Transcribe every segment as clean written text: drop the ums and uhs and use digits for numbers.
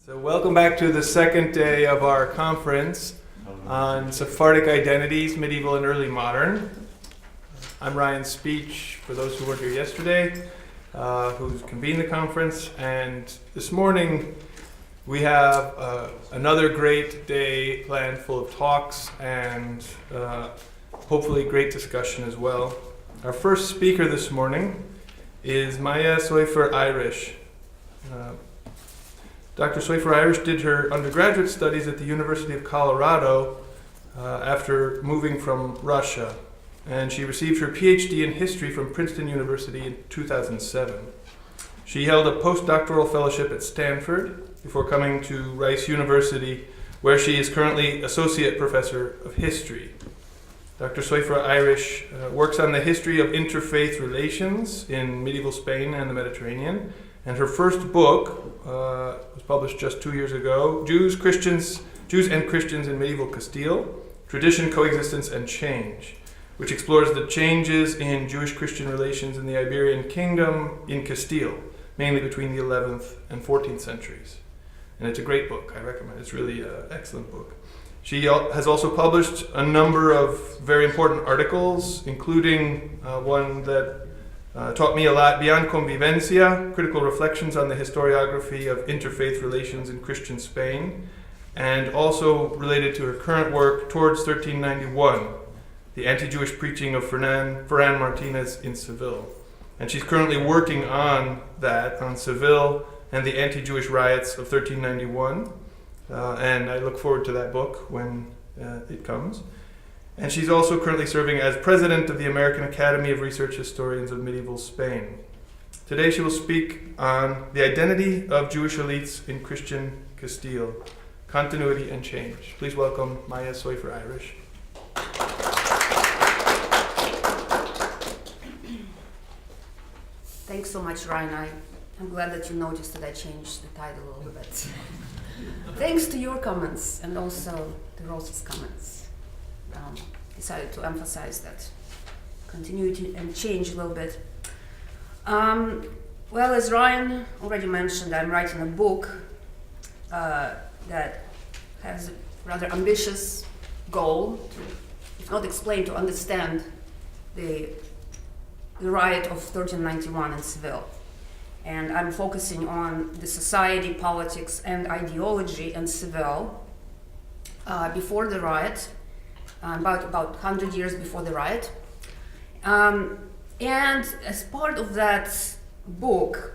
So welcome back to the second day of our conference on Sephardic identities, medieval and early modern. I'm Ryan Szpiech, for those who weren't here yesterday, who's convened the conference. And this morning we have another great day planned full of talks and hopefully great discussion as well. Our first speaker this morning is Maya Soifer Irish. Dr. Soifer Irish did her undergraduate studies at the University of Colorado after moving from Russia, and she received her PhD in history from Princeton University in 2007. She held a postdoctoral fellowship at Stanford before coming to Rice University, where she is currently associate professor of history. Dr. Soifer Irish works on the history of interfaith relations in medieval Spain and the Mediterranean, and her first book was published just 2 years ago, Jews and Christians in Medieval Castile, Tradition, Coexistence, and Change, which explores the changes in Jewish-Christian relations in the Iberian Kingdom in Castile, mainly between the 11th and 14th centuries. And it's a great book, I recommend it. It's really an excellent book. She has also published a number of very important articles, including one that taught me a lot, Beyond Convivencia, Critical Reflections on the Historiography of Interfaith Relations in Christian Spain, and also related to her current work, Towards 1391, the anti-Jewish preaching of Ferran Martinez in Seville. And she's currently working on that, on Seville and the anti-Jewish riots of 1391, and I look forward to that book when it comes. And she's also currently serving as president of the American Academy of Research Historians of Medieval Spain. Today she will speak on the identity of Jewish elites in Christian Castile, continuity and change. Please welcome Maya Soifer Irish. Thanks so much, Ryan. I'm glad that you noticed that I changed the title a little bit. Thanks to your comments and also to Rose's comments. Decided to emphasize that continuity and change a little bit. Well, as Ryan already mentioned, I'm writing a book that has a rather ambitious goal to, if not explain, to understand the riot of 1391 in Seville. And I'm focusing on the society, politics, and ideology in Seville before the riot, about 100 years before the riot. And as part of that book,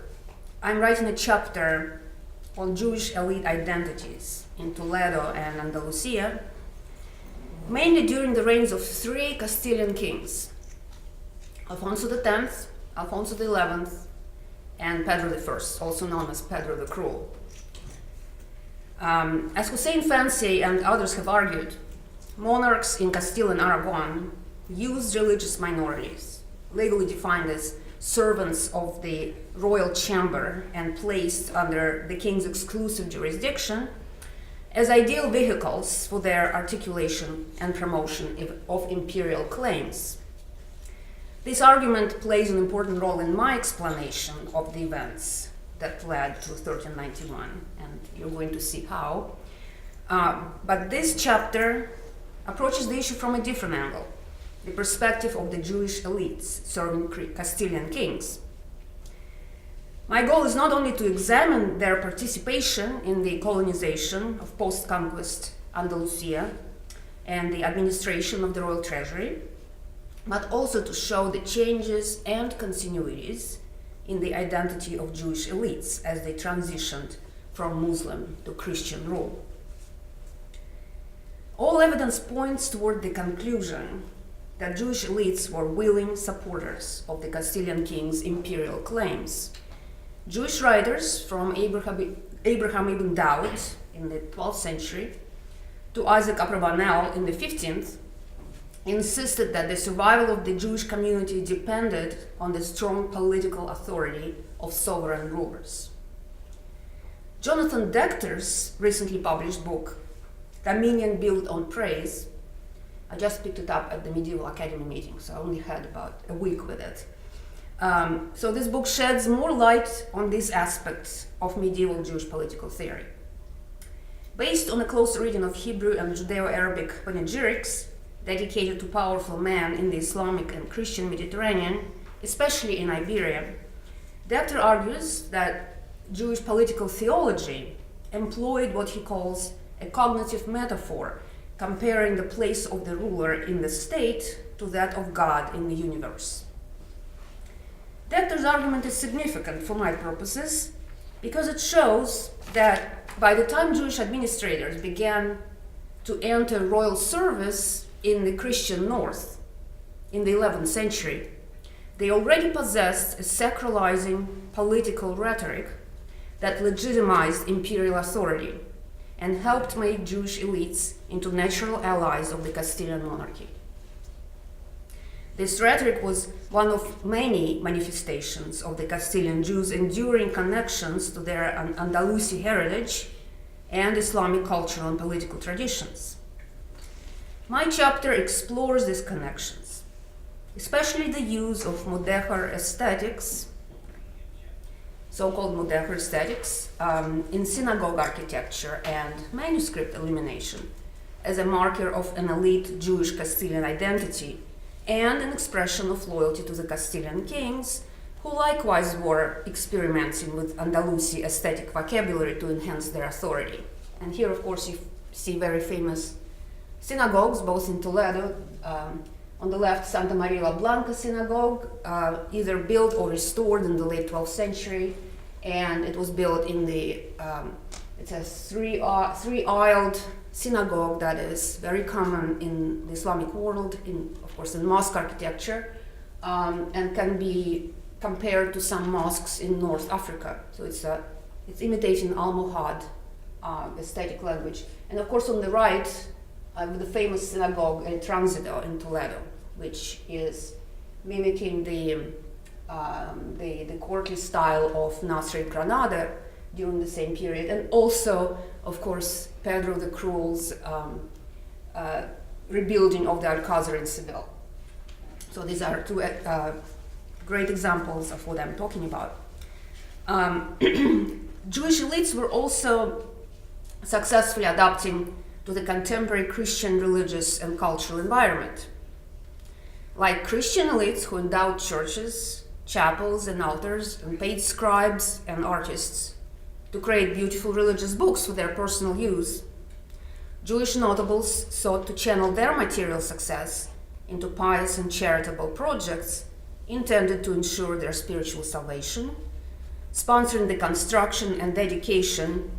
I'm writing a chapter on Jewish elite identities in Toledo and Andalusia, mainly during the reigns of three Castilian kings, Alfonso X, Alfonso XI, and Pedro I, also known as Pedro the Cruel. As Hussein Fancy and others have argued, monarchs in Castile and Aragon used religious minorities, legally defined as servants of the royal chamber and placed under the king's exclusive jurisdiction, as ideal vehicles for their articulation and promotion of imperial claims. This argument plays an important role in my explanation of the events that led to 1391, and you're going to see how. But this chapter approaches the issue from a different angle, the perspective of the Jewish elites serving Castilian kings. My goal is not only to examine their participation in the colonization of post-conquest Andalusia and the administration of the royal treasury, but also to show the changes and continuities in the identity of Jewish elites as they transitioned from Muslim to Christian rule. All evidence points toward the conclusion that Jewish elites were willing supporters of the Castilian king's imperial claims. Jewish writers from Abraham ibn Dawud in the 12th century to Isaac Abravanel in the 15th insisted that the survival of the Jewish community depended on the strong political authority of sovereign rulers. Jonathan Decter's recently published book, Dominion Built on Praise, I just picked it up at the Medieval Academy meeting, so I only had about a week with it. So this book sheds more light on these aspects of medieval Jewish political theory. Based on a close reading of Hebrew and Judeo-Arabic panegyrics dedicated to powerful men in the Islamic and Christian Mediterranean, especially in Iberia, the author argues that Jewish political theology employed what he calls a cognitive metaphor, comparing the place of the ruler in the state to that of God in the universe. The author's argument is significant for my purposes because it shows that by the time Jewish administrators began to enter royal service in the Christian North in the 11th century, they already possessed a sacralizing political rhetoric that legitimized imperial authority and helped make Jewish elites into natural allies of the Castilian monarchy. This rhetoric was one of many manifestations of the Castilian Jews' enduring connections to their Andalusia heritage and Islamic cultural and political traditions. My chapter explores these connections, especially the use of Mudechar aesthetics, so-called Mudechar aesthetics, in synagogue architecture and manuscript illumination as a marker of an elite Jewish Castilian identity and an expression of loyalty to the Castilian kings, who likewise were experimenting with Andalusi aesthetic vocabulary to enhance their authority. And here, of course, you see very famous synagogues, both in Toledo. On the left, Santa Maria la Blanca Synagogue, either built or restored in the late 12th century, and it was built in the, it's a three-aisled synagogue that is very common in the Islamic world, of course in mosque architecture, and can be compared to some mosques in North Africa. So it's imitating Almohad aesthetic language. And of course on the right, the famous synagogue El Tránsito in Toledo, which is mimicking the courtly style of Nasrid Granada during the same period, and also, of course, Pedro the Cruel's rebuilding of the Alcázar in Seville. So these are two great examples of what I'm talking about. Jewish elites were also successfully adapting to the contemporary Christian religious and cultural environment. Like Christian elites who endowed churches, chapels, and altars, and paid scribes and artists to create beautiful religious books for their personal use, Jewish notables sought to channel their material success into pious and charitable projects intended to ensure their spiritual salvation, sponsoring the construction and dedication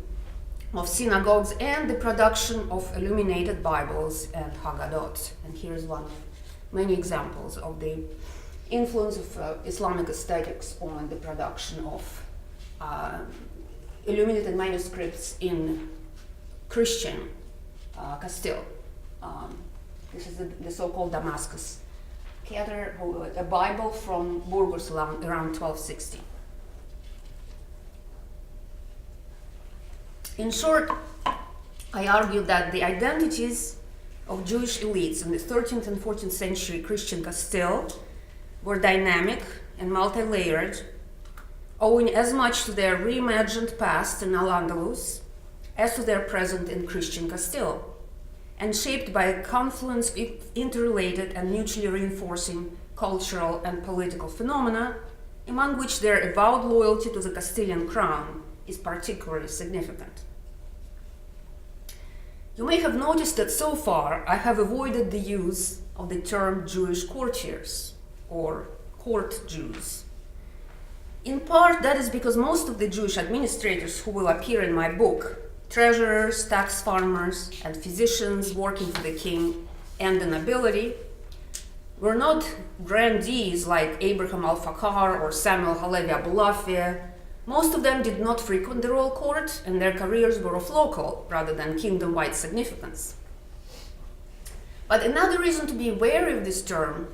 of synagogues and the production of illuminated Bibles and Haggadot. And here's one of many examples of the influence of Islamic aesthetics on the production of illuminated manuscripts in Christian Castile. This is the so-called Damascus Keter, a Bible from Burgos around 1260. In short, I argue that the identities of Jewish elites in the 13th and 14th century Christian Castile were dynamic and multi-layered, owing as much to their reimagined past in Al-Andalus as to their present in Christian Castile, and shaped by a confluence of interrelated and mutually reinforcing cultural and political phenomena, among which their avowed loyalty to the Castilian crown is particularly significant. You may have noticed that so far I have avoided the use of the term Jewish courtiers or court Jews. In part, that is because most of the Jewish administrators who will appear in my book, treasurers, tax farmers, and physicians working for the king and the nobility, were not grandees like Abraham al-Fakhar or Samuel Halevi Abulafia. Most of them did not frequent the royal court, and their careers were of local rather than kingdom-wide significance. But another reason to be wary of this term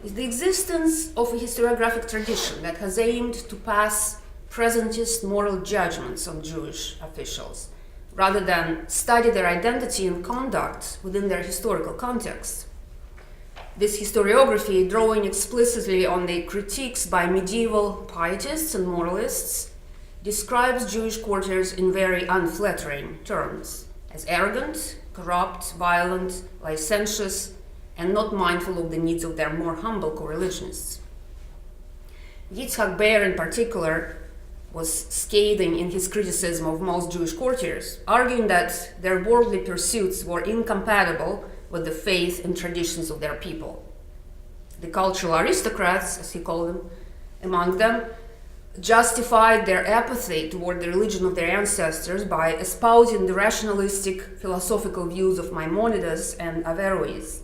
is the existence of a historiographic tradition that has aimed to pass presentist moral judgments on Jewish officials, rather than study their identity and conduct within their historical context. This historiography, drawing explicitly on the critiques by medieval pietists and moralists, describes Jewish quarters in very unflattering terms, as arrogant, corrupt, violent, licentious, and not mindful of the needs of their more humble co-religionists. Yitzhak Beer, in particular, was scathing in his criticism of most Jewish courtiers, arguing that their worldly pursuits were incompatible with the faith and traditions of their people. The cultural aristocrats, as he called them, among them, justified their apathy toward the religion of their ancestors by espousing the rationalistic philosophical views of Maimonides and Averroes.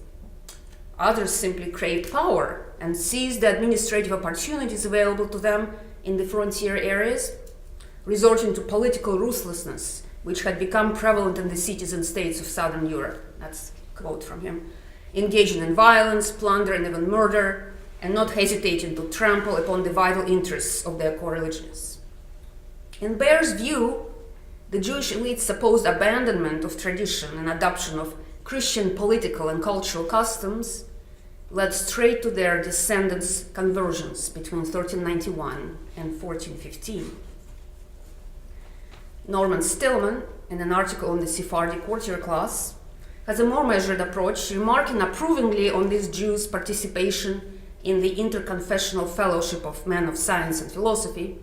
Others simply craved power and seized the administrative opportunities available to them in the frontier areas, resorting to political ruthlessness, which had become prevalent in the cities and states of southern Europe. That's a quote from him. Engaging in violence, plunder, and even murder, and not hesitating to trample upon the vital interests of their co-religionists. In Beer's view, the Jewish elite's supposed abandonment of tradition and adoption of Christian political and cultural customs led straight to their descendants' conversions between 1391 and 1415. Norman Stillman, in an article on the Sephardi courtier class, has a more measured approach, remarking approvingly on these Jews' participation in the interconfessional fellowship of men of science and philosophy,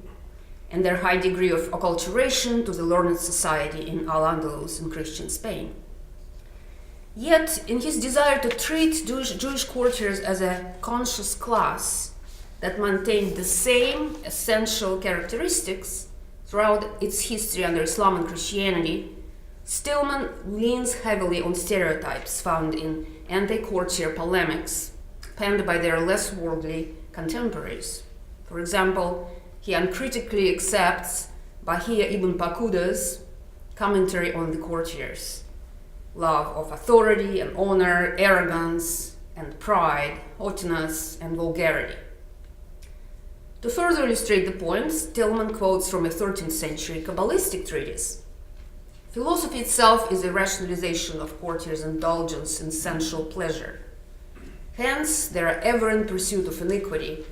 and their high degree of acculturation to the learned society in Al-Andalus and Christian Spain. Yet, in his desire to treat Jewish courtiers as a conscious class that maintained the same essential characteristics throughout its history under Islam and Christianity, Stillman leans heavily on stereotypes found in anti-courtier polemics penned by their less worldly contemporaries. For example, he uncritically accepts Bahia ibn Pakuda's commentary on the courtiers: love of authority and honor, arrogance and pride, haughtiness and vulgarity. To further illustrate the point, Stillman quotes from a 13th century Kabbalistic treatise. Philosophy itself is a rationalization of courtiers' indulgence in sensual pleasure. Hence, they are ever in pursuit of iniquity.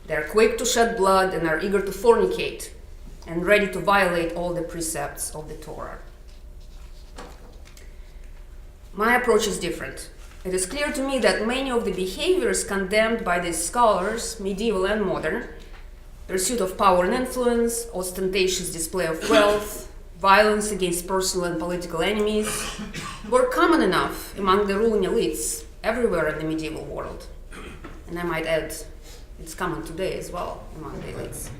They are quick to shed blood and are eager to fornicate, and ready to violate all the precepts of the Torah. My approach is different. It is clear to me that many of the behaviors condemned by these scholars, medieval and modern, pursuit of power and influence, ostentatious display of wealth, violence against personal and political enemies, were common enough among the ruling elites everywhere in the medieval world. And I might add, it's common today as well among the elites.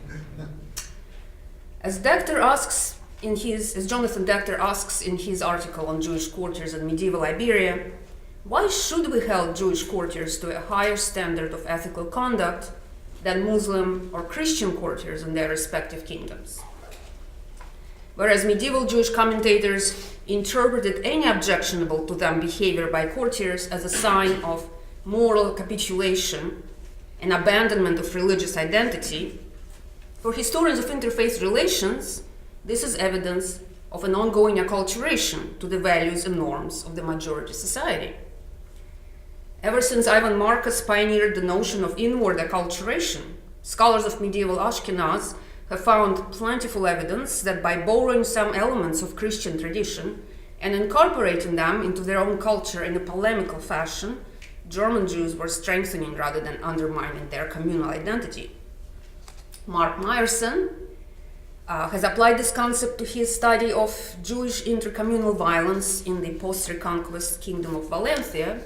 As Jonathan Dechter asks in his article on Jewish courtiers in medieval Iberia, why should we hold Jewish courtiers to a higher standard of ethical conduct than Muslim or Christian courtiers in their respective kingdoms? Whereas medieval Jewish commentators interpreted any objectionable to them behavior by courtiers as a sign of moral capitulation and abandonment of religious identity, for historians of interfaith relations, this is evidence of an ongoing acculturation to the values and norms of the majority society. Ever since Ivan Marcus pioneered the notion of inward acculturation, scholars of medieval Ashkenaz have found plentiful evidence that by borrowing some elements of Christian tradition and incorporating them into their own culture in a polemical fashion, German Jews were strengthening rather than undermining their communal identity. Mark Meyerson has applied this concept to his study of Jewish intercommunal violence in the post-Reconquest Kingdom of Valencia,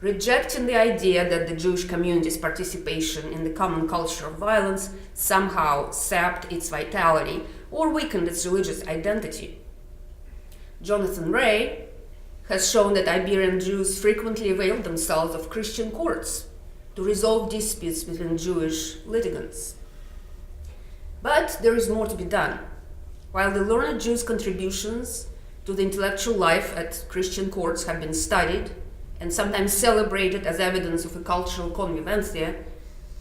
rejecting the idea that the Jewish community's participation in the common culture of violence somehow sapped its vitality or weakened its religious identity. Jonathan Ray has shown that Iberian Jews frequently availed themselves of Christian courts to resolve disputes between Jewish litigants. But there is more to be done. While the learned Jews' contributions to the intellectual life at Christian courts have been studied and sometimes celebrated as evidence of a cultural convivencia,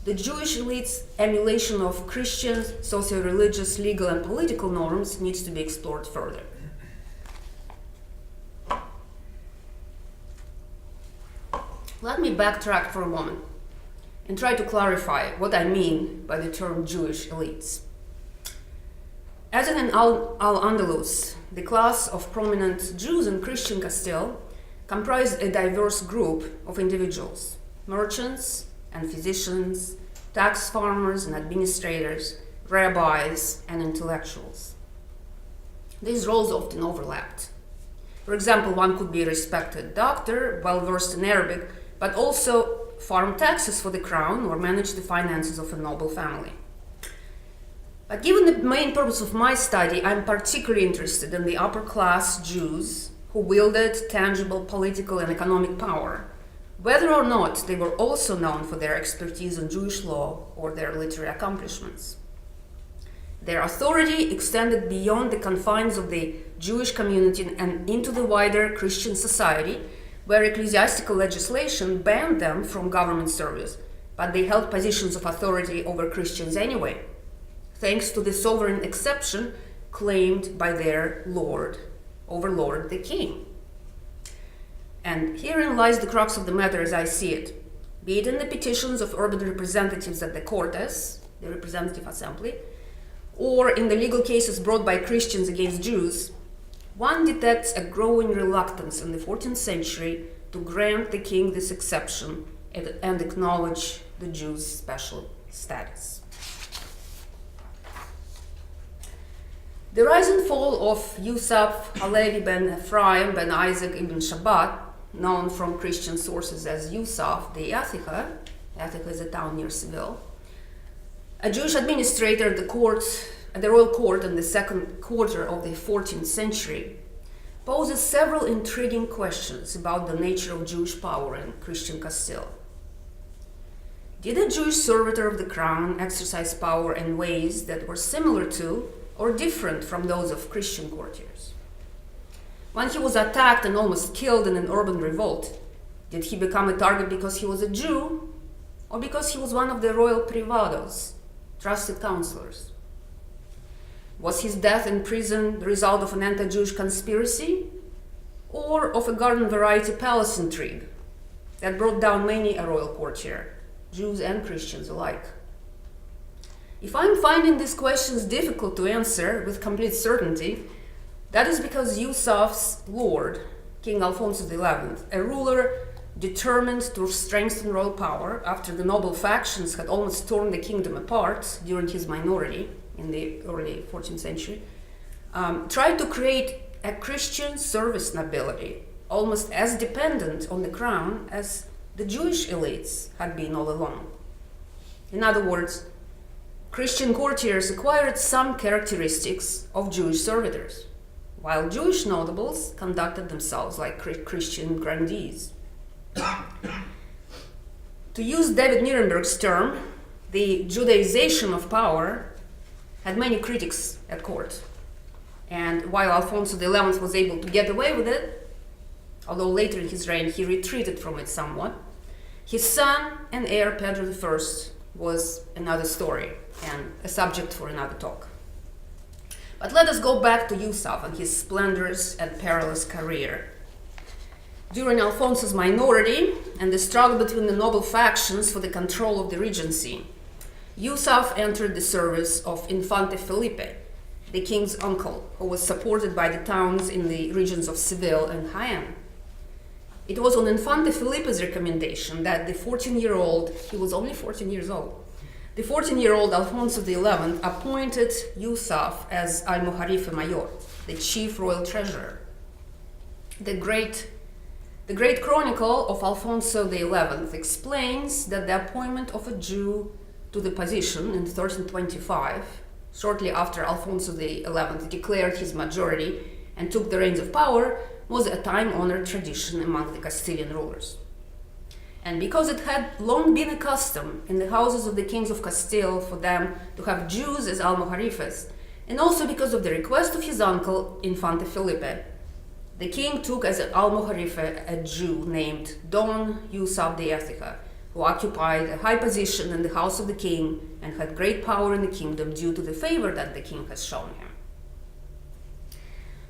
the Jewish elite's emulation of Christian socio-religious, legal, and political norms needs to be explored further. Let me backtrack for a moment and try to clarify what I mean by the term Jewish elites. As in Al-Andalus, the class of prominent Jews in Christian Castile comprised a diverse group of individuals: merchants and physicians, tax farmers and administrators, rabbis and intellectuals. These roles often overlapped. For example, one could be a respected doctor, well versed in Arabic, but also farm taxes for the crown or manage the finances of a noble family. But given the main purpose of my study, I'm particularly interested in the upper class Jews who wielded tangible political and economic power, whether or not they were also known for their expertise in Jewish law or their literary accomplishments. Their authority extended beyond the confines of the Jewish community and into the wider Christian society, where ecclesiastical legislation banned them from government service, but they held positions of authority over Christians anyway, thanks to the sovereign exception claimed by their overlord, the king. And herein lies the crux of the matter as I see it. Be it in the petitions of urban representatives at the Cortes, the representative assembly, or in the legal cases brought by Christians against Jews, one detects a growing reluctance in the 14th century to grant the king this exception and acknowledge the Jews' special status. The rise and fall of Yusuf Halevi ben Ephraim ben Isaac ibn Shabbat, known from Christian sources as Yusuf the Athica is a town near Seville, a Jewish administrator at the royal court in the second quarter of the 14th century, poses several intriguing questions about the nature of Jewish power in Christian Castile. Did a Jewish servitor of the crown exercise power in ways that were similar to or different from those of Christian courtiers? When he was attacked and almost killed in an urban revolt, did he become a target because he was a Jew or because he was one of the royal privados, trusted counselors? Was his death in prison the result of an anti-Jewish conspiracy or of a garden-variety palace intrigue that brought down many a royal courtier, Jews and Christians alike? If I'm finding these questions difficult to answer with complete certainty, that is because Yusuf's lord, King Alfonso XI, a ruler determined to strengthen royal power after the noble factions had almost torn the kingdom apart during his minority in the early 14th century, tried to create a Christian service nobility, almost as dependent on the crown as the Jewish elites had been all along. In other words, Christian courtiers acquired some characteristics of Jewish servitors, while Jewish notables conducted themselves like Christian grandees. To use David Nirenberg's term, the Judaization of power had many critics at court. And while Alfonso XI was able to get away with it, although later in his reign he retreated from it somewhat, his son and heir Pedro I was another story and a subject for another talk. But let us go back to Yusuf and his splendorous and perilous career. During Alfonso's minority and the struggle between the noble factions for the control of the regency, Yusuf entered the service of Infante Felipe, the king's uncle, who was supported by the towns in the regions of Seville and Jaén. It was on Infante Felipe's recommendation that the 14-year-old, he was only 14 years old, the 14-year-old Alfonso XI appointed Yusuf as Almoharife Mayor, the chief royal treasurer. The great chronicle of Alfonso XI explains that the appointment of a Jew to the position in 1325, shortly after Alfonso XI declared his majority and took the reins of power, was a time-honored tradition among the Castilian rulers. And because it had long been a custom in the houses of the kings of Castile for them to have Jews as almoharifes, and also because of the request of his uncle, Infante Felipe, the king took as an almoharife a Jew named Don Yusuf de Écija, who occupied a high position in the house of the king and had great power in the kingdom due to the favor that the king has shown him.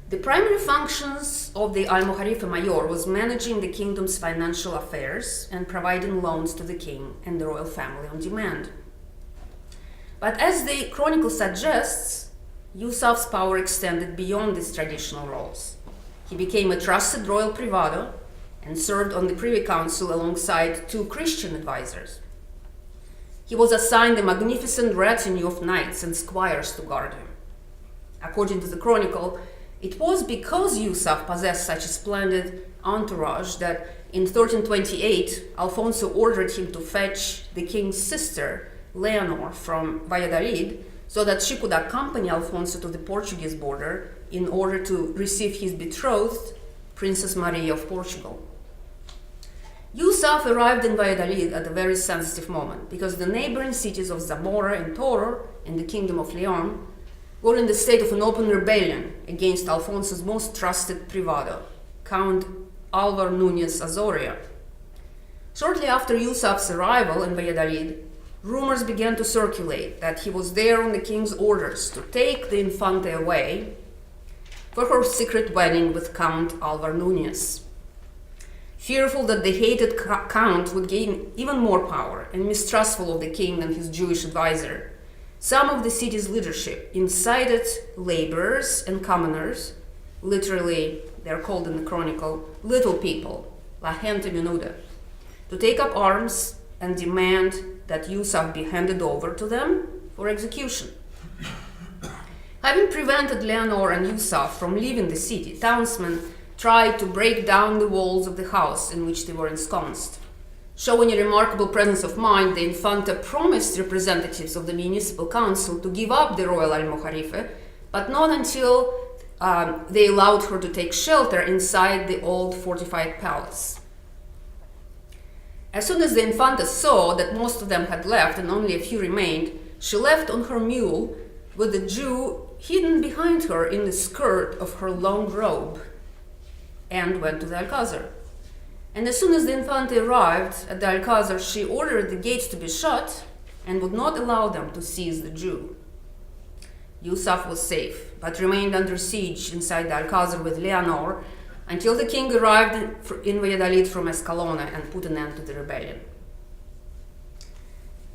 The primary functions of the Almoharife Mayor was managing the kingdom's financial affairs and providing loans to the king and the royal family on demand. But as the chronicle suggests, Yusuf's power extended beyond these traditional roles. He became a trusted royal privado and served on the Privy Council alongside 2 Christian advisors. He was assigned a magnificent retinue of knights and squires to guard him. According to the Chronicle, it was because Yusuf possessed such a splendid entourage that in 1328, Alfonso ordered him to fetch the king's sister, Leonor, from Valladolid, so that she could accompany Alfonso to the Portuguese border in order to receive his betrothed, Princess Maria of Portugal. Yusuf arrived in Valladolid at a very sensitive moment because the neighboring cities of Zamora and Toro in the Kingdom of Leon were in the state of an open rebellion against Alfonso's most trusted privado, Count Alvar Núñez Azoria. Shortly after Yusuf's arrival in Valladolid, rumors began to circulate that he was there on the king's orders to take the Infante away for her secret wedding with Count Alvar Núñez. Fearful that the hated count would gain even more power and mistrustful of the king and his Jewish advisor, some of the city's leadership incited laborers and commoners, literally they're called in the Chronicle, little people, la gente menuda, to take up arms and demand that Yusuf be handed over to them for execution. Having prevented Leonor and Yusuf from leaving the city, townsmen tried to break down the walls of the house in which they were ensconced. Showing a remarkable presence of mind, the Infanta promised representatives of the municipal council to give up the royal almojarife, but not until they allowed her to take shelter inside the old fortified palace. As soon as the Infanta saw that most of them had left and only a few remained, she left on her mule with the Jew hidden behind her in the skirt of her long robe and went to the Alcazar. And as soon as the Infante arrived at the Alcazar, she ordered the gates to be shut and would not allow them to seize the Jew. Yusuf was safe, but remained under siege inside the Alcazar with Leonor until the king arrived in Valladolid from Escalona and put an end to the rebellion.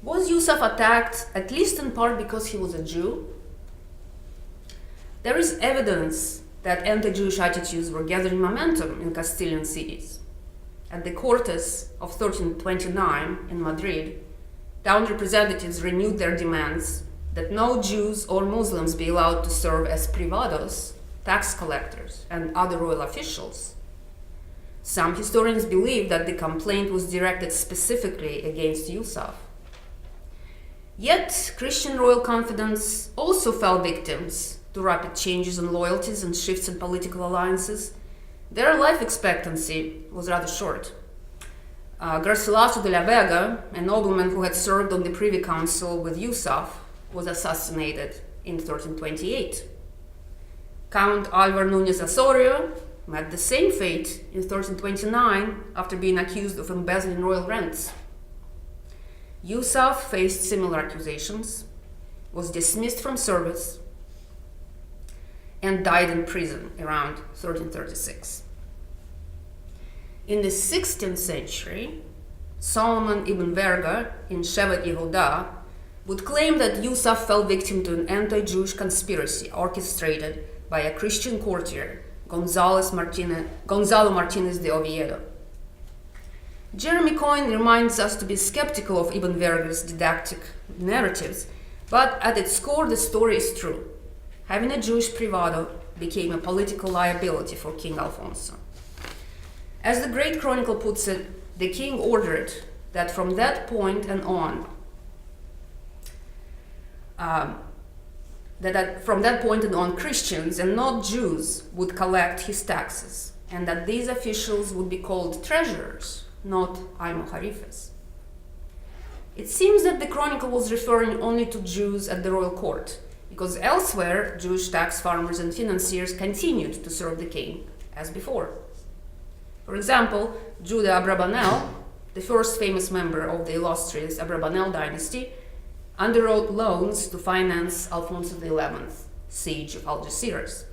Was Yusuf attacked at least in part because he was a Jew? There is evidence that anti-Jewish attitudes were gathering momentum in Castilian cities. At the Cortes of 1329 in Madrid, town representatives renewed their demands that no Jews or Muslims be allowed to serve as privados, tax collectors, and other royal officials. Some historians believe that the complaint was directed specifically against Yusuf. Yet, Christian royal confidence also fell victims to rapid changes in loyalties and shifts in political alliances. Their life expectancy was rather short. Garcilaso de la Vega, a nobleman who had served on the Privy Council with Yusuf, was assassinated in 1328. Count Alvar Núñez Azorio met the same fate in 1329 after being accused of embezzling royal rents. Yusuf faced similar accusations, was dismissed from service, and died in prison around 1336. In the 16th century, Solomon ibn Verga in Shevet Yehuda would claim that Yusuf fell victim to an anti-Jewish conspiracy orchestrated by a Christian courtier, Gonzalo Martinez de Oviedo. Jeremy Coyne reminds us to be skeptical of Ibn Verga's didactic narratives, but at its core the story is true. Having a Jewish privado became a political liability for King Alfonso. As the Great Chronicle puts it, the king ordered that from that point on, Christians and not Jews would collect his taxes, and that these officials would be called treasurers, not almojarifes. It seems that the Chronicle was referring only to Jews at the royal court, because elsewhere, Jewish tax farmers and financiers continued to serve the king as before. For example, Judah Abrabanel, the first famous member of the illustrious Abrabanel dynasty, underwrote loans to finance Alfonso XI's siege of Algeciras.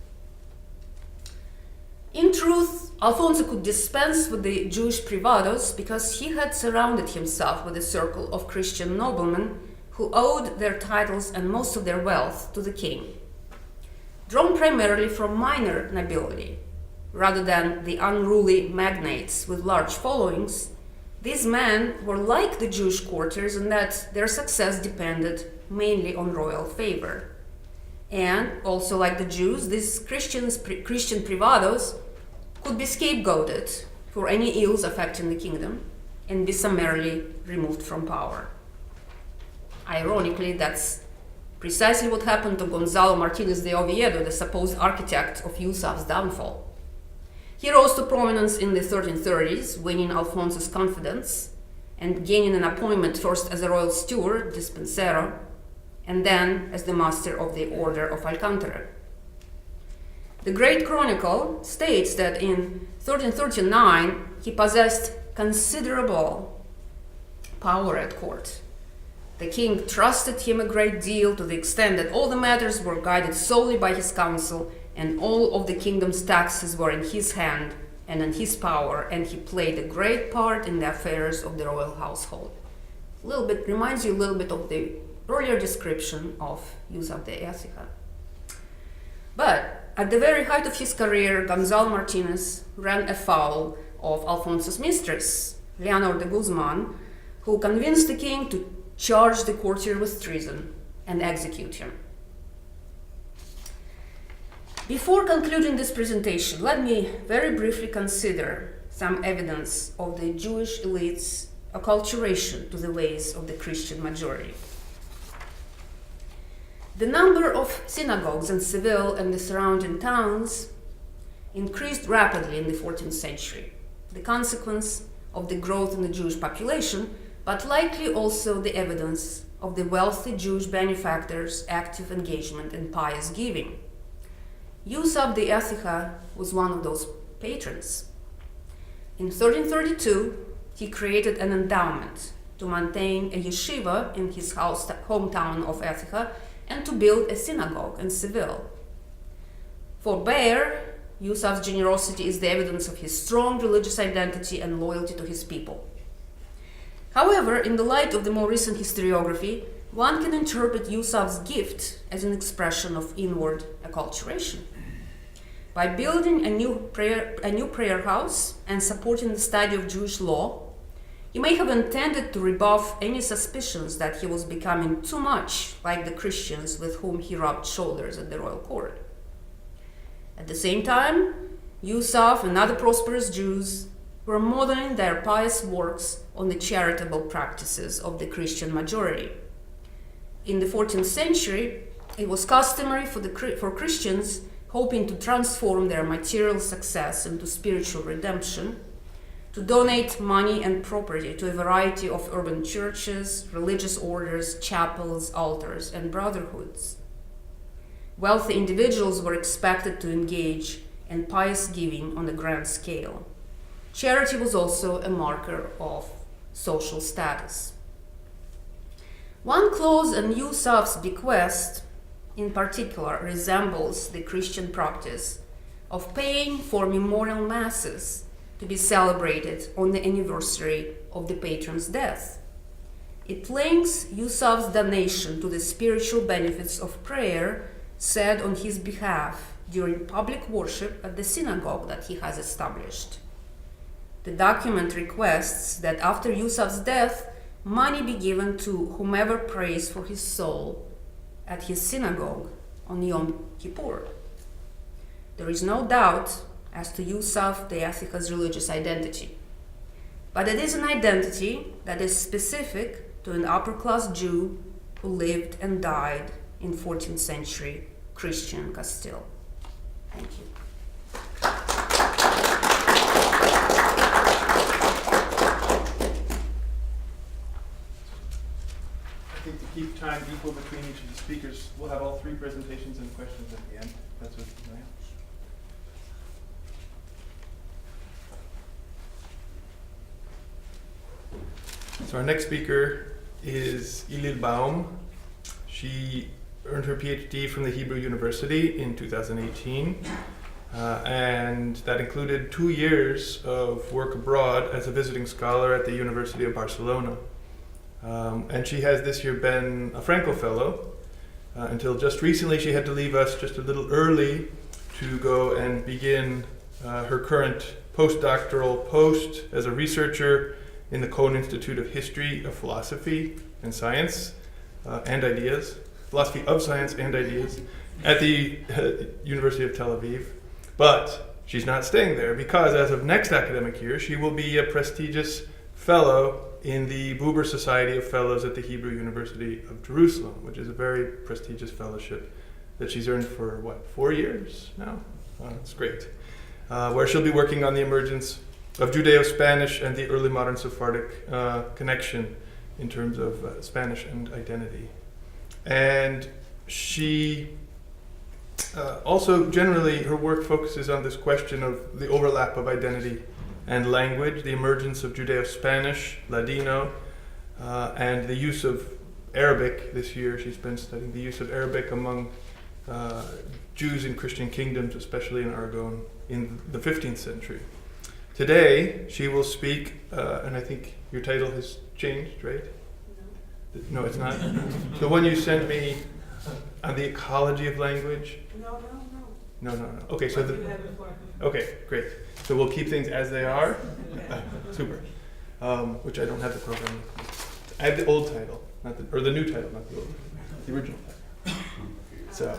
In truth, Alfonso could dispense with the Jewish privados because he had surrounded himself with a circle of Christian noblemen who owed their titles and most of their wealth to the king. drawn primarily from minor nobility. Rather than the unruly magnates with large followings, these men were like the Jewish courtiers in that their success depended mainly on royal favor. And also like the Jews, these Christian privados could be scapegoated for any ills affecting the kingdom and be summarily removed from power. Ironically, that's precisely what happened to Gonzalo Martinez de Oviedo, the supposed architect of Yusuf's downfall. He rose to prominence in the 1330s, winning Alfonso's confidence and gaining an appointment first as a royal steward, dispensero, and then as the master of the Order of Alcantara. The Great Chronicle states that in 1339 he possessed considerable power at court. The king trusted him a great deal to the extent that all the matters were guided solely by his counsel, and all of the kingdom's taxes were in his hand and in his power, and he played a great part in the affairs of the royal household. Reminds you a little bit of the earlier description of Yusuf de Écija. But at the very height of his career, Gonzalo Martinez ran afoul of Alfonso's mistress, Leonor de Guzman, who convinced the king to charge the courtier with treason and execute him. Before concluding this presentation, let me very briefly consider some evidence of the Jewish elite's acculturation to the ways of the Christian majority. The number of synagogues in Seville and the surrounding towns increased rapidly in the 14th century, the consequence of the growth in the Jewish population, but likely also the evidence of the wealthy Jewish benefactors' active engagement in pious giving. Yusuf de Écija was one of those patrons. In 1332, he created an endowment to maintain a yeshiva in his hometown of Écija and to build a synagogue in Seville. For Bayer, Yusuf's generosity is the evidence of his strong religious identity and loyalty to his people. However, in the light of the more recent historiography, one can interpret Yusuf's gift as an expression of inward acculturation. By building a new prayer house and supporting the study of Jewish law, he may have intended to rebuff any suspicions that he was becoming too much like the Christians with whom he rubbed shoulders at the royal court. At the same time, Yusuf and other prosperous Jews were modeling their pious works on the charitable practices of the Christian majority. In the 14th century, it was customary for Christians hoping to transform their material success into spiritual redemption to donate money and property to a variety of urban churches, religious orders, chapels, altars, and brotherhoods. Wealthy individuals were expected to engage in pious giving on a grand scale. Charity was also a marker of social status. One clause in Yusuf's bequest in particular resembles the Christian practice of paying for memorial masses to be celebrated on the anniversary of the patron's death. It links Yusuf's donation to the spiritual benefits of prayer said on his behalf during public worship at the synagogue that he has established. The document requests that after Yusuf's death, money be given to whomever prays for his soul at his synagogue on Yom Kippur. There is no doubt as to Yusuf de Écija's religious identity, but it is an identity that is specific to an upper-class Jew who lived and died in 14th century Christian Castile. Thank you. I think to keep time equal between each of the speakers, we'll have all three presentations and questions at the end. That's what you know. So our next speaker is Ilil Baum. She earned her PhD from the Hebrew University in 2018, and that included 2 years of work abroad as a visiting scholar at the University of Barcelona. And she has this year been a Frankel Fellow, until just recently she had to leave us just a little early to go and begin her current postdoctoral post as a researcher in the Cohen Institute of History of Philosophy and Science and Ideas, Philosophy of Science and Ideas, at the University of Tel Aviv. But she's not staying there because as of next academic year, she will be a prestigious fellow in the Buber Society of Fellows at the Hebrew University of Jerusalem, which is a very prestigious fellowship that she's earned for, 4 years now? That's great. Where she'll be working on the emergence of Judeo-Spanish and the early modern Sephardic connection in terms of Spanish and identity. And she also, generally, her work focuses on this question of the overlap of identity and language, the emergence of Judeo-Spanish, Ladino, and the use of Arabic. This year she's been studying the use of Arabic among Jews in Christian kingdoms, especially in Aragon, in the 15th century. Today she will speak, and I think your title has changed, right? No, it's not? The one you sent me on the ecology of language? No. Okay, so okay, great. So we'll keep things as they are. Super. Which I don't have the program. I have the old title, or the new title, not the old. The original title. So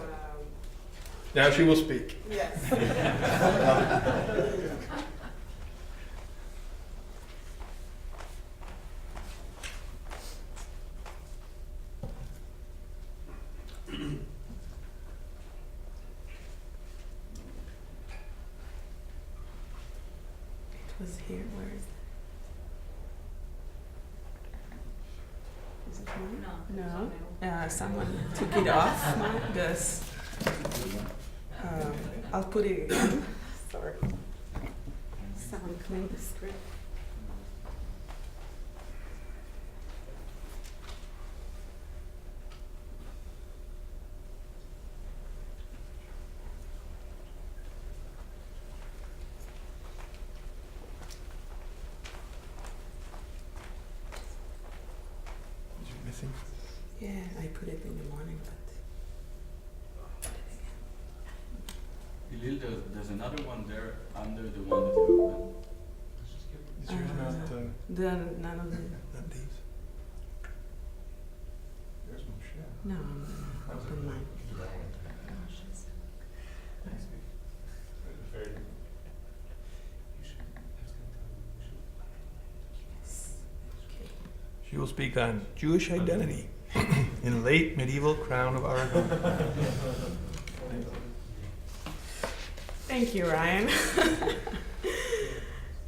now she will speak. Yes. Was here. Where is it? Is it mine? No. Someone took it off. This. I'll put it again. Sorry. Someone cleaned the script. Yeah, I put it in the morning, but Ilil, there's another one there under the one that you opened. Is yours not none of them. not these? There's no share. No, I'm gonna open mine. She will speak on Jewish identity in late medieval crown of Aragon. Thank you, Ryan.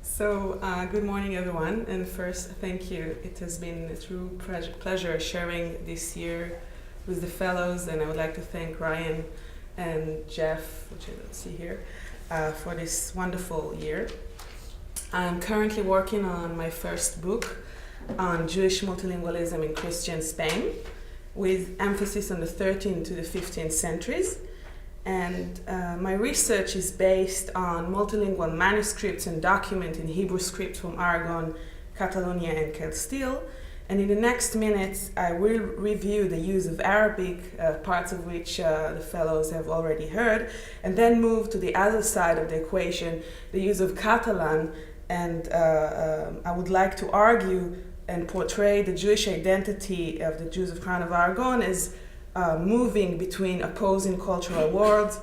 So, good morning, everyone. And first, thank you. It has been a true pleasure sharing this year with the fellows, and I would like to thank Ryan and Jeff, which I don't see here, for this wonderful year. I'm currently working on my first book on Jewish multilingualism in Christian Spain, with emphasis on the 13th to the 15th centuries. And my research is based on multilingual manuscripts and documents in Hebrew script from Aragon, Catalonia, and Castile. And in the next minutes, I will review the use of Arabic, parts of which the fellows have already heard, and then move to the other side of the equation, the use of Catalan. And I would like to argue and portray the Jewish identity of the Jews of Crown of Aragon as moving between opposing cultural worlds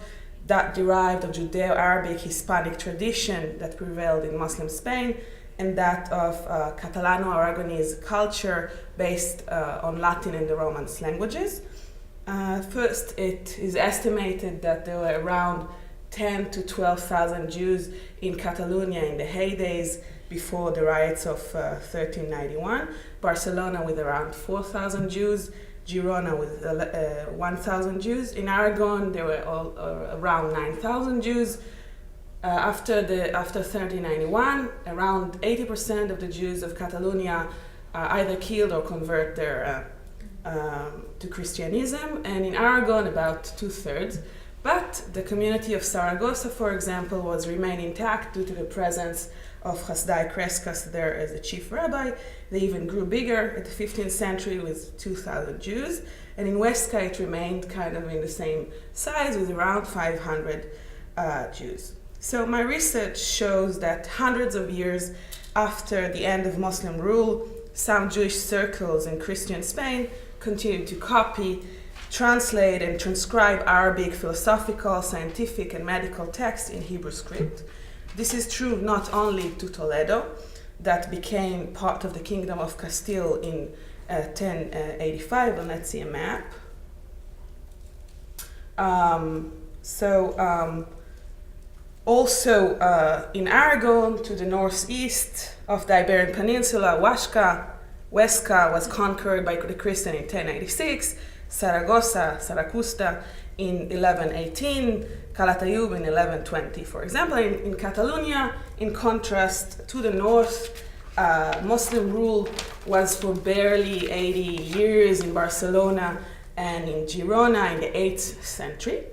that derived of Judeo-Arabic Hispanic tradition that prevailed in Muslim Spain, and that of Catalano-Aragonese culture based on Latin and the Romance languages. First, it is estimated that there were around 10 to 12,000 Jews in Catalonia in the heydays before the riots of 1391, Barcelona with around 4,000 Jews, Girona with 1,000 Jews. In Aragon, there were around 9,000 Jews. After 1391, around 80% of the Jews of Catalonia either killed or convert to Christianism, and in Aragon, about 2/3. But the community of Saragossa, for example, was remained intact due to the presence of Hasdai Kreskas there as the chief rabbi. They even grew bigger at the 15th century with 2,000 Jews. And in Huesca, it remained kind of in the same size with around 500 Jews. So my research shows that hundreds of years after the end of Muslim rule, some Jewish circles in Christian Spain continued to copy, translate, and transcribe Arabic philosophical, scientific, and medical texts in Hebrew script. This is true not only to Toledo, that became part of the Kingdom of Castile in 1085, and let's see a map. Also in Aragon, to the northeast of the Iberian Peninsula, Huesca was conquered by the Christian in 1086, Saracusta in 1118, Calatayud in 1120. For example, in Catalonia, in contrast to the north, Muslim rule was for barely 80 years in Barcelona and in Girona in the 8th century.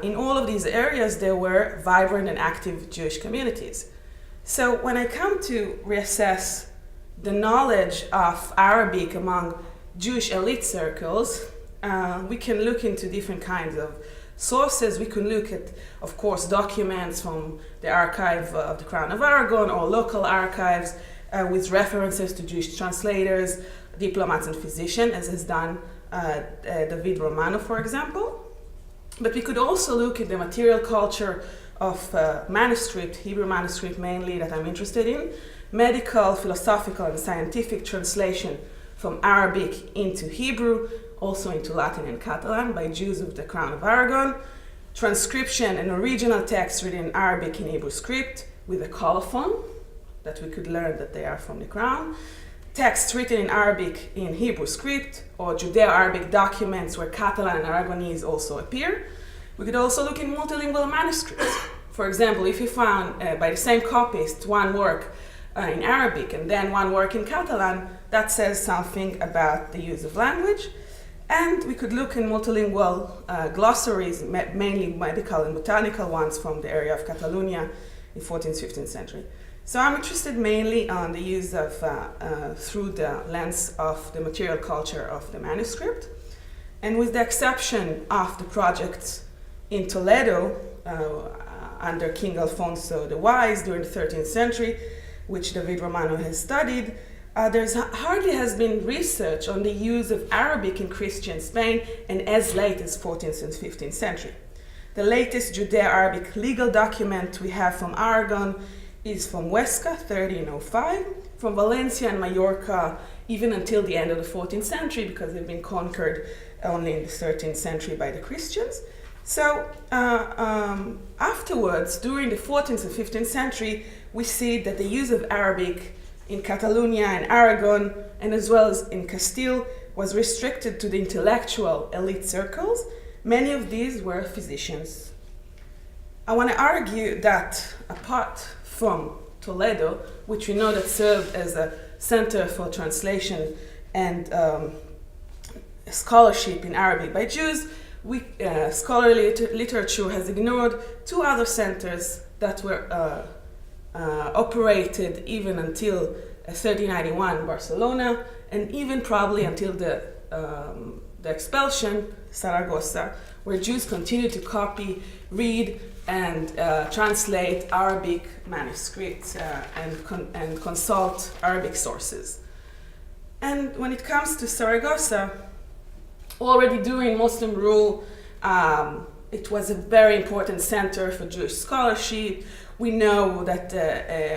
In all of these areas, there were vibrant and active Jewish communities. So when I come to reassess the knowledge of Arabic among Jewish elite circles, we can look into different kinds of sources. We can look at, of course, documents from the archive of the Crown of Aragon or local archives with references to Jewish translators, diplomats, and physicians, as has done David Romano, for example. But we could also look at the material culture of manuscript, Hebrew manuscript mainly, that I'm interested in, medical, philosophical, and scientific translation from Arabic into Hebrew, also into Latin and Catalan by Jews of the Crown of Aragon, transcription and original texts written in Arabic and Hebrew script with a colophon, that we could learn that they are from the Crown, texts written in Arabic in Hebrew script, or Judeo-Arabic documents where Catalan and Aragonese also appear. We could also look in multilingual manuscripts. For example, if you found by the same copyist one work in Arabic and then one work in Catalan, that says something about the use of language. And we could look in multilingual glossaries, mainly medical and botanical ones from the area of Catalonia in 14th, 15th century. So I'm interested mainly on the use of, through the lens of the material culture of the manuscript. And with the exception of the projects in Toledo under King Alfonso the Wise during the 13th century, which David Romano has studied, there's hardly has been research on the use of Arabic in Christian Spain and as late as 14th and 15th century. The latest Judeo-Arabic legal document we have from Aragon is from Huesca, 1305, from Valencia and Mallorca, even until the end of the 14th century, because they've been conquered only in the 13th century by the Christians. So afterwards, during the 14th and 15th century, we see that the use of Arabic in Catalonia and Aragon, and as well as in Castile, was restricted to the intellectual elite circles. Many of these were physicians. I want to argue that apart from Toledo, which we know that served as a center for translation and scholarship in Arabic by Jews, scholarly literature has ignored two other centers that were operated even until 1391, Barcelona, and even probably until the expulsion, Saragossa, where Jews continued to copy, read, and translate Arabic manuscripts and consult Arabic sources. And when it comes to Saragossa, already during Muslim rule, it was a very important center for Jewish scholarship. We know that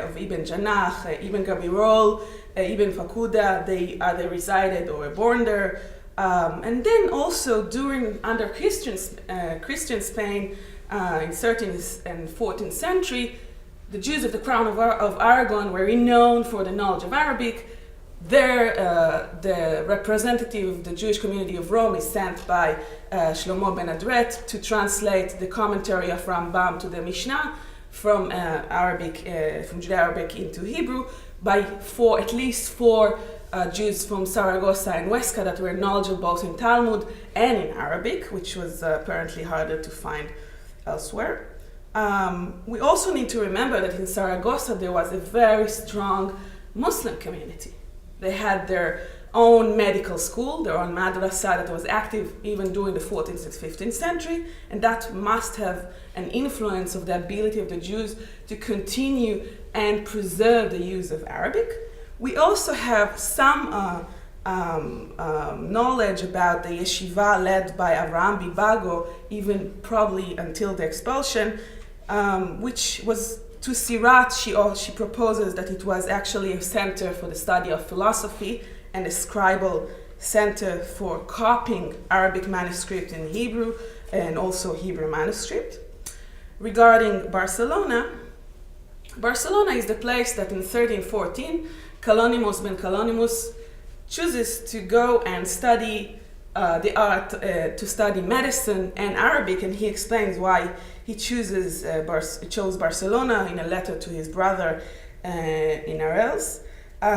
of Ibn Janach, Ibn Gabirol, Ibn Fakuda, they either resided or were born there. And then also under Christian Spain, in 13th and 14th century, the Jews of the Crown of Aragon were renowned for the knowledge of Arabic. The representative of the Jewish community of Rome is sent by Shlomo ben Adret to translate the commentary of Rambam to the Mishnah from Judeo-Arabic into Hebrew by at least four Jews from Saragossa and Huesca that were knowledgeable both in Talmud and in Arabic, which was apparently harder to find elsewhere. We also need to remember that in Saragossa there was a very strong Muslim community. They had their own medical school, their own madrasa that was active even during the 14th and 15th century, and that must have an influence of the ability of the Jews to continue and preserve the use of Arabic. We also have some knowledge about the yeshiva led by Avraham Bibago, even probably until the expulsion, which was to Sirat. She proposes that it was actually a center for the study of philosophy and a scribal center for copying Arabic manuscript in Hebrew and also Hebrew manuscript. Regarding Barcelona, Barcelona is the place that in 1314 Kalonymus ben Kalonymus chooses to go and study the art, to study medicine and Arabic, and he explains why he chose Barcelona in a letter to his brother in Arles.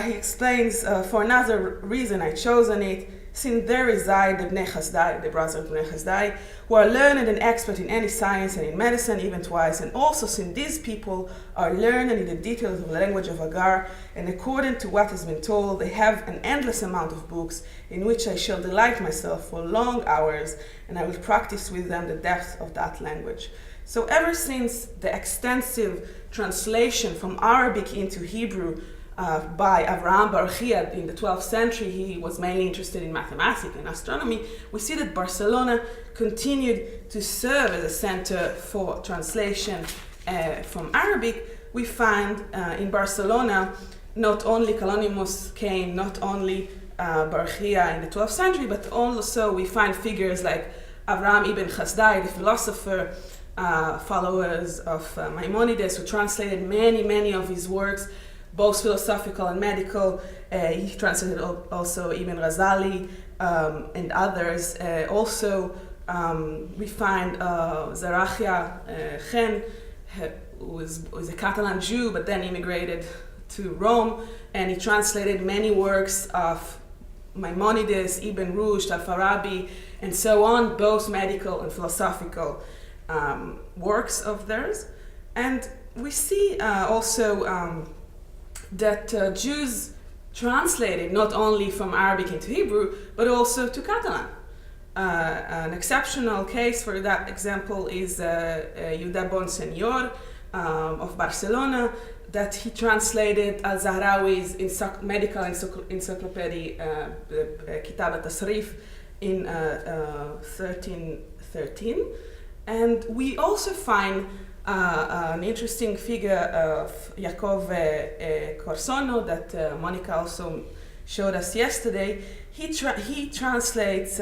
He explains, for another reason I chosen it, since there reside the Bnei Chasdai, the brothers of Bnei Chasdai, who are learned and expert in any science and in medicine even twice, and also since these people are learned in the details of the language of Agar, and according to what has been told, they have an endless amount of books in which I shall delight myself for long hours, and I will practice with them the depth of that language. So ever since the extensive translation from Arabic into Hebrew by Avraham Bar Chia in the 12th century, he was mainly interested in mathematics and astronomy. We see that Barcelona continued to serve as a center for translation from Arabic. We find in Barcelona not only Kalonymus came, not only Bar Chia in the 12th century, but also we find figures like Avraham ibn Chasdai, the philosopher, followers of Maimonides, who translated many of his works, both philosophical and medical. He translated also Ibn Razali and others. We find Zarachia Chen, who was a Catalan Jew, but then immigrated to Rome, and he translated many works of Maimonides, Ibn Rushd, Al-Farabi, and so on, both medical and philosophical works of theirs. And we see also that Jews translated not only from Arabic into Hebrew, but also to Catalan. An exceptional case for that example is Yuda Bonsenyor of Barcelona, that he translated Al-Zahrawi's medical encyclopedia, Kitab al-Tasrif, in 1313. And we also find an interesting figure of Yaakov Corsono that Monica also showed us yesterday. He translates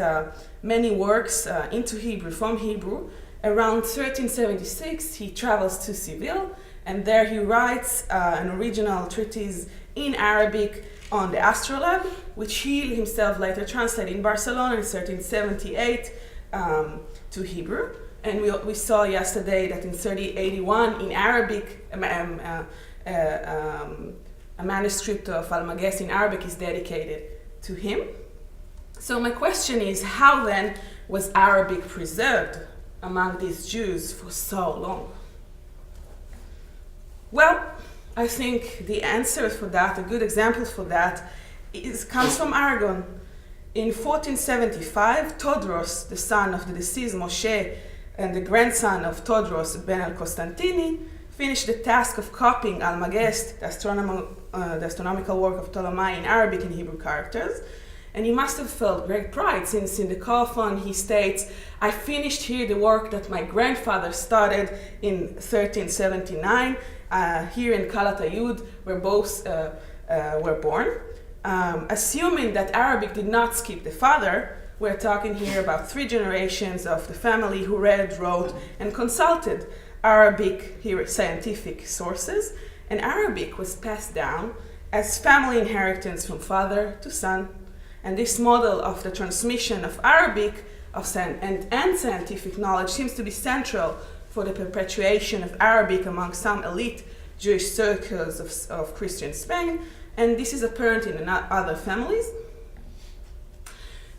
many works into Hebrew, from Hebrew. Around 1376, he travels to Seville, and there he writes an original treatise in Arabic on the astrolabe, which he himself later translated in Barcelona in 1378 to Hebrew. And we saw yesterday that in 1381 in Arabic, a manuscript of Almagest in Arabic is dedicated to him. So my question is, how then was Arabic preserved among these Jews for so long? Well, I think the answer for that, a good example for that, comes from Aragon. In 1475, Todros, the son of the deceased Moshe, and the grandson of Todros ben al-Costantini, finished the task of copying Almagest, the astronomical work of Ptolemy, in Arabic and Hebrew characters. And he must have felt great pride, since in the colophon he states, "I finished here the work that my grandfather started in 1379, here in Calatayud, where both were born." Assuming that Arabic did not skip the father, we're talking here about 3 generations of the family who read, wrote, and consulted Arabic scientific sources, and Arabic was passed down as family inheritance from father to son. And this model of the transmission of Arabic and scientific knowledge seems to be central for the perpetuation of Arabic among some elite Jewish circles of Christian Spain, and this is apparent in other families.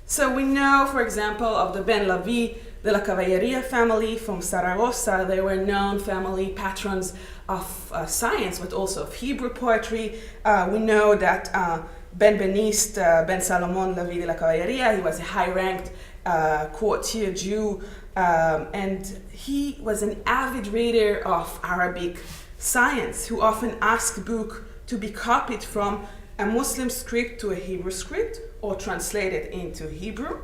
So we know, for example, of the Ben Lavi de la Caballeria family from Saragossa. They were known family patrons of science, but also of Hebrew poetry. We know that Ben Benist, Ben Salomon Lavi de la Caballeria, he was a high-ranked courtier Jew, and he was an avid reader of Arabic science, who often asked book to be copied from a Muslim script to a Hebrew script or translated into Hebrew,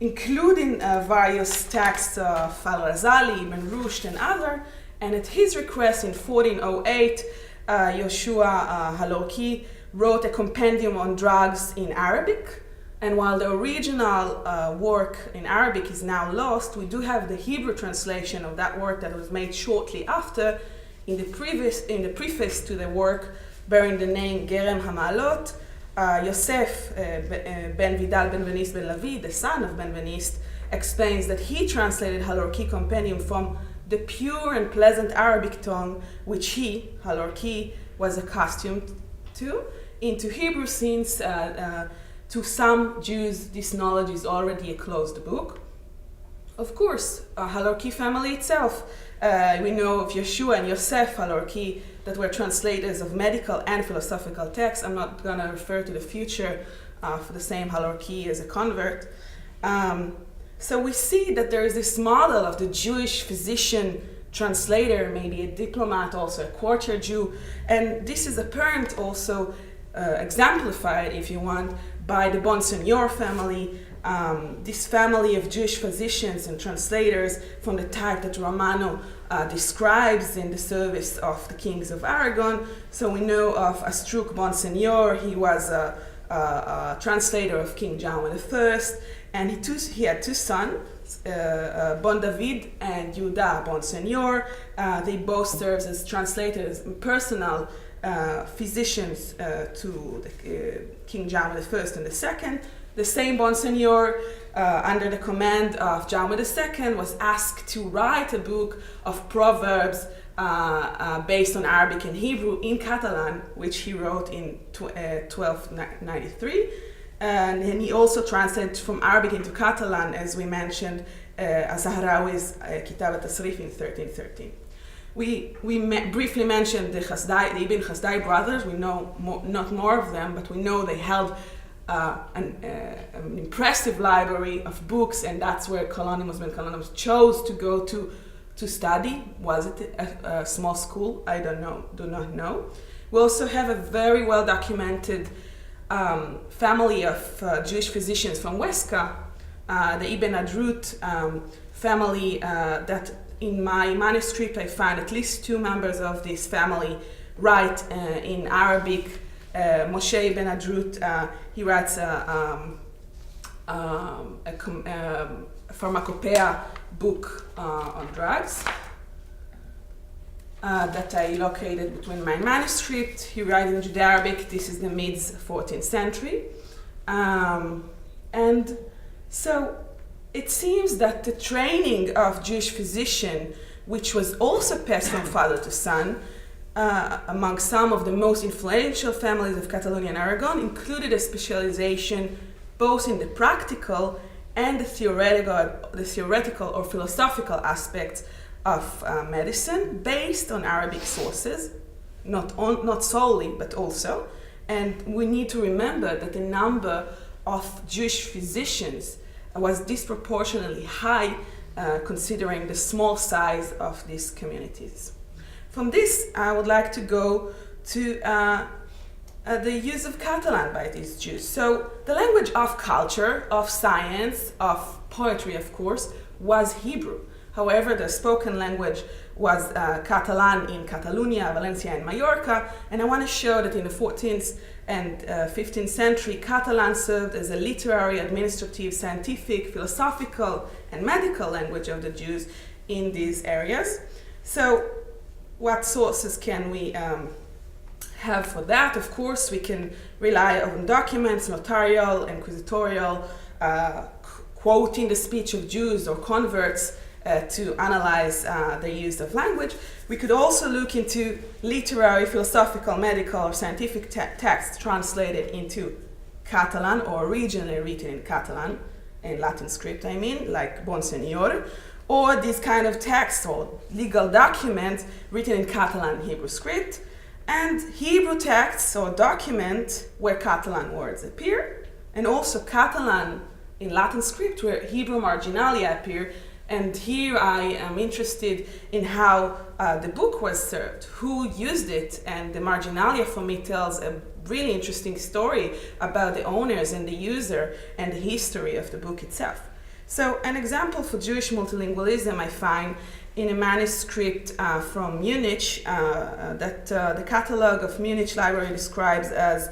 including various texts of Al-Ghazali, Ibn Rushd, and others. And at his request in 1408, Yoshua Halorki wrote a compendium on drugs in Arabic. And while the original work in Arabic is now lost, we do have the Hebrew translation of that work that was made shortly after in the preface to the work bearing the name Gerem Hamalot. Yosef ben Vidal ben Benist ben Lavi, the son of Ben Benist, explains that he translated Halorki compendium from the pure and pleasant Arabic tongue, which he, Halorki, was accustomed to, into Hebrew, since to some Jews this knowledge is already a closed book. Of course, Halorki family itself, we know of Yeshua and Yosef Halorki that were translators of medical and philosophical texts. I'm not going to refer to the future for the same Halorki as a convert. So we see that there is this model of the Jewish physician translator, maybe a diplomat, also a courtier Jew, and this is apparent also exemplified, if you want, by the Bonsignor family, this family of Jewish physicians and translators from the type that Romano describes in the service of the kings of Aragon. So we know of Astruc Bonsignor. He was a translator of King John I, and he had two sons, Bon David and Yehuda Bonsignor. They both served as translators and personal physicians to the King John I and II. The same Bonsignor, under the command of John II, was asked to write a book of proverbs based on Arabic and Hebrew in Catalan, which he wrote in 1293. And he also translated from Arabic into Catalan, as we mentioned, Azahrawi's Kitab al-Tasrif in 1313. We briefly mentioned the Ibn Chasdai brothers. We know not more of them, but we know they held an impressive library of books, and that's where Colonimus Ben Colonimus chose to go to study. Was it a small school? I do not know. We also have a very well documented family of Jewish physicians from Huesca, the Ibn Adrut family, that in my manuscript I found at least two members of this family write in Arabic. Moshe Ibn Adrut, he writes a pharmacopoeia book on drugs that I located between my manuscript. He writes in Judeo-Arabic. This is the mid-14th century. And so it seems that the training of Jewish physician, which was also passed from father to son, among some of the most influential families of Catalonia and Aragon, included a specialization both in the practical and the theoretical or philosophical aspects of medicine, based on Arabic sources, not solely, but also. And we need to remember that the number of Jewish physicians was disproportionately high, considering the small size of these communities. From this, I would like to go to the use of Catalan by these Jews. So the language of culture, of science, of poetry, of course, was Hebrew. However, the spoken language was Catalan in Catalonia, Valencia, and Mallorca. And I want to show that in the 14th and 15th century, Catalan served as a literary, administrative, scientific, philosophical, and medical language of the Jews in these areas. So what sources can we have for that? Of course, we can rely on documents, notarial, inquisitorial, quoting the speech of Jews or converts, to analyze the use of language. We could also look into literary, philosophical, medical, or scientific texts translated into Catalan or originally written in Catalan, in Latin script I mean, like Bon Senior, or these kind of texts or legal documents written in Catalan Hebrew script, and Hebrew texts or documents where Catalan words appear, and also Catalan in Latin script where Hebrew marginalia appear. And here I am interested in how the book was served, who used it, and the marginalia for me tells a really interesting story about the owners and the user and the history of the book itself. So an example for Jewish multilingualism I find in a manuscript from Munich that the catalog of Munich Library describes as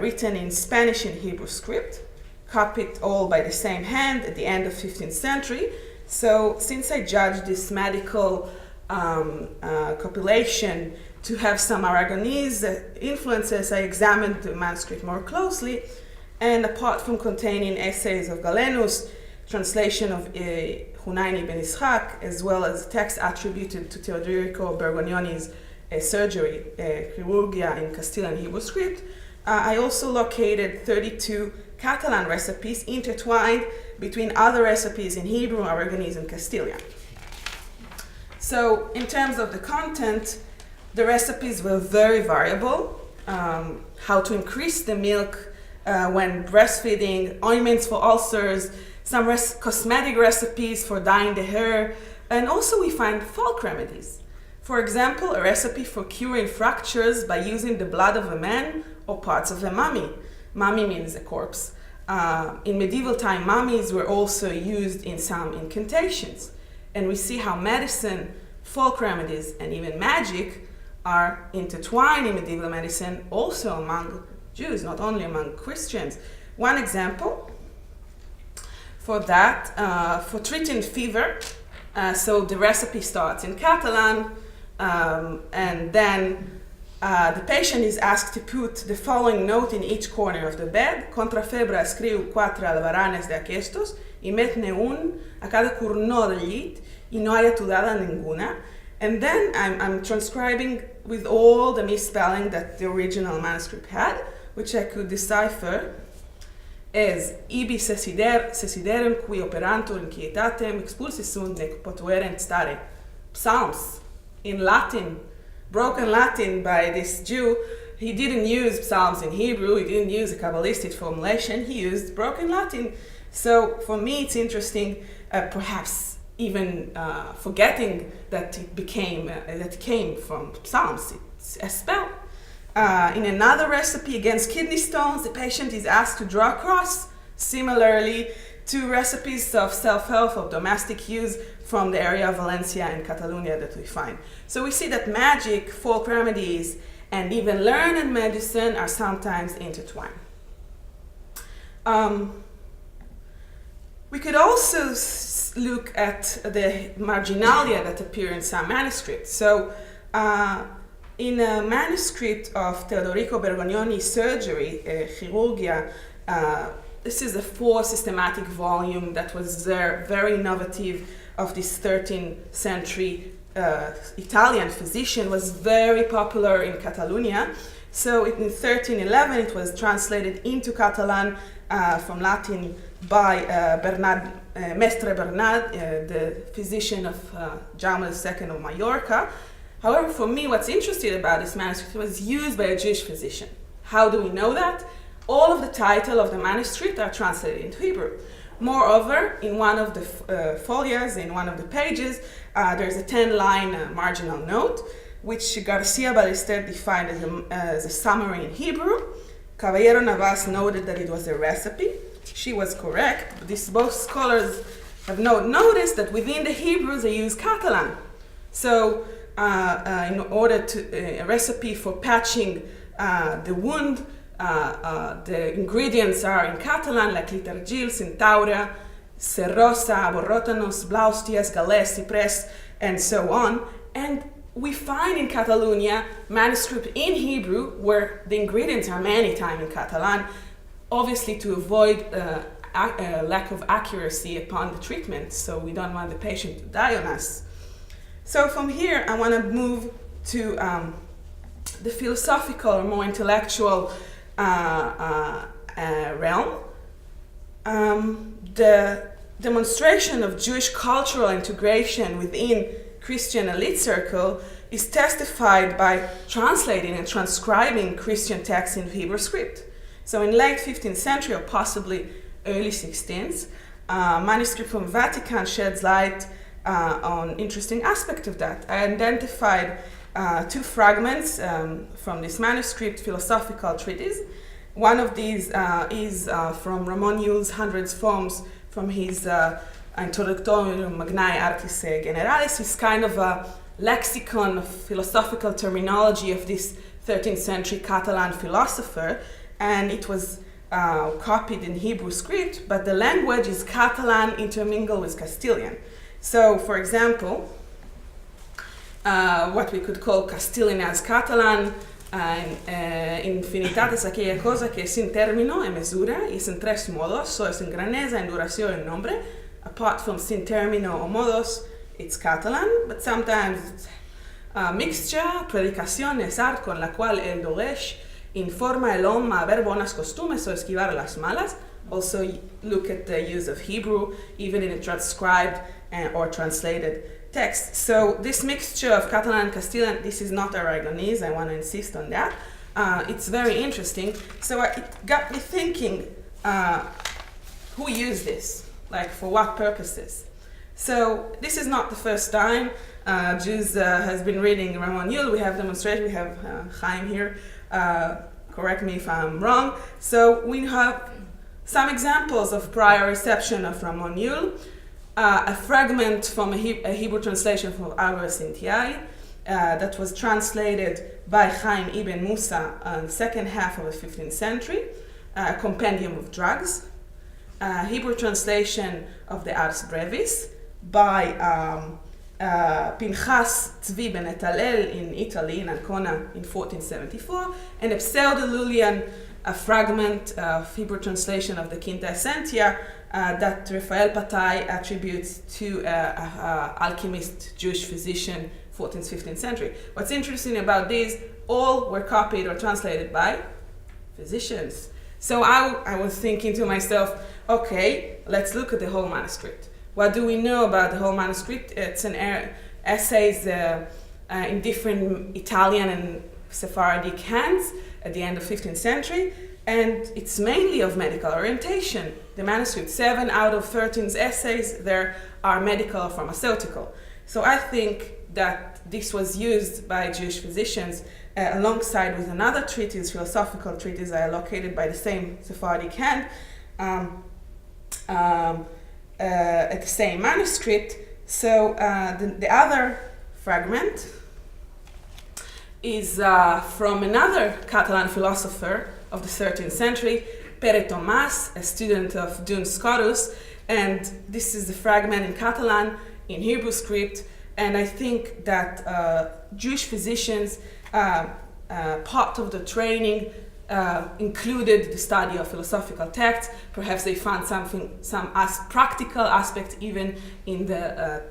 written in Spanish and Hebrew script, copied all by the same hand at the end of 15th century. So since I judged this medical compilation to have some Aragonese influences, I examined the manuscript more closely, and apart from containing essays of Galenus, translation of Hunaini ben Ishaq, as well as text attributed to Teodorico Bergognoni's surgery, chirurgia in Castilian Hebrew script, I also located 32 Catalan recipes intertwined between other recipes in Hebrew, Aragonese, and Castilian. So in terms of the content, the recipes were very variable. How to increase the milk when breastfeeding, ointments for ulcers, some cosmetic recipes for dyeing the hair, and also we find folk remedies. For example, a recipe for curing fractures by using the blood of a man or parts of a mummy. Mummy means a corpse. In medieval time, mummies were also used in some incantations. And we see how medicine, folk remedies, and even magic are intertwined in medieval medicine also among Jews, not only among Christians. One example for that, for treating fever, so the recipe starts in Catalan, and then the patient is asked to put the following note in each corner of the bed: Contra febra escriu 4 albaranes de aquestos, y metne un a cada corno del llit, y no hay atudada ninguna. And then I'm transcribing with all the misspelling that the original manuscript had, which I could decipher as ibi sesiderem qui operantur inquietatem expulsi sunt nec potuerent stare. Psalms in Latin, broken Latin by this Jew. He didn't use Psalms in Hebrew, he didn't use a Kabbalistic formulation, he used broken Latin. So for me it's interesting, perhaps even forgetting that it came from Psalms. It's a spell. In another recipe against kidney stones, the patient is asked to draw a cross. Similarly to recipes of self-help of domestic use from the area of Valencia and Catalonia that we find. So we see that magic, folk remedies, and even learned medicine are sometimes intertwined. We could also look at the marginalia that appear in some manuscripts. So in a manuscript of Teodorico Bergognoni's surgery, Chirurgia, this is a 4 systematic volume that was very innovative of this 13th century Italian physician, was very popular in Catalonia. So in 1311 it was translated into Catalan from Latin by Mestre Bernat, the physician of Jaume II of Mallorca. However, for me, what's interesting about this manuscript was used by a Jewish physician. How do we know that? All of the title of the manuscript are translated into Hebrew. Moreover, in one of the folios, in one of the pages, there's a 10-line marginal note, which Garcia Ballester defined as a summary in Hebrew. Caballero Navas noted that it was a recipe. She was correct, but both scholars have noticed that within the Hebrews they use Catalan. So in order to a recipe for patching the wound, the ingredients are in Catalan, like litargil, centaura, cerrosa, borrotanos, blaustias, galés, cypress, and so on. And we find in Catalonia manuscript in Hebrew where the ingredients are many times in Catalan, obviously to avoid lack of accuracy upon the treatment, so we don't want the patient to die on us. So from here, I want to move to the philosophical or more intellectual realm. The demonstration of Jewish cultural integration within Christian elite circle is testified by translating and transcribing Christian texts in Hebrew script. So in late 15th century or possibly early 16th, manuscript from Vatican sheds light on interesting aspect of that. I identified two fragments from this manuscript philosophical treatise. One of these is from Ramon Llull's Hundreds Forms from his Introductorium Magnae Artis Generalis. It's kind of a lexicon of philosophical terminology of this 13th century Catalan philosopher, and it was copied in Hebrew script, but the language is Catalan intermingled with Castilian. So, for example, what we could call Castilian as Catalan, infinitatis aquella cosa que sin término e mesura, y sin tres modos, so sin grandeza, enduración y nombre. Apart from sin término or modos, it's Catalan, but sometimes it's a mixture, predicación es art con la cual el doresh informa el hombre a ver buenas costumbres o esquivar las malas. Also look at the use of Hebrew, even in a transcribed or translated text. So this mixture of Catalan and Castilian, this is not Aragonese, I want to insist on that. It's very interesting. So it got me thinking, who used this? Like, for what purposes? So this is not the first time Jews has been reading Ramon Llull. We have demonstration, we have Chaim here, correct me if I'm wrong. So we have some examples of prior reception of Ramon Llull. A fragment from a Hebrew translation from Arbor Sintiai that was translated by Chaim ibn Musa in the second half of the 15th century, a compendium of drugs. Hebrew translation of the Ars Brevis by Pinchas Tzvi ben Etalel in Italy, in Ancona, in 1474, and a pseudo-Lullian fragment of Hebrew translation of the Quinta Essentia that Raphael Patai attributes to alchemist, Jewish physician, 14th, 15th century. What's interesting about these, all were copied or translated by physicians. So I was thinking to myself, okay, let's look at the whole manuscript. What do we know about the whole manuscript? It's an essays in different Italian and Sephardic hands at the end of 15th century, and it's mainly of medical orientation. The manuscript, 7 out of 13 essays there are medical or pharmaceutical. So I think that this was used by Jewish physicians alongside with another treatise, philosophical treatise, located by the same Sephardic hand at the same manuscript. So the other fragment is from another Catalan philosopher of the 13th century, Pere Tomàs, a student of Duns Scotus, and this is the fragment in Catalan, in Hebrew script, and I think that Jewish physicians, part of the training included the study of philosophical texts. Perhaps they found some practical aspects even in the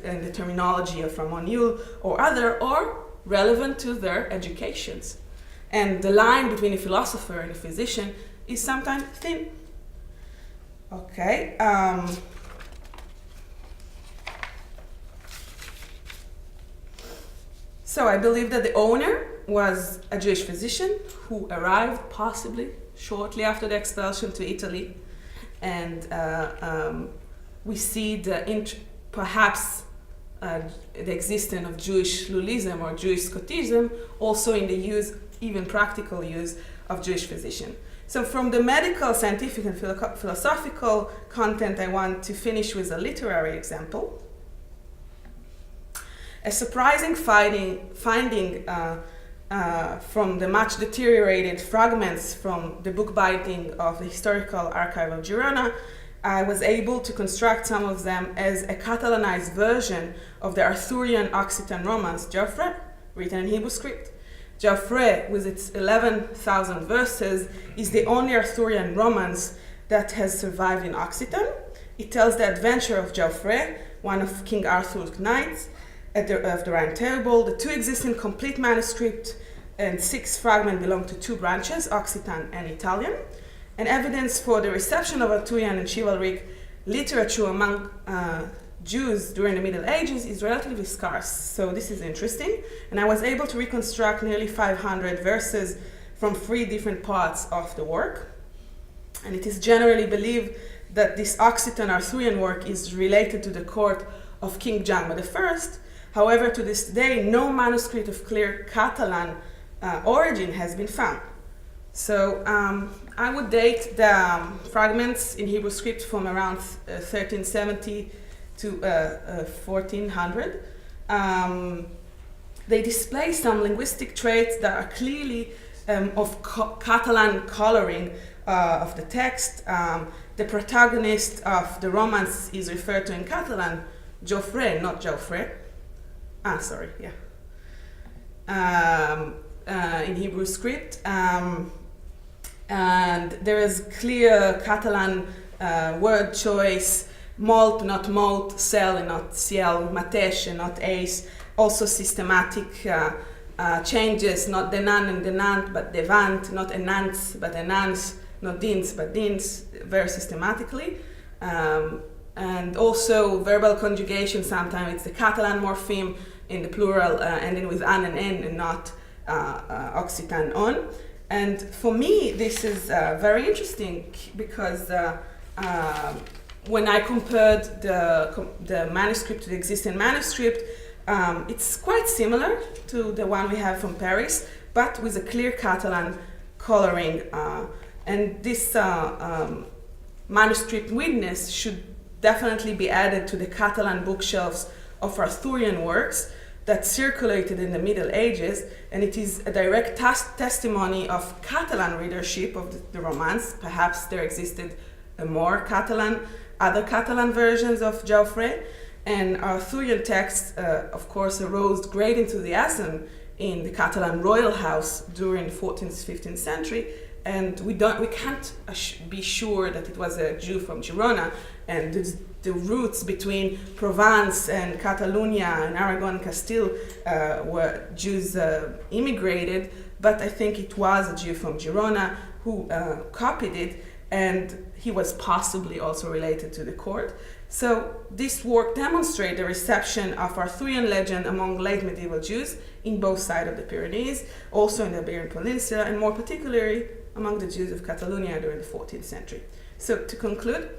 in the terminology of Ramon Llull or other, or relevant to their educations. And the line between a philosopher and a physician is sometimes thin. Okay. So I believe that the owner was a Jewish physician who arrived possibly shortly after the expulsion to Italy, and we see perhaps the existence of Jewish Lullism or Jewish Scotism also in the use, even practical use, of Jewish physician. So from the medical, scientific, and philosophical content, I want to finish with a literary example. A surprising finding from the much deteriorated fragments from the book binding of the Historical Archive of Girona, I was able to construct some of them as a Catalanized version of the Arthurian Occitan romance Joffre, written in Hebrew script. Joffre, with its 11,000 verses, is the only Arthurian romance that has survived in Occitan. It tells the adventure of Geoffrey, one of King Arthur's knights of the Round Table. The two existing complete manuscript and 6 fragments belong to 2 branches, Occitan and Italian. And evidence for the reception of Arthurian and chivalric literature among Jews during the Middle Ages is relatively scarce. So this is interesting. And I was able to reconstruct nearly 500 verses from 3 different parts of the work. And it is generally believed that this Occitan Arthurian work is related to the court of King Jamba I. However, to this day, no manuscript of clear Catalan origin has been found. So I would date the fragments in Hebrew script from around 1370 to 1400. They display some linguistic traits that are clearly of Catalan coloring of the text. The protagonist of the romance is referred to in Catalan, Geoffrey, not Geoffrey. In Hebrew script. And there is clear Catalan word choice, molt, not molt, cel, not ciel, matesh, not ace. Also systematic changes, not denan and denant, but devant, not enants, but enans, not dins, but dins, very systematically. And also verbal conjugation, sometimes it's the Catalan morpheme in the plural, ending with an and n and not Occitan on. And for me, this is very interesting because when I compared the manuscript to the existing manuscript, it's quite similar to the one we have from Paris, but with a clear Catalan coloring. And this manuscript witness should definitely be added to the Catalan bookshelves of Arthurian works that circulated in the Middle Ages, and it is a direct testimony of Catalan readership of the romance. Perhaps there existed other Catalan versions of Geoffrey, and Arthurian texts, of course, aroused great enthusiasm in the Catalan royal house during the 14th, 15th century, and we can't be sure that it was a Jew from Girona, and the roots between Provence and Catalonia and Aragon and Castile where Jews immigrated, but I think it was a Jew from Girona who copied it, and he was possibly also related to the court. So this work demonstrates the reception of Arthurian legend among late medieval Jews in both sides of the Pyrenees, also in the Iberian Peninsula, and more particularly among the Jews of Catalonia during the 14th century. So to conclude,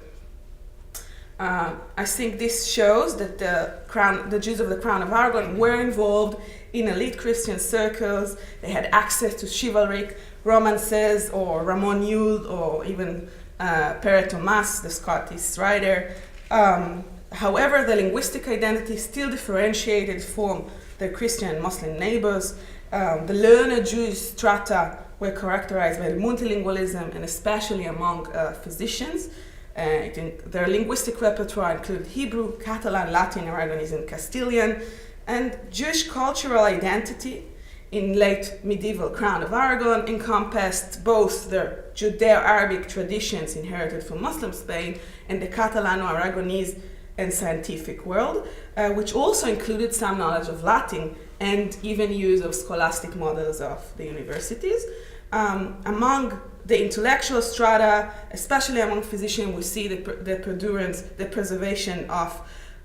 I think this shows that the Jews of the Crown of Aragon were involved in elite Christian circles. They had access to chivalric romances, or Ramon Llull, or even Pere Thomas, the Scottish writer. However, the linguistic identity still differentiated from their Christian and Muslim neighbors. The learned Jewish strata were characterized by multilingualism, and especially among physicians. Their linguistic repertoire included Hebrew, Catalan, Latin, Aragonese, and Castilian. And Jewish cultural identity in late medieval Crown of Aragon encompassed both the Judeo-Arabic traditions inherited from Muslim Spain and the Catalano-Aragonese and scientific world, which also included some knowledge of Latin and even use of scholastic models of the universities. Among the intellectual strata, especially among physicians, we see the preservation of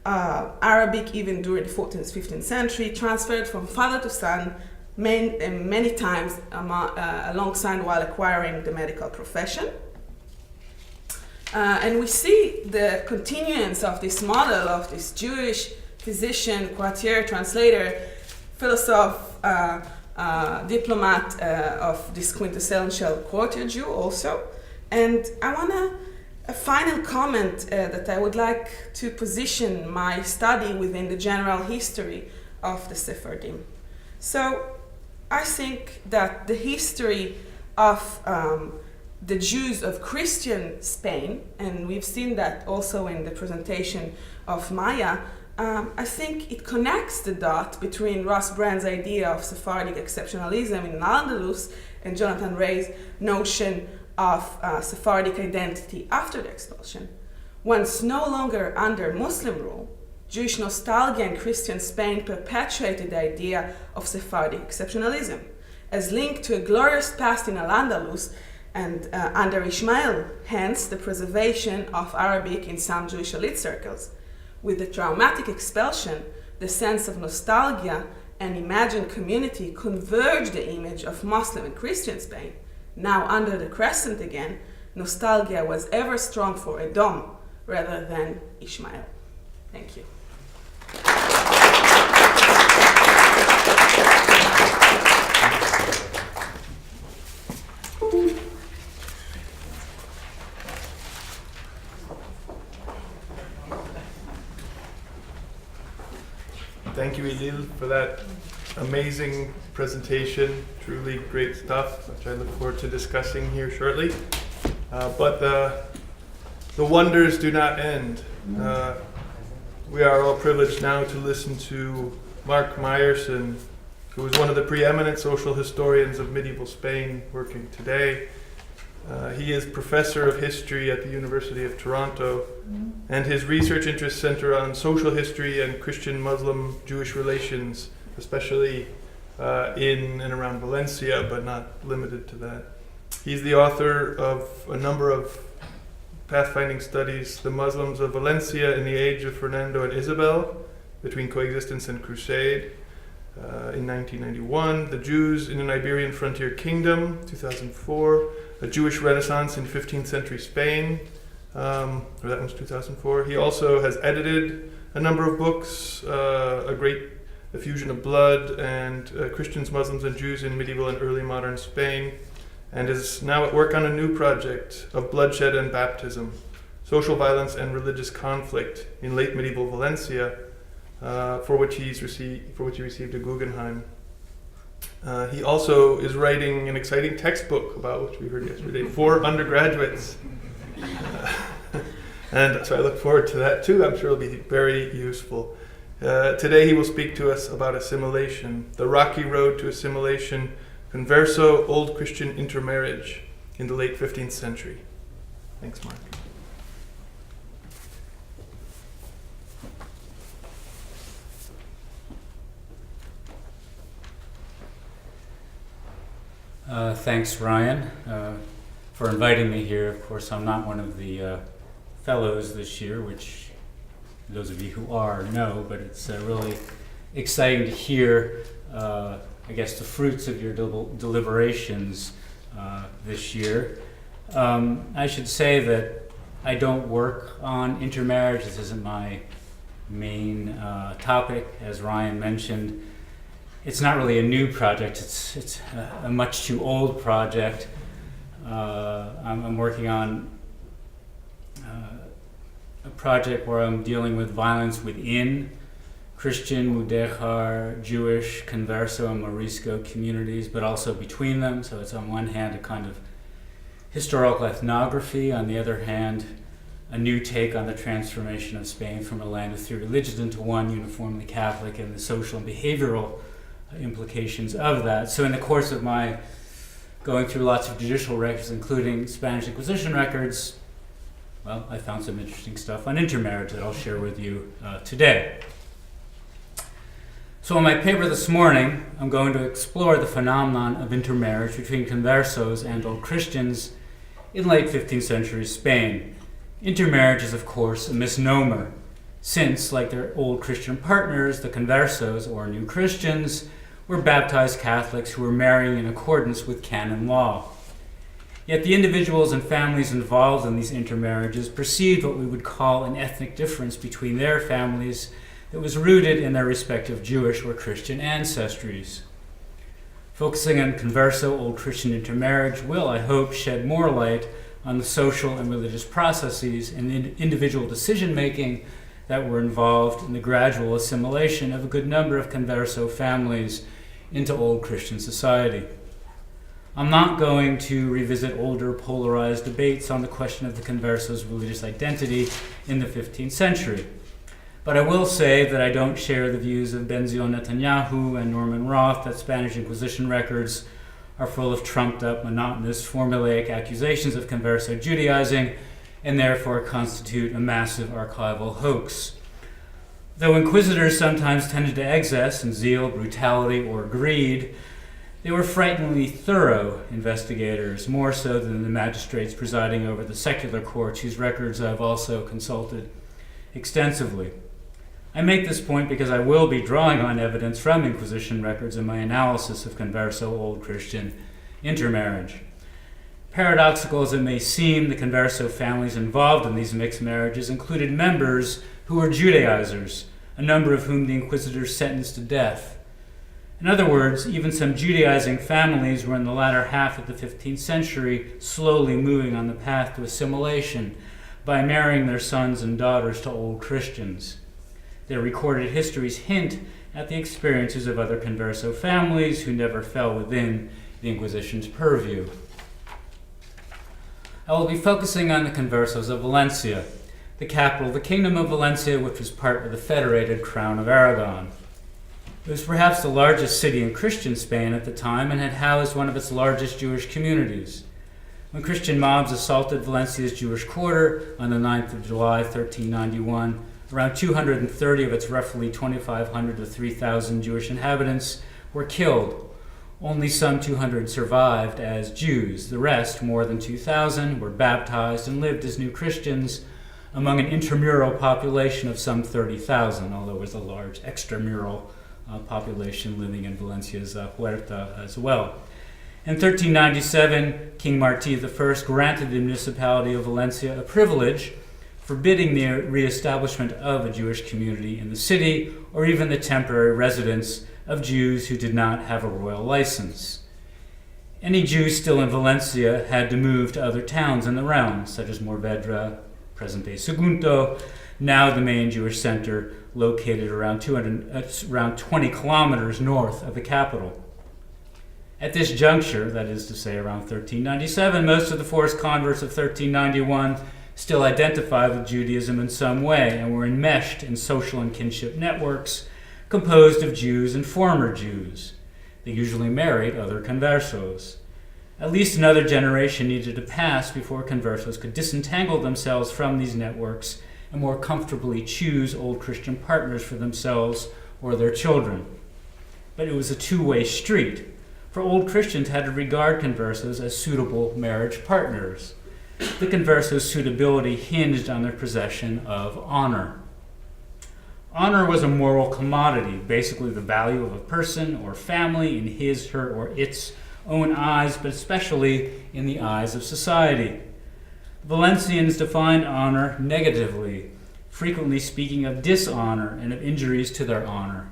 Arabic even during the 14th, 15th century, transferred from father to son many times alongside while acquiring the medical profession. And we see the continuance of this model of this Jewish physician, courtier, translator, philosopher, diplomat of this quintessential courtier Jew also. And I want a final comment that I would like to position my study within the general history of the Sephardim. So I think that the history of the Jews of Christian Spain, and we've seen that also in the presentation of Maya, I think it connects the dot between Ross Brand's idea of Sephardic exceptionalism in Al-Andalus and Jonathan Ray's notion of Sephardic identity after the expulsion. Once no longer under Muslim rule, Jewish nostalgia in Christian Spain perpetuated the idea of Sephardic exceptionalism as linked to a glorious past in Al-Andalus and under Ismail, hence the preservation of Arabic in some Jewish elite circles. With the traumatic expulsion, the sense of nostalgia and imagined community converged the image of Muslim and Christian Spain. Now under the crescent again, nostalgia was ever strong for Edom rather than Ishmael. Thank you. Thank you, Ilil, for that amazing presentation. Truly great stuff, which I look forward to discussing here shortly. But the wonders do not end. We are all privileged now to listen to Mark Meyerson, who is one of the preeminent social historians of medieval Spain working today. He is professor of history at the University of Toronto, and his research interests center on social history and Christian-Muslim-Jewish relations, especially in and around Valencia, but not limited to that. He's the author of a number of pathfinding studies, The Muslims of Valencia in the Age of Fernando and Isabel, Between Coexistence and Crusade, in 1991, The Jews in an Iberian Frontier Kingdom, 2004, A Jewish Renaissance in 15th Century Spain, or that was 2004. He also has edited a number of books, A Great Effusion of Blood, and Christians, Muslims, and Jews in Medieval and Early Modern Spain, and is now at work on a new project of bloodshed and baptism, social violence and religious conflict in late medieval Valencia, for which he received a Guggenheim. He also is writing an exciting textbook about, which we heard yesterday, for undergraduates. And so I look forward to that too. I'm sure it'll be very useful. Today he will speak to us about assimilation, the rocky road to assimilation, Converso-Old Christian Intermarriage in the late 15th century. Thanks, Mark. Thanks, Ryan, for inviting me here. Of course, I'm not one of the fellows this year, which those of you who are know, but it's really exciting to hear, I guess, the fruits of your deliberations this year. I should say that I don't work on intermarriage. This isn't my main topic, as Ryan mentioned. It's not really a new project. It's a much too old project. I'm working on a project where I'm dealing with violence within Christian, Mudéjar, Jewish, Converso, and Morisco communities, but also between them. So it's on one hand a kind of historical ethnography, on the other hand a new take on the transformation of Spain from a land of three religions into one uniformly Catholic, and the social and behavioral implications of that. So in the course of my going through lots of judicial records, including Spanish Inquisition records, well, I found some interesting stuff on intermarriage that I'll share with you today. So in my paper this morning, I'm going to explore the phenomenon of intermarriage between conversos and Old Christians in late 15th century Spain. Intermarriage is, of course, a misnomer, since, like their Old Christian partners, the conversos, or New Christians, were baptized Catholics who were marrying in accordance with canon law. Yet the individuals and families involved in these intermarriages perceived what we would call an ethnic difference between their families that was rooted in their respective Jewish or Christian ancestries. Focusing on Converso-Old Christian intermarriage will, I hope, shed more light on the social and religious processes and individual decision-making that were involved in the gradual assimilation of a good number of Converso families into Old Christian society. I'm not going to revisit older polarized debates on the question of the Converso's religious identity in the 15th century. But I will say that I don't share the views of Benzion Netanyahu and Norman Roth that Spanish Inquisition records are full of trumped-up, monotonous, formulaic accusations of Converso Judaizing, and therefore constitute a massive archival hoax. Though inquisitors sometimes tended to excess in zeal, brutality, or greed, they were frighteningly thorough investigators, more so than the magistrates presiding over the secular courts, whose records I've also consulted extensively. I make this point because I will be drawing on evidence from Inquisition records in my analysis of Converso-Old Christian intermarriage. Paradoxical as it may seem, the Converso families involved in these mixed marriages included members who were Judaizers, a number of whom the Inquisitors sentenced to death. In other words, even some Judaizing families were in the latter half of the 15th century slowly moving on the path to assimilation by marrying their sons and daughters to Old Christians. Their recorded histories hint at the experiences of other Converso families who never fell within the Inquisition's purview. I will be focusing on the Conversos of Valencia, the capital of the Kingdom of Valencia, which was part of the federated Crown of Aragon. It was perhaps the largest city in Christian Spain at the time and had housed one of its largest Jewish communities. When Christian mobs assaulted Valencia's Jewish quarter on the 9th of July, 1391, around 230 of its roughly 2,500 to 3,000 Jewish inhabitants were killed. Only some 200 survived as Jews. The rest, more than 2,000, were baptized and lived as new Christians among an intramural population of some 30,000, although there was a large extramural population living in Valencia's Huerta as well. In 1397, King Martí I granted the municipality of Valencia a privilege forbidding the reestablishment of a Jewish community in the city or even the temporary residence of Jews who did not have a royal license. Any Jews still in Valencia had to move to other towns in the realm, such as Morvedra, present-day Sagunto, now the main Jewish center located around 20 kilometers north of the capital. At this juncture, that is to say around 1397, most of the forced converts of 1391 still identified with Judaism in some way and were enmeshed in social and kinship networks composed of Jews and former Jews. They usually married other conversos. At least another generation needed to pass before conversos could disentangle themselves from these networks and more comfortably choose Old Christian partners for themselves or their children. But it was a two-way street, for Old Christians had to regard conversos as suitable marriage partners. The conversos' suitability hinged on their possession of honor. Honor was a moral commodity, basically the value of a person or family in his, her, or its own eyes, but especially in the eyes of society. Valencians defined honor negatively, frequently speaking of dishonor and of injuries to their honor.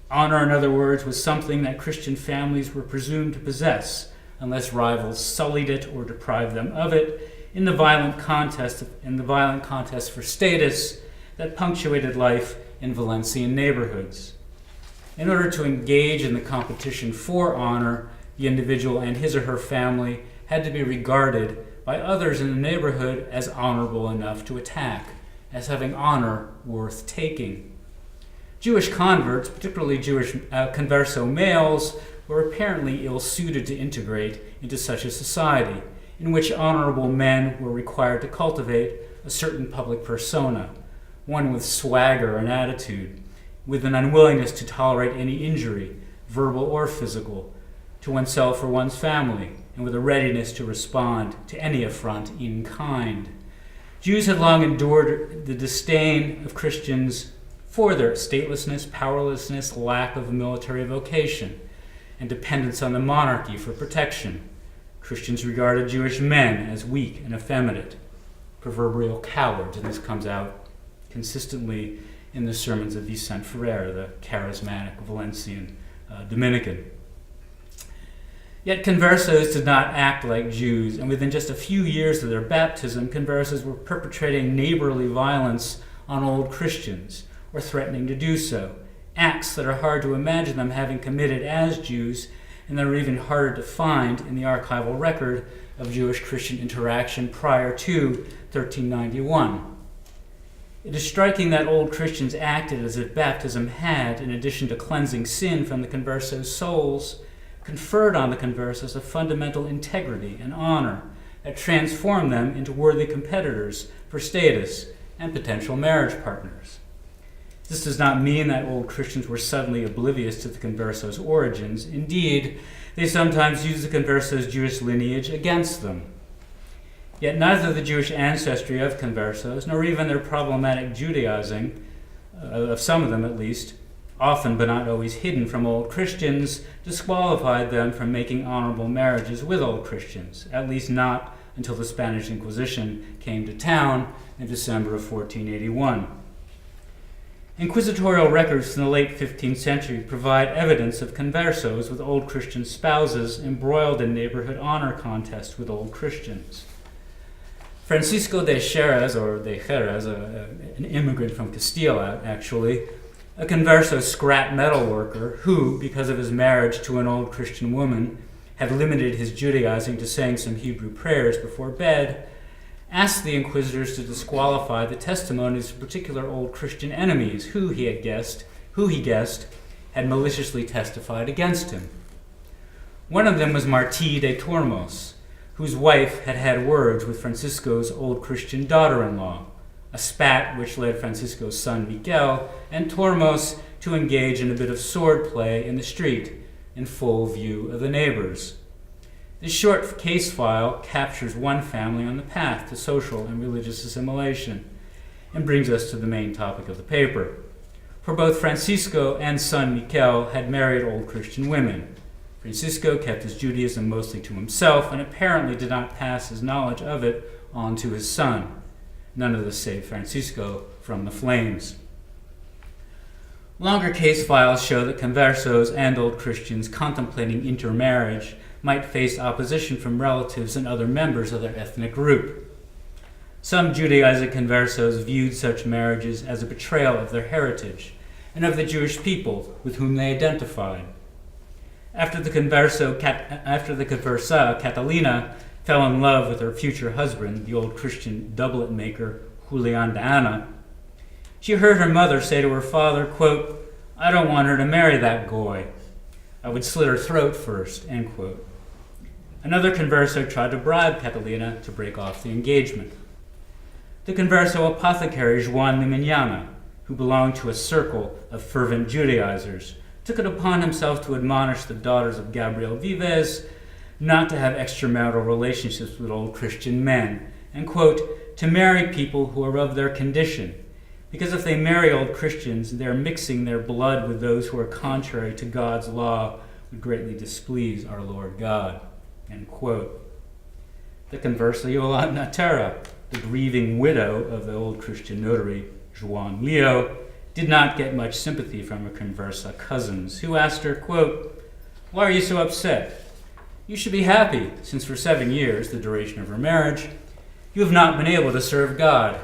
Honor, in other words, was something that Christian families were presumed to possess, unless rivals sullied it or deprived them of it, in the violent contest for status that punctuated life in Valencian neighborhoods. In order to engage in the competition for honor, the individual and his or her family had to be regarded by others in the neighborhood as honorable enough to attack, as having honor worth taking. Jewish converts, particularly Jewish converso males, were apparently ill-suited to integrate into such a society, in which honorable men were required to cultivate a certain public persona, one with swagger and attitude, with an unwillingness to tolerate any injury, verbal or physical, to oneself or one's family, and with a readiness to respond to any affront in kind. Jews had long endured the disdain of Christians for their statelessness, powerlessness, lack of a military vocation, and dependence on the monarchy for protection. Christians regarded Jewish men as weak and effeminate, proverbial cowards, and this comes out consistently in the sermons of Vicente Ferrer, the charismatic Valencian Dominican. Yet conversos did not act like Jews, and within just a few years of their baptism, conversos were perpetrating neighborly violence on Old Christians, or threatening to do so, acts that are hard to imagine them having committed as Jews, and that are even harder to find in the archival record of Jewish-Christian interaction prior to 1391. It is striking that Old Christians acted as if baptism had, in addition to cleansing sin from the conversos' souls, conferred on the conversos a fundamental integrity and honor that transformed them into worthy competitors for status and potential marriage partners. This does not mean that old Christians were suddenly oblivious to the conversos' origins. Indeed, they sometimes used the conversos' Jewish lineage against them. Yet neither the Jewish ancestry of conversos, nor even their problematic Judaizing, of some of them at least, often but not always hidden from old Christians, disqualified them from making honorable marriages with old Christians, at least not until the Spanish Inquisition came to town in December of 1481. Inquisitorial records from the late 15th century provide evidence of conversos with old Christian spouses embroiled in neighborhood honor contests with old Christians. Francisco de Xeres, an immigrant from Castile, actually, a converso scrap metal worker who, because of his marriage to an old Christian woman, had limited his Judaizing to saying some Hebrew prayers before bed, asked the inquisitors to disqualify the testimonies of particular old Christian enemies who he guessed had maliciously testified against him. One of them was Martí de Tormos, whose wife had had words with Francisco's old Christian daughter-in-law, a spat which led Francisco's son Miguel and Tormos to engage in a bit of swordplay in the street in full view of the neighbors. This short case file captures one family on the path to social and religious assimilation and brings us to the main topic of the paper. For both Francisco and son Miguel had married old Christian women. Francisco kept his Judaism mostly to himself and apparently did not pass his knowledge of it on to his son. None of this saved Francisco from the flames. Longer case files show that conversos and old Christians contemplating intermarriage might face opposition from relatives and other members of their ethnic group. Some Judaizing conversos viewed such marriages as a betrayal of their heritage and of the Jewish people with whom they identified. After the conversa Catalina fell in love with her future husband, the old Christian doublet maker Julian de Ana, she heard her mother say to her father, quote, "I don't want her to marry that goy. I would slit her throat first," end quote. Another converso tried to bribe Catalina to break off the engagement. The converso apothecary Juan de Miñana, who belonged to a circle of fervent Judaizers, took it upon himself to admonish the daughters of Gabriel Vives not to have extramarital relationships with old Christian men, and, quote, to marry people who are of their condition, because if they marry old Christians, they are mixing their blood with those who are contrary to God's law, would greatly displease our Lord God, end quote. The converso Yolanda Terra, the grieving widow of the old Christian notary Juan Leo, did not get much sympathy from her conversa cousins, who asked her, quote, "Why are you so upset? You should be happy, since for 7 years, the duration of her marriage, you have not been able to serve God.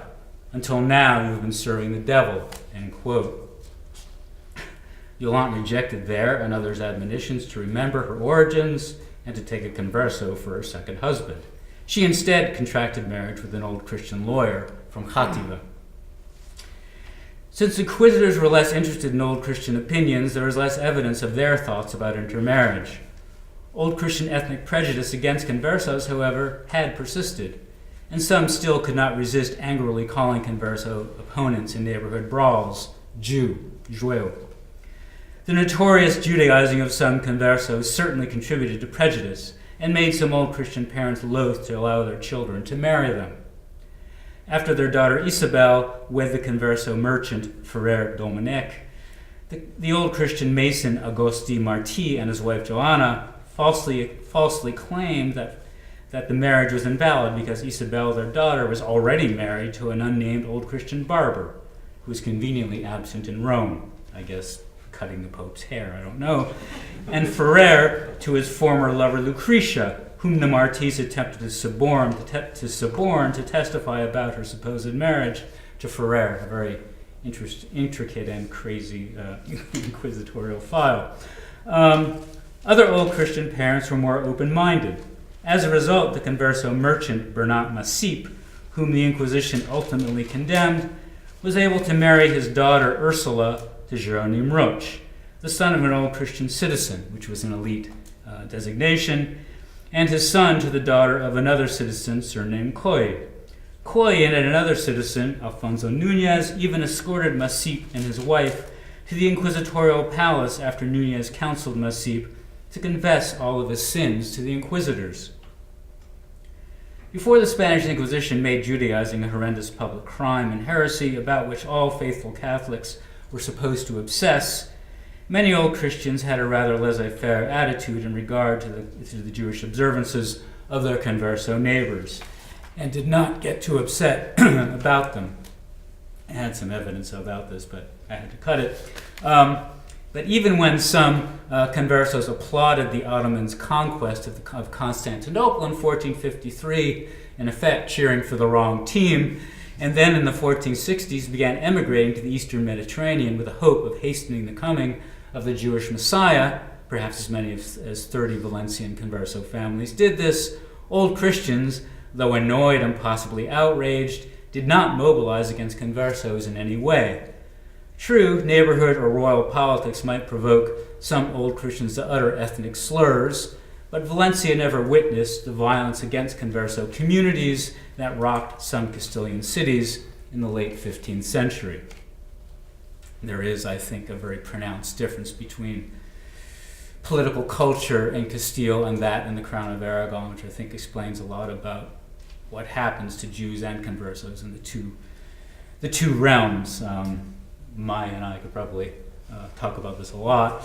Until now, you have been serving the devil," end quote. Yolande rejected their and others' admonitions to remember her origins and to take a converso for her second husband. She instead contracted marriage with an old Christian lawyer from Játiva. Since inquisitors were less interested in old Christian opinions, there was less evidence of their thoughts about intermarriage. Old Christian ethnic prejudice against conversos, however, had persisted, and some still could not resist angrily calling converso opponents in neighborhood brawls Jew, Jueu. The notorious Judaizing of some conversos certainly contributed to prejudice and made some old Christian parents loath to allow their children to marry them. After their daughter Isabel wed the converso merchant Ferrer Dominic, the old Christian mason Agosti Martí and his wife Joanna falsely claimed that the marriage was invalid because Isabel, their daughter, was already married to an unnamed old Christian barber who was conveniently absent in Rome, I guess cutting the Pope's hair, I don't know, and Ferrer to his former lover Lucretia, whom the Martís attempted to suborn to testify about her supposed marriage to Ferrer, a very intricate and crazy inquisitorial file. Other old Christian parents were more open-minded. As a result, the converso merchant Bernat Massip, whom the Inquisition ultimately condemned, was able to marry his daughter Ursula to Jeronim Roch, the son of an old Christian citizen, which was an elite designation, and his son to the daughter of another citizen surnamed Coy. Coy and another citizen, Alfonso Núñez, even escorted Masip and his wife to the inquisitorial palace after Núñez counseled Masip to confess all of his sins to the inquisitors. Before the Spanish Inquisition made Judaizing a horrendous public crime and heresy about which all faithful Catholics were supposed to obsess, many old Christians had a rather laissez-faire attitude in regard to the Jewish observances of their converso neighbors, and did not get too upset about them. I had some evidence about this, but I had to cut it. But even when some conversos applauded the Ottomans' conquest of Constantinople in 1453, in effect cheering for the wrong team, and then in the 1460s began emigrating to the eastern Mediterranean with the hope of hastening the coming of the Jewish Messiah, perhaps as many as 30 Valencian converso families did this, old Christians, though annoyed and possibly outraged, did not mobilize against conversos in any way. True, neighborhood or royal politics might provoke some old Christians to utter ethnic slurs, but Valencia never witnessed the violence against converso communities that rocked some Castilian cities in the late 15th century. There is, I think, a very pronounced difference between political culture in Castile and that in the Crown of Aragon, which I think explains a lot about what happens to Jews and conversos in the two realms. Maya and I could probably talk about this a lot.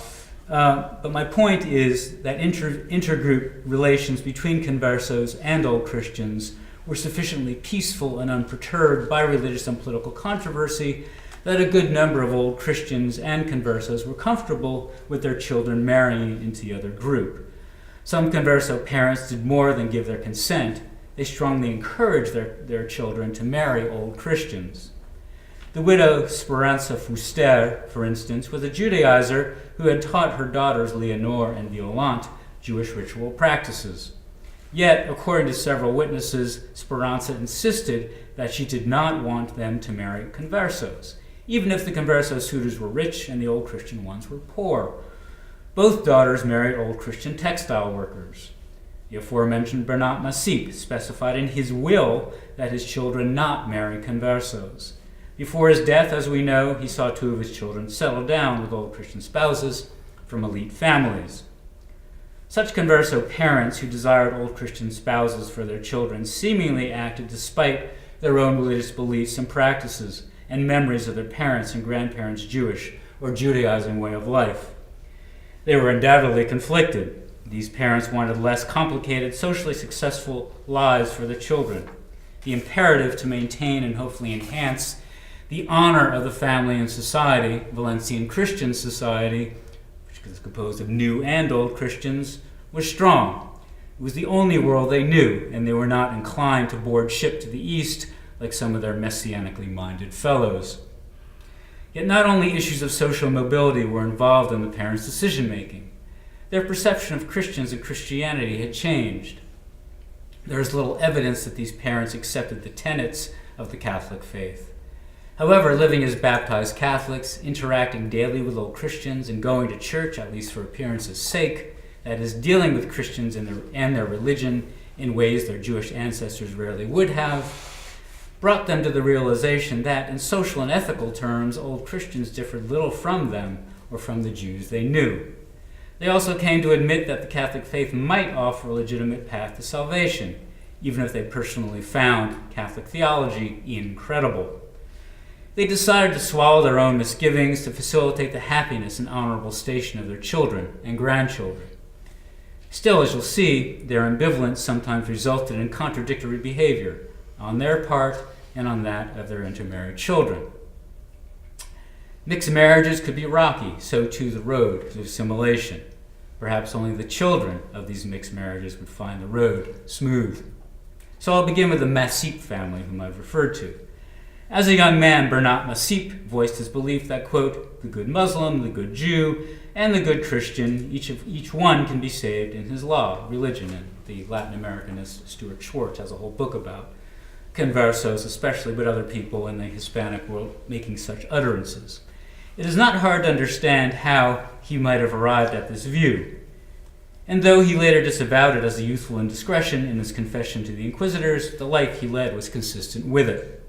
But my point is that intergroup relations between conversos and old Christians were sufficiently peaceful and unperturbed by religious and political controversy that a good number of old Christians and conversos were comfortable with their children marrying into the other group. Some converso parents did more than give their consent. They strongly encouraged their children to marry old Christians. The widow Speranza Fuster, for instance, was a Judaizer who had taught her daughters Leonore and Violante Jewish ritual practices. Yet, according to several witnesses, Speranza insisted that she did not want them to marry conversos, even if the converso suitors were rich and the old Christian ones were poor. Both daughters married old Christian textile workers. The aforementioned Bernat Masip specified in his will that his children not marry conversos. Before his death, as we know, he saw two of his children settle down with old Christian spouses from elite families. Such converso parents who desired old Christian spouses for their children seemingly acted despite their own religious beliefs and practices and memories of their parents' and grandparents' Jewish or Judaizing way of life. They were undoubtedly conflicted. These parents wanted less complicated, socially successful lives for their children. The imperative to maintain and hopefully enhance the honor of the family and society, Valencian Christian society, which is composed of new and old Christians, was strong. It was the only world they knew, and they were not inclined to board ship to the east like some of their messianically minded fellows. Yet not only issues of social mobility were involved in the parents' decision-making. Their perception of Christians and Christianity had changed. There is little evidence that these parents accepted the tenets of the Catholic faith. However, living as baptized Catholics, interacting daily with old Christians, and going to church, at least for appearance's sake, that is, dealing with Christians and their religion in ways their Jewish ancestors rarely would have, brought them to the realization that, in social and ethical terms, old Christians differed little from them or from the Jews they knew. They also came to admit that the Catholic faith might offer a legitimate path to salvation, even if they personally found Catholic theology incredible. They decided to swallow their own misgivings to facilitate the happiness and honorable station of their children and grandchildren. Still, as you'll see, their ambivalence sometimes resulted in contradictory behavior on their part and on that of their intermarried children. Mixed marriages could be rocky, so too the road to assimilation. Perhaps only the children of these mixed marriages would find the road smooth. So I'll begin with the Masip family, whom I've referred to. As a young man, Bernat Masip voiced his belief that, quote, the good Muslim, the good Jew, and the good Christian, each one can be saved in his law, religion. And the Latin Americanist Stuart Schwartz has a whole book about conversos, especially, but other people in the Hispanic world making such utterances. It is not hard to understand how he might have arrived at this view. And though he later disavowed it as a youthful indiscretion in his confession to the inquisitors, the life he led was consistent with it.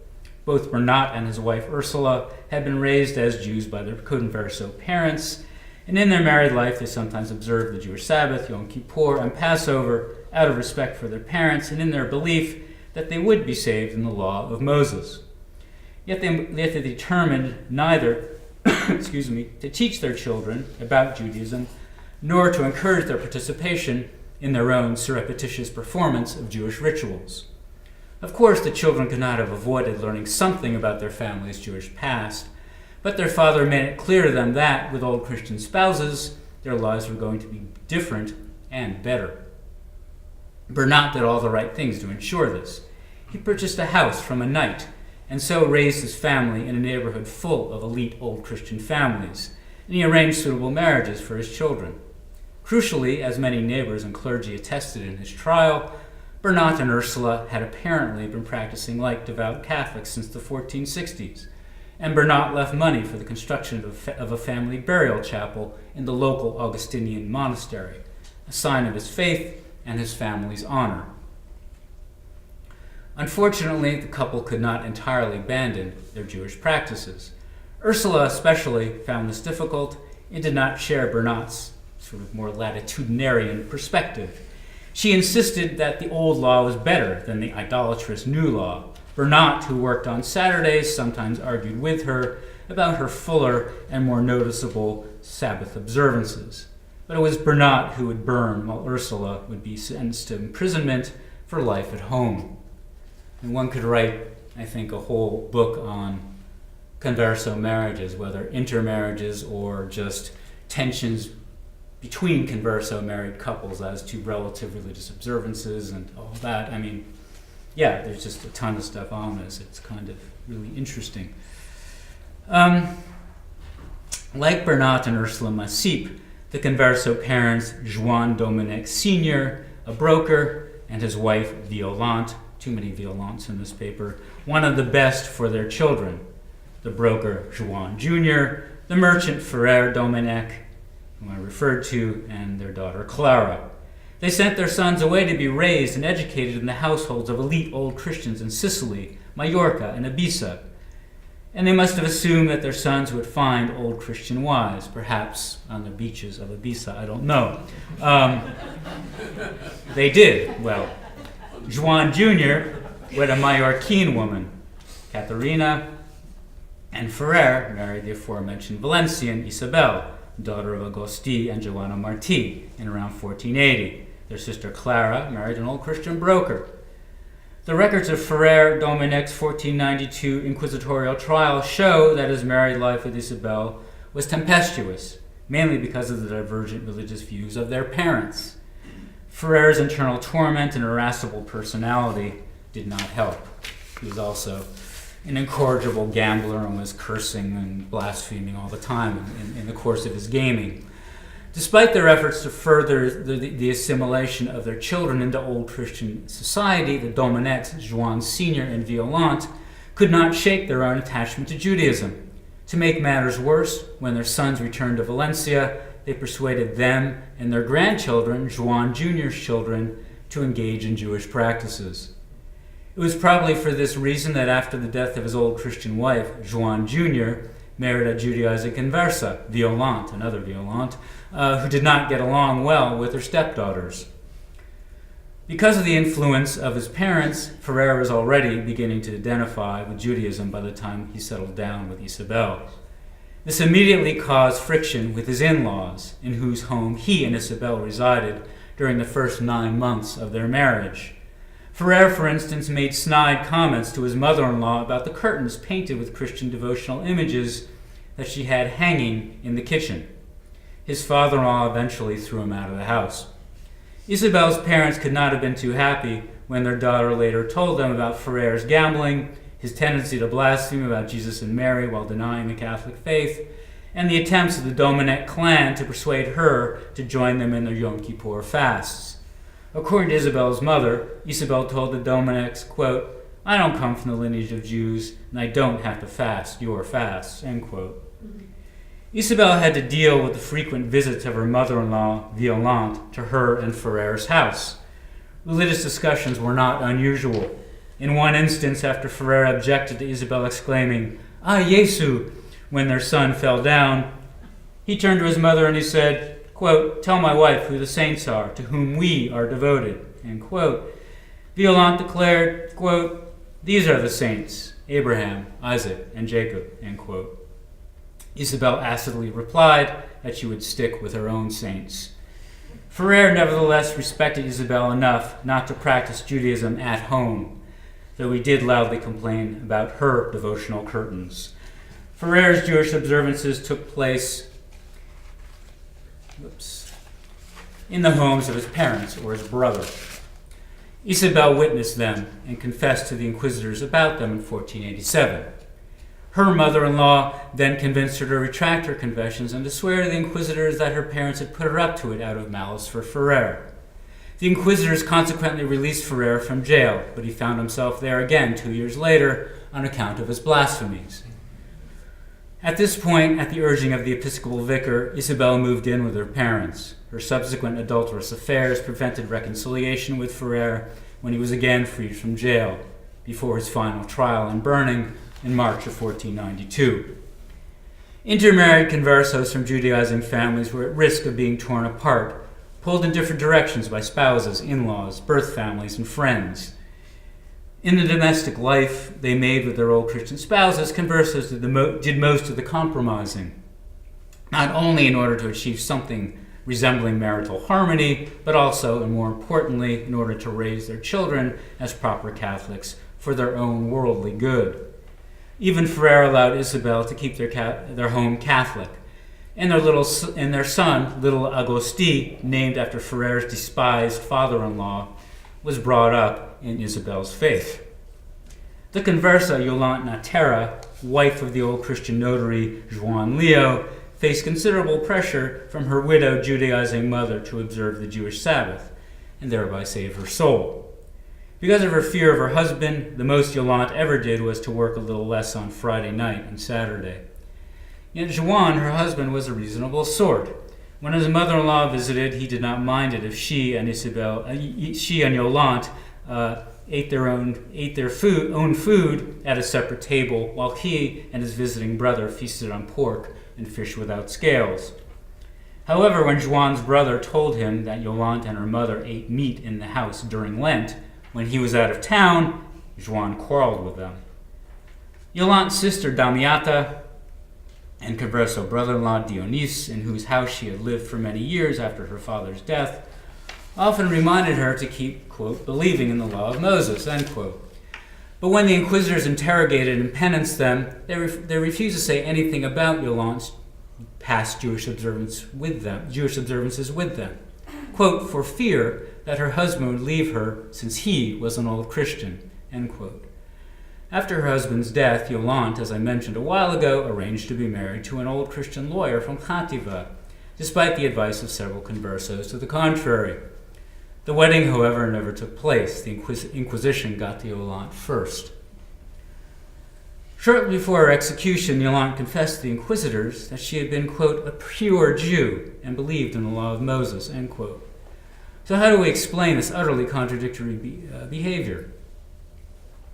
Both Bernat and his wife Ursula had been raised as Jews by their Converso parents, and in their married life they sometimes observed the Jewish Sabbath, Yom Kippur, and Passover out of respect for their parents and in their belief that they would be saved in the law of Moses. Yet they determined neither to teach their children about Judaism, nor to encourage their participation in their own surreptitious performance of Jewish rituals. Of course, the children could not have avoided learning something about their family's Jewish past, but their father made it clear to them that, with old Christian spouses, their lives were going to be different and better. Bernat did all the right things to ensure this. He purchased a house from a knight, and so raised his family in a neighborhood full of elite old Christian families, and he arranged suitable marriages for his children. Crucially, as many neighbors and clergy attested in his trial, Bernat and Ursula had apparently been practicing like devout Catholics since the 1460s, and Bernat left money for the construction of a family burial chapel in the local Augustinian monastery, a sign of his faith and his family's honor. Unfortunately, the couple could not entirely abandon their Jewish practices. Ursula especially found this difficult and did not share Bernat's sort of more latitudinarian perspective. She insisted that the old law was better than the idolatrous new law. Bernat, who worked on Saturdays, sometimes argued with her about her fuller and more noticeable Sabbath observances. But it was Bernat who would burn, while Ursula would be sentenced to imprisonment for life at home. And one could write, I think, a whole book on converso marriages, whether intermarriages or just tensions between converso married couples as to relative religious observances and all that. I mean, yeah, there's just a ton of stuff on this. It's kind of really interesting. Like Bernat and Ursula Massip, the converso parents, Joan Dominic Sr., a broker, and his wife, Violante, too many Violantes in this paper, one of the best for their children. The broker, Joan Jr., the merchant, Frère Dominic, whom I referred to, and their daughter, Clara. They sent their sons away to be raised and educated in the households of elite old Christians in Sicily, Majorca, and Ibiza. And they must have assumed that their sons would find old Christian wives, perhaps on the beaches of Ibiza, I don't know. They did. Well, Joan Jr. wed a Mallorquin woman, Caterina, and Ferrer married the aforementioned Valencian Isabel, daughter of Agosti and Joanna Martí, in around 1480. Their sister Clara married an old Christian broker. The records of Ferrer Dominic's 1492 inquisitorial trial show that his married life with Isabel was tempestuous, mainly because of the divergent religious views of their parents. Ferrer's internal torment and irascible personality did not help. He was also an incorrigible gambler and was cursing and blaspheming all the time in the course of his gaming. Despite their efforts to further the assimilation of their children into old Christian society, the Dominics, Joan Sr. and Violante, could not shake their own attachment to Judaism. To make matters worse, when their sons returned to Valencia, they persuaded them and their grandchildren, Joan Jr.'s children, to engage in Jewish practices. It was probably for this reason that after the death of his old Christian wife, Joan Jr. married a Judaizing conversa, Violante, another Violante, who did not get along well with her stepdaughters. Because of the influence of his parents, Ferrer was already beginning to identify with Judaism by the time he settled down with Isabel. This immediately caused friction with his in-laws, in whose home he and Isabel resided during the first 9 months of their marriage. Ferrer, for instance, made snide comments to his mother-in-law about the curtains painted with Christian devotional images that she had hanging in the kitchen. His father-in-law eventually threw him out of the house. Isabel's parents could not have been too happy when their daughter later told them about Ferrer's gambling, his tendency to blaspheme about Jesus and Mary while denying the Catholic faith, and the attempts of the Dominic clan to persuade her to join them in their Yom Kippur fasts. According to Isabel's mother, Isabel told the Dominics, quote, "I don't come from the lineage of Jews, and I don't have to fast your fasts," end quote. Isabel had to deal with the frequent visits of her mother-in-law, Violante, to her and Ferrer's house. Religious discussions were not unusual. In one instance, after Ferrer objected to Isabel exclaiming, "Ah, Jesu," when their son fell down, he turned to his mother and he said, quote, "Tell my wife who the saints are, to whom we are devoted," end quote. Violante declared, quote, "These are the saints, Abraham, Isaac, and Jacob," end quote. Isabel acidly replied that she would stick with her own saints. Ferrer nevertheless respected Isabel enough not to practice Judaism at home, though he did loudly complain about her devotional curtains. Ferrer's Jewish observances took place in the homes of his parents or his brother. Isabel witnessed them and confessed to the inquisitors about them in 1487. Her mother-in-law then convinced her to retract her confessions and to swear to the inquisitors that her parents had put her up to it out of malice for Ferrer. The inquisitors consequently released Ferrer from jail, but he found himself there again 2 years later on account of his blasphemies. At this point, at the urging of the episcopal vicar, Isabel moved in with her parents. Her subsequent adulterous affairs prevented reconciliation with Ferrer when he was again freed from jail, before his final trial and burning in March of 1492. Intermarried conversos from Judaizing families were at risk of being torn apart, pulled in different directions by spouses, in-laws, birth families, and friends. In the domestic life they made with their old Christian spouses, conversos did most of the compromising, not only in order to achieve something resembling marital harmony, but also, and more importantly, in order to raise their children as proper Catholics for their own worldly good. Even Ferrer allowed Isabel to keep their home Catholic, and their son, little Agosti, named after Ferrer's despised father-in-law, was brought up in Isabel's faith. The conversa Yolante Natera, wife of the old Christian notary Juan Leo, faced considerable pressure from her widowed Judaizing mother to observe the Jewish Sabbath, and thereby save her soul. Because of her fear of her husband, the most Yolante ever did was to work a little less on Friday night and Saturday. Yet Juan, her husband, was a reasonable sort. When his mother-in-law visited, he did not mind it if she and Yolante ate their own food at a separate table, while he and his visiting brother feasted on pork and fish without scales. However, when Juan's brother told him that Yolante and her mother ate meat in the house during Lent, when he was out of town, Juan quarreled with them. Yolante's sister Damiata and Converso brother-in-law Dionys, in whose house she had lived for many years after her father's death, often reminded her to keep, quote, believing in the law of Moses, end quote. But when the inquisitors interrogated and penanced them, they refused to say anything about Yolante's past Jewish observances with them, quote, for fear that her husband would leave her since he was an old Christian, end quote. After her husband's death, Yolante, as I mentioned a while ago, arranged to be married to an old Christian lawyer from Játiva, despite the advice of several conversos to the contrary. The wedding, however, never took place. The Inquisition got to Yolante first. Shortly before her execution, Yolante confessed to the inquisitors that she had been, quote, a pure Jew and believed in the law of Moses, end quote. So how do we explain this utterly contradictory behavior?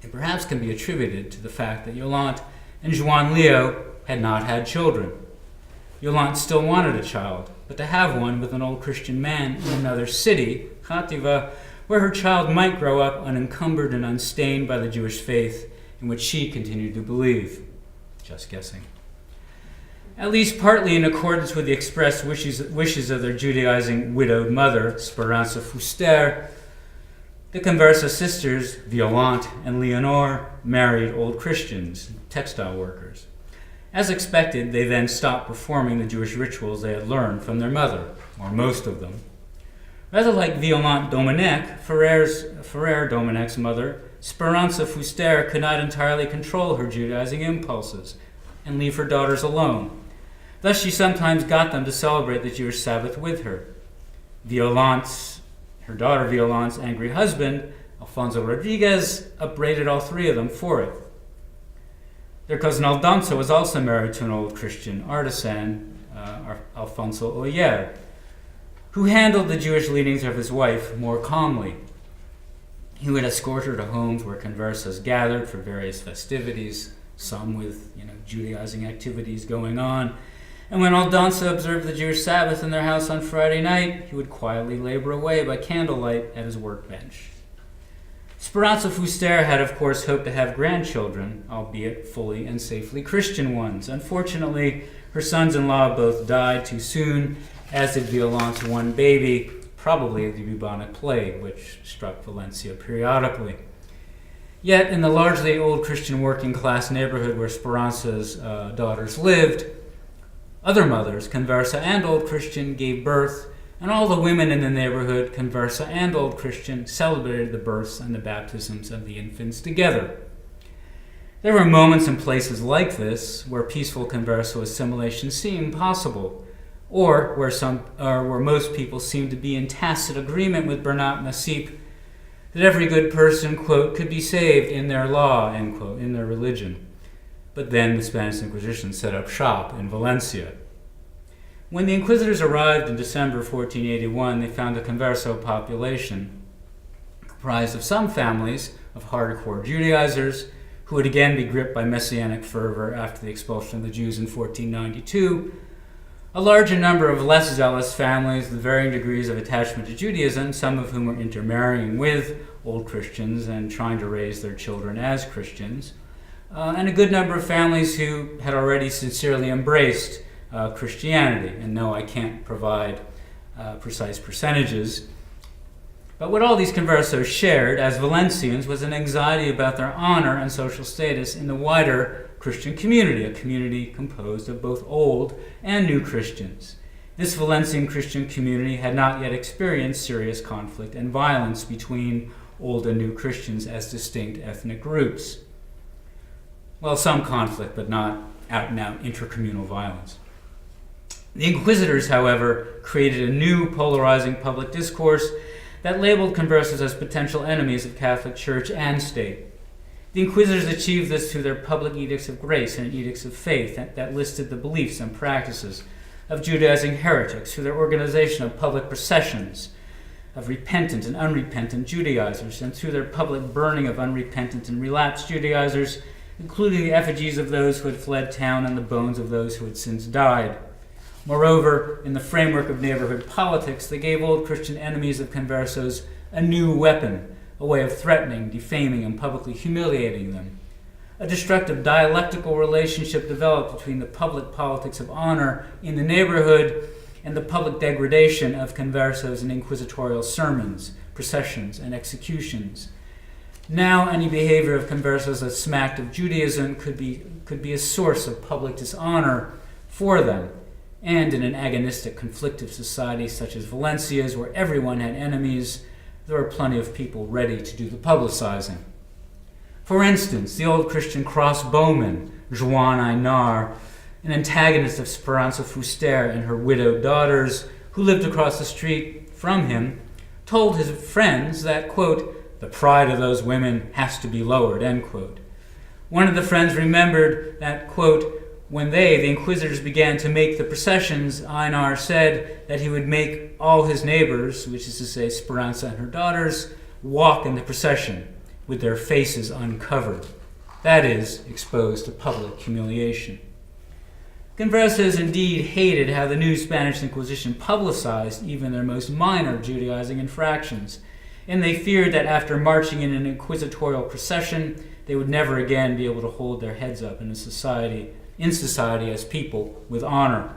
It perhaps can be attributed to the fact that Yolante and Juan Leo had not had children. Yolante still wanted a child, but to have one with an old Christian man in another city, Játiva, where her child might grow up unencumbered and unstained by the Jewish faith in which she continued to believe. Just guessing. At least partly in accordance with the expressed wishes of their Judaizing widowed mother, Speranza Fuster, the Converso sisters, Violante and Leonor, married old Christians, textile workers. As expected, they then stopped performing the Jewish rituals they had learned from their mother, or most of them. Rather like Violante Dominic, Ferrer Dominic's mother, Speranza Fuster could not entirely control her Judaizing impulses and leave her daughters alone. Thus she sometimes got them to celebrate the Jewish Sabbath with her. Her daughter Violante's angry husband, Alfonso Rodriguez, upbraided all three of them for it. Their cousin Aldonza was also married to an old Christian artisan, Alfonso Oyer, who handled the Jewish leanings of his wife more calmly. He would escort her to homes where conversos gathered for various festivities, some with Judaizing activities going on. And when Aldonza observed the Jewish Sabbath in their house on Friday night, he would quietly labor away by candlelight at his workbench. Speranza Fuster had, of course, hoped to have grandchildren, albeit fully and safely Christian ones. Unfortunately, her sons-in-law both died too soon, as did Violante's one baby, probably of the bubonic plague, which struck Valencia periodically. Yet, in the largely old Christian working-class neighborhood where Speranza's daughters lived, other mothers, Conversa and Old Christian, gave birth, and all the women in the neighborhood, Conversa and Old Christian, celebrated the births and the baptisms of the infants together. There were moments and places like this where peaceful Converso assimilation seemed possible, or where most people seemed to be in tacit agreement with Bernat Nassib that every good person, quote, could be saved in their law, end quote, in their religion. But then the Spanish Inquisition set up shop in Valencia. When the Inquisitors arrived in December 1481, they found a Converso population comprised of some families of hardcore Judaizers who would again be gripped by messianic fervor after the expulsion of the Jews in 1492, a larger number of less zealous families with varying degrees of attachment to Judaism, some of whom were intermarrying with Old Christians and trying to raise their children as Christians, and a good number of families who had already sincerely embraced Christianity. And no, I can't provide precise percentages. But what all these conversos shared as Valencians was an anxiety about their honor and social status in the wider Christian community, a community composed of both old and new Christians. This Valencian Christian community had not yet experienced serious conflict and violence between old and new Christians as distinct ethnic groups. Well, some conflict, but not out-and-out intercommunal violence. The Inquisitors, however, created a new polarizing public discourse that labeled conversos as potential enemies of Catholic Church and state. The Inquisitors achieved this through their public edicts of grace and edicts of faith that listed the beliefs and practices of Judaizing heretics, through their organization of public processions of repentant and unrepentant Judaizers, and through their public burning of unrepentant and relapsed Judaizers, including the effigies of those who had fled town and the bones of those who had since died. Moreover, in the framework of neighborhood politics, they gave old Christian enemies of conversos a new weapon, a way of threatening, defaming, and publicly humiliating them. A destructive dialectical relationship developed between the public politics of honor in the neighborhood and the public degradation of conversos in inquisitorial sermons, processions, and executions. Now, any behavior of conversos that smacked of Judaism could be a source of public dishonor for them. And in an agonistic, conflictive society such as Valencia's, where everyone had enemies, there were plenty of people ready to do the publicizing. For instance, the old Christian crossbowman, Joan Einar, an antagonist of Speranza Fuster and her widowed daughters, who lived across the street from him, told his friends that, quote, the pride of those women has to be lowered, end quote. One of the friends remembered that, quote, when the Inquisitors, began to make the processions, Einar said that he would make all his neighbors, which is to say Speranza and her daughters, walk in the procession with their faces uncovered, that is, exposed to public humiliation. Conversos indeed hated how the new Spanish Inquisition publicized even their most minor Judaizing infractions, and they feared that after marching in an inquisitorial procession, they would never again be able to hold their heads up in society as people with honor.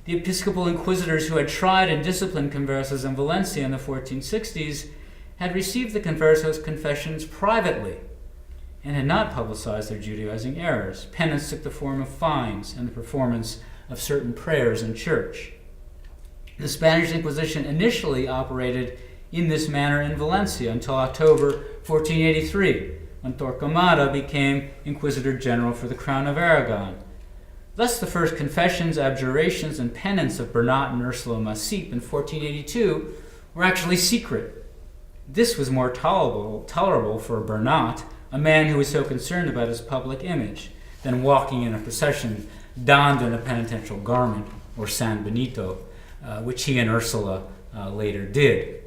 The Episcopal Inquisitors who had tried and disciplined conversos in Valencia in the 1460s had received the conversos' confessions privately and had not publicized their Judaizing errors. Penance took the form of fines and the performance of certain prayers in church. The Spanish Inquisition initially operated in this manner in Valencia until October 1483, when Torquemada became Inquisitor General for the Crown of Aragon. Thus the first confessions, abjurations, and penance of Bernat and Ursula Massip in 1482 were actually secret. This was more tolerable for Bernat, a man who was so concerned about his public image. than walking in a procession donned in a penitential garment, or San Benito, which he and Ursula later did.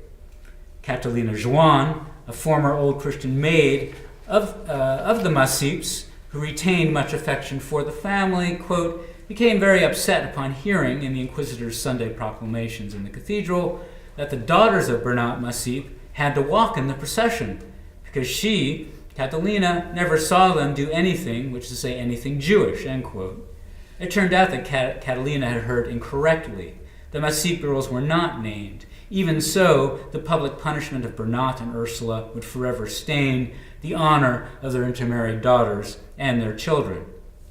Catalina Joan, a former Old Christian maid of the Masips, who retained much affection for the family, quote, became very upset upon hearing in the Inquisitor's Sunday proclamations in the cathedral that the daughters of Bernat Masip had to walk in the procession, because she, Catalina, never saw them do anything, which is to say anything Jewish, end quote. It turned out that Catalina had heard incorrectly. The Masip girls were not named. Even so, the public punishment of Bernat and Ursula would forever stain the honor of their intermarried daughters and their children,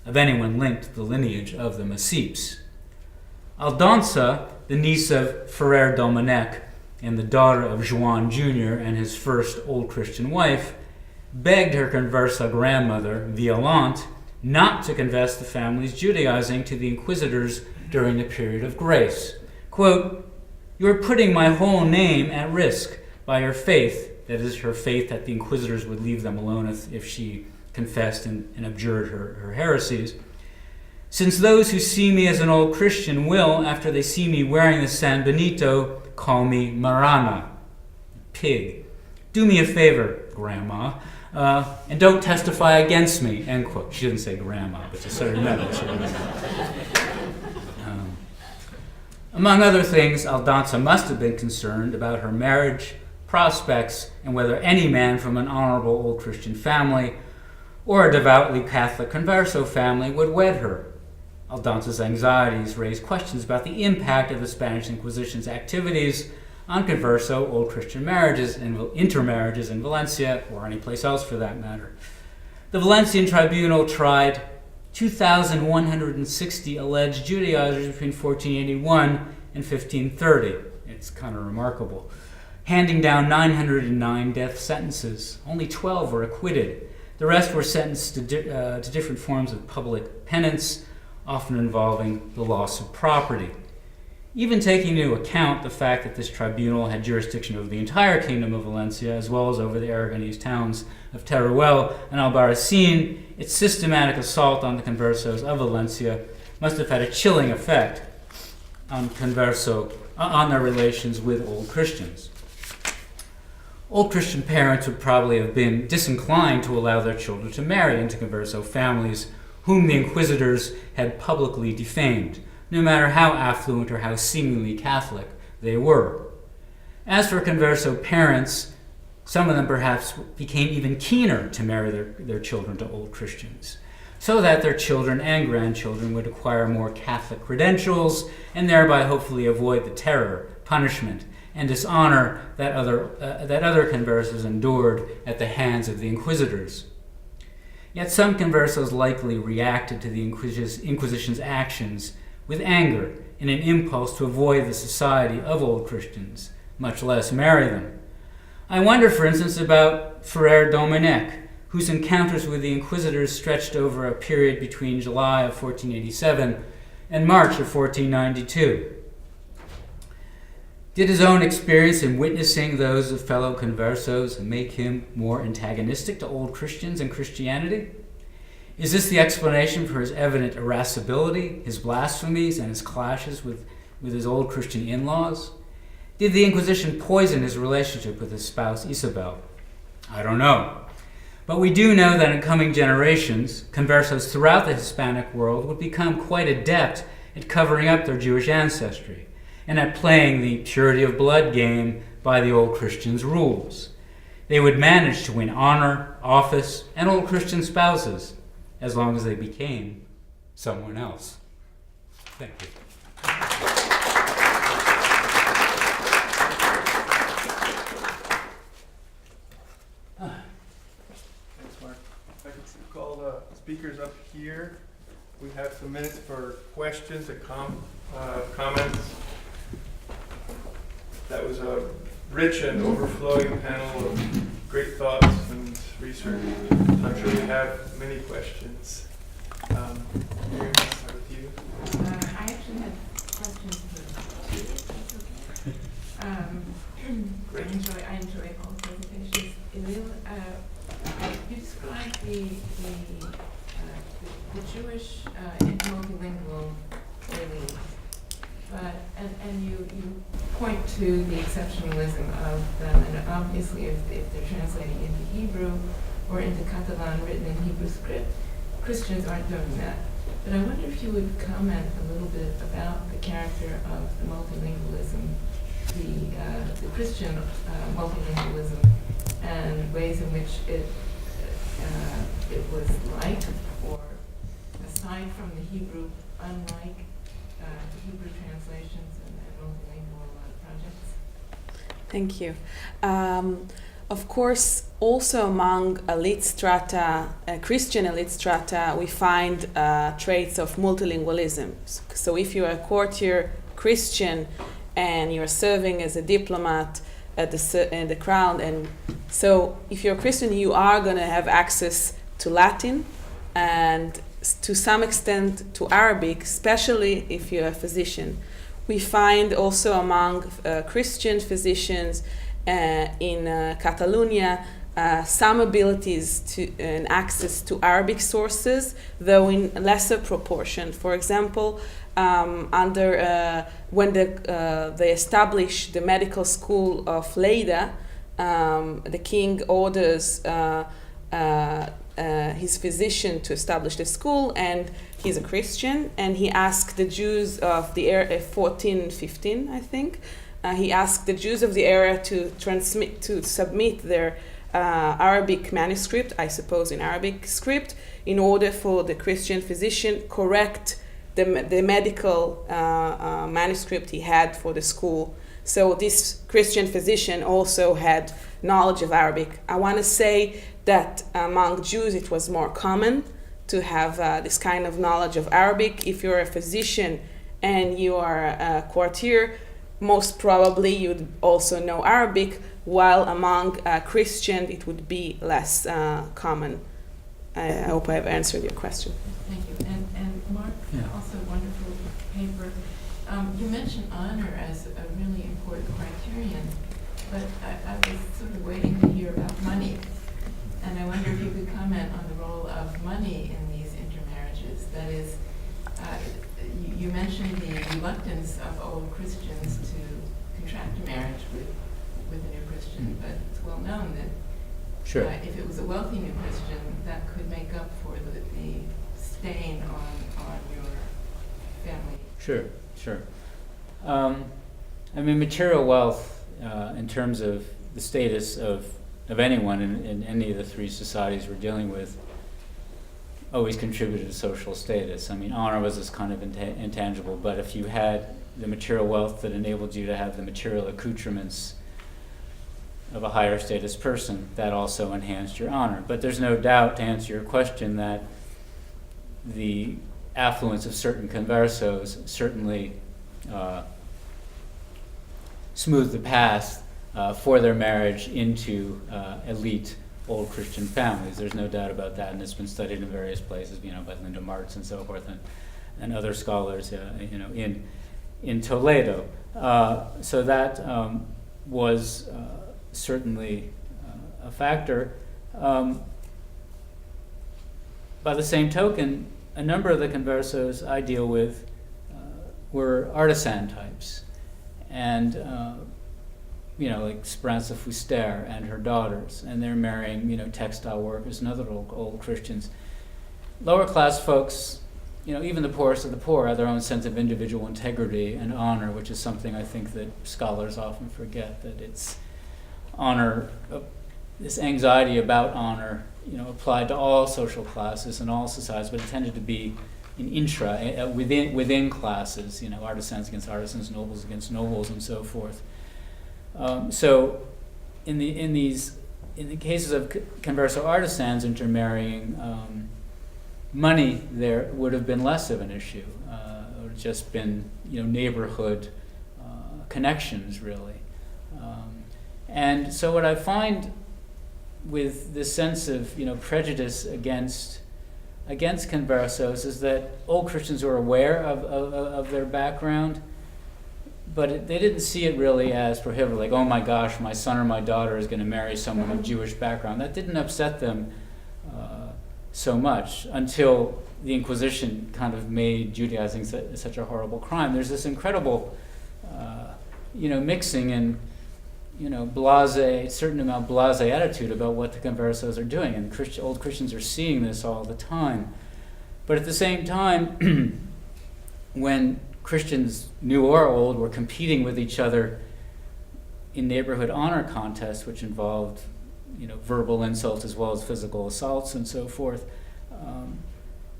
of anyone linked to the lineage of the Masips. Aldonza, the niece of Ferrer Domènech and the daughter of Joan Jr. and his first Old Christian wife, begged her Converso grandmother, Violante, not to confess the family's Judaizing to the Inquisitors during the period of grace. Quote, "You are putting my whole name at risk by your faith," that is, her faith that the Inquisitors would leave them alone if she confessed and abjured her heresies. "Since those who see me as an old Christian will, after they see me wearing the San Benito, call me Marana, pig. Do me a favor, Grandma, and don't testify against me," end quote. She didn't say grandma, but she sort of meant it. Among other things, Aldonza must have been concerned about her marriage, prospects, and whether any man from an honorable Old Christian family or a devoutly Catholic Converso family would wed her. Aldonza's anxieties raised questions about the impact of the Spanish Inquisition's activities on Converso Old Christian marriages and intermarriages in Valencia, or any place else for that matter. The Valencian tribunal tried 2,160 alleged Judaizers between 1481 and 1530. It's kind of remarkable. Handing down 909 death sentences. Only 12 were acquitted. The rest were sentenced to different forms of public penance, often involving the loss of property. Even taking into account the fact that this tribunal had jurisdiction over the entire Kingdom of Valencia, as well as over the Aragonese towns of Teruel and Albarracin, its systematic assault on the Conversos of Valencia must have had a chilling effect on their relations with Old Christians. Old Christian parents would probably have been disinclined to allow their children to marry into Converso families whom the Inquisitors had publicly defamed, no matter how affluent or how seemingly Catholic they were. As for Converso parents, some of them perhaps became even keener to marry their children to Old Christians, so that their children and grandchildren would acquire more Catholic credentials and thereby hopefully avoid the terror, punishment, and dishonor that other Conversos endured at the hands of the Inquisitors. Yet some Conversos likely reacted to the Inquisition's actions with anger and an impulse to avoid the society of Old Christians, much less marry them. I wonder, for instance, about Ferrer Domènech, whose encounters with the Inquisitors stretched over a period between July of 1487 and March of 1492. Did his own experience in witnessing those of fellow Conversos make him more antagonistic to Old Christians and Christianity? Is this the explanation for his evident irascibility, his blasphemies, and his clashes with his Old Christian in-laws? Did the Inquisition poison his relationship with his spouse Isabel? I don't know. But we do know that in coming generations, Conversos throughout the Hispanic world would become quite adept at covering up their Jewish ancestry and at playing the purity of blood game by the Old Christians' rules. They would manage to win honor, office, and Old Christian spouses, as long as they became someone else. Thank you. Thanks, Mark. If I could call the speakers up here. We have some minutes for questions and comments. That was a rich and overflowing panel of great thoughts and research. I'm sure you have many questions. Miriam, I'll start with you. I actually had questions for you, if that's okay. Great. I enjoy all the presentations. Ilil, you described the the Jewish multilingual elite. But and you point to the exceptionalism of them, and obviously if they're translating into Hebrew or into Catalan written in Hebrew script, Christians aren't doing that. But I wonder if you would comment a little bit about the character of the multilingualism, the Christian multilingualism, and ways in which it was like, or aside from the Hebrew, unlike the Hebrew translations and multilingual projects. Thank you. Of course, also among elite strata, Christian elite strata, we find traits of multilingualism. So if you're a courtier Christian and you're serving as a diplomat at in the crown, and so if you're a Christian, you are going to have access to Latin and to some extent to Arabic, especially if you're a physician. We find also among Christian physicians in Catalonia some abilities to and access to Arabic sources, though in lesser proportion. For example, when they established the medical school of Lleida, the king orders his physician to establish the school, and he's a Christian, and he asked the Jews of the era 1415, I think. He asked the Jews of the era to submit their Arabic manuscript, I suppose in Arabic script, in order for the Christian physician correct the medical manuscript he had for the school. So this Christian physician also had knowledge of Arabic. I want to say that among Jews it was more common to have this kind of knowledge of Arabic. If you're a physician and you are a courtier, most probably you'd also know Arabic, while among Christians it would be less common. I hope I've answered your question. Thank you. And Mark, also wonderful paper. You mentioned honor as a really important criterion, but I was sort of waiting to hear about money. And I wonder if you could comment on the role of money in these intermarriages. That is, you mentioned the reluctance of old Christians to contract a marriage with a new Christian, but it's well known that if it was a wealthy new Christian, that could make up for the stain on your family. Sure. I mean, material wealth, in terms of the status of anyone in any of the three societies we're dealing with, always contributed to social status. I mean, honor was this kind of intangible, but if you had the material wealth that enabled you to have the material accoutrements of a higher status person, that also enhanced your honor. But there's no doubt, to answer your question, that the affluence of certain conversos certainly smoothed the path for their marriage into elite old Christian families. There's no doubt about that, and it's been studied in various places, by Linda Martz and so forth, and other scholars, in Toledo. So that was certainly a factor. By the same token, a number of the conversos I deal with were artisan types, and like Speranza Fuster and her daughters, and they're marrying textile workers and other old Christians. Lower class folks, even the poorest of the poor, have their own sense of individual integrity and honor, which is something I think that scholars often forget, that it's honor, this anxiety about honor, applied to all social classes and all societies, but it tended to be within classes, artisans against artisans, nobles against nobles, and so forth. So, in the cases of converso artisans intermarrying, money there would have been less of an issue. It would have just been neighborhood connections, really. And so what I find with this sense of prejudice against conversos is that old Christians were aware of their background, but they didn't see it really as prohibitive, like, oh my gosh, my son or my daughter is going to marry someone of Jewish background. That didn't upset them so much until the Inquisition kind of made Judaizing such a horrible crime. There's this incredible, mixing and, certain amount of blasé attitude about what the conversos are doing, and old Christians are seeing this all the time. But at the same time, when Christians, new or old, were competing with each other in neighborhood honor contests, which involved, verbal insults as well as physical assaults and so forth,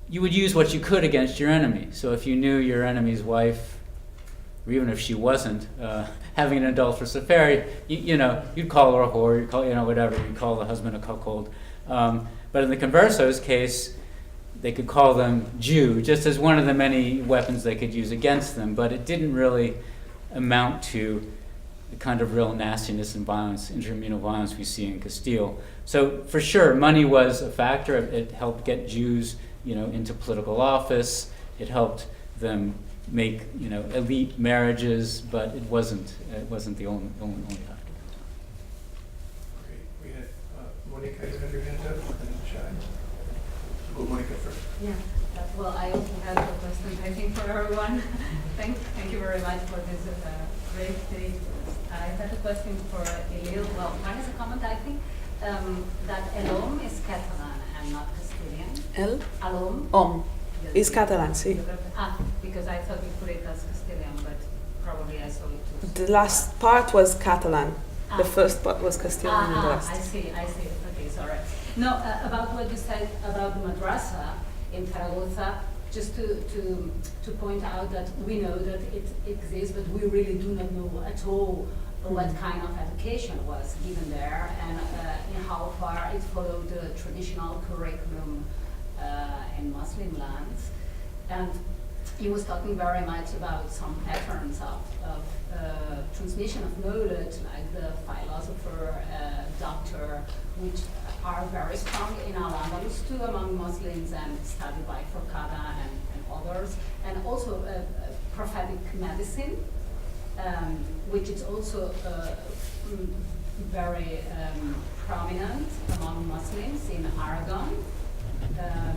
you would use what you could against your enemy. So if you knew your enemy's wife, or even if she wasn't, having an adulterous affair, you'd call her a whore, you'd call, whatever, you'd call the husband a cuckold. But in the conversos' case, they could call them Jew, just as one of the many weapons they could use against them, but it didn't really amount to the kind of real nastiness and violence, intercommunal violence we see in Castile. So for sure, money was a factor. It helped get Jews, into political office. It helped them make, elite marriages, but it wasn't the only factor. Great. We had Monica, you have your hand up, and Shai. Well, Monica first. Yeah. Well, I also have a question, I think, for everyone. Thank you very much for this great day. I had a question for Ilil. Well, one is a comment, I think, that Elom is Catalan and not Castilian. Elom is Catalan, sí. Because I thought you put it as Castilian, but probably I saw it too. The last part was Catalan. The first part was Castilian and the rest. I see. Okay, sorry. No, about what you said about the madrasa in Zaragoza, just to point out that we know that it exists, but we really do not know at all what kind of education was given there and in how far it followed the traditional curriculum in Muslim lands. And he was talking very much about some patterns of transmission of knowledge, like the philosopher, doctor, which are very strong in Al-Andalus too among Muslims and studied by Forcada and others, and also prophetic medicine, which is also very prominent among Muslims in Aragon.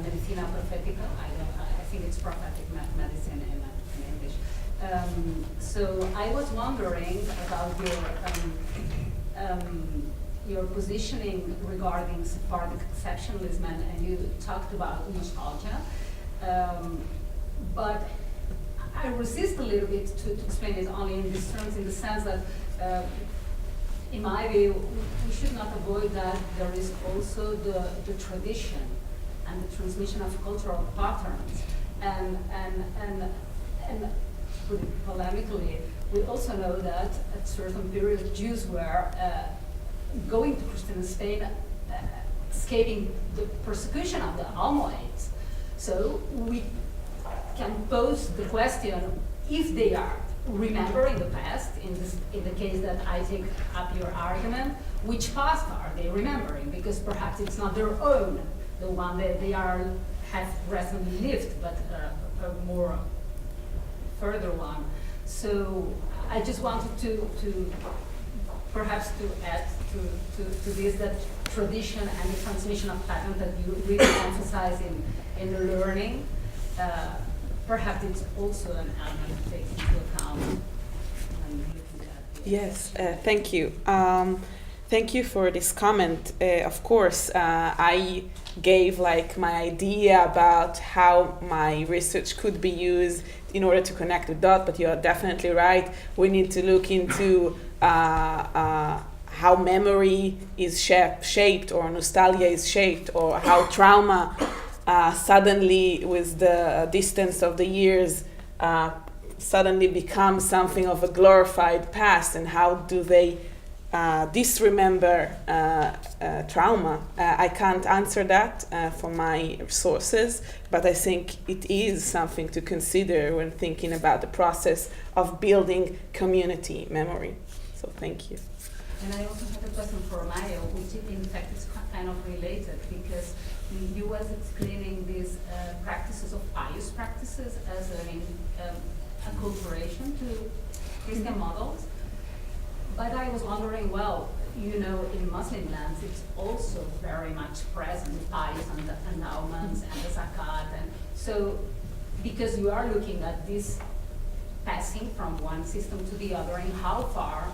Medicina Profetica, I think it's prophetic medicine in English. So I was wondering about your positioning regarding Sephardic exceptionalism, and you talked about nostalgia, but I resist a little bit to explain it only in these terms, in the sense that, in my view, we should not avoid that there is also the tradition and the transmission of cultural patterns, and put it polemically, we also know that at certain periods Jews were going to Christian Spain, escaping the persecution of the Almohades. So we can pose the question, if they are remembering the past, in the case that I take up your argument, which past are they remembering? Because perhaps it's not their own, the one that they have recently lived, but a more further one. So I just wanted to perhaps to add to this, that tradition and the transmission of pattern that you really emphasize in the learning. Perhaps it's also an element to take into account when looking at this. Yes, thank you. Thank you for this comment. Of course, I gave my idea about how my research could be used in order to connect the dot, but you're definitely right. We need to look into how memory is shaped, or nostalgia is shaped, or how trauma suddenly, with the distance of the years, suddenly becomes something of a glorified past, and how do they disremember trauma. I can't answer that from my sources, but I think it is something to consider when thinking about the process of building community memory. So thank you. And I also have a question for Mario, which in fact is kind of related, because you was explaining these practices of pious practices as an acculturation to Christian models. But I was wondering, well, in in Muslim lands, it's also very much present, the pious and the endowments and the zakat. And so, because you are looking at this passing from one system to the other, and how far,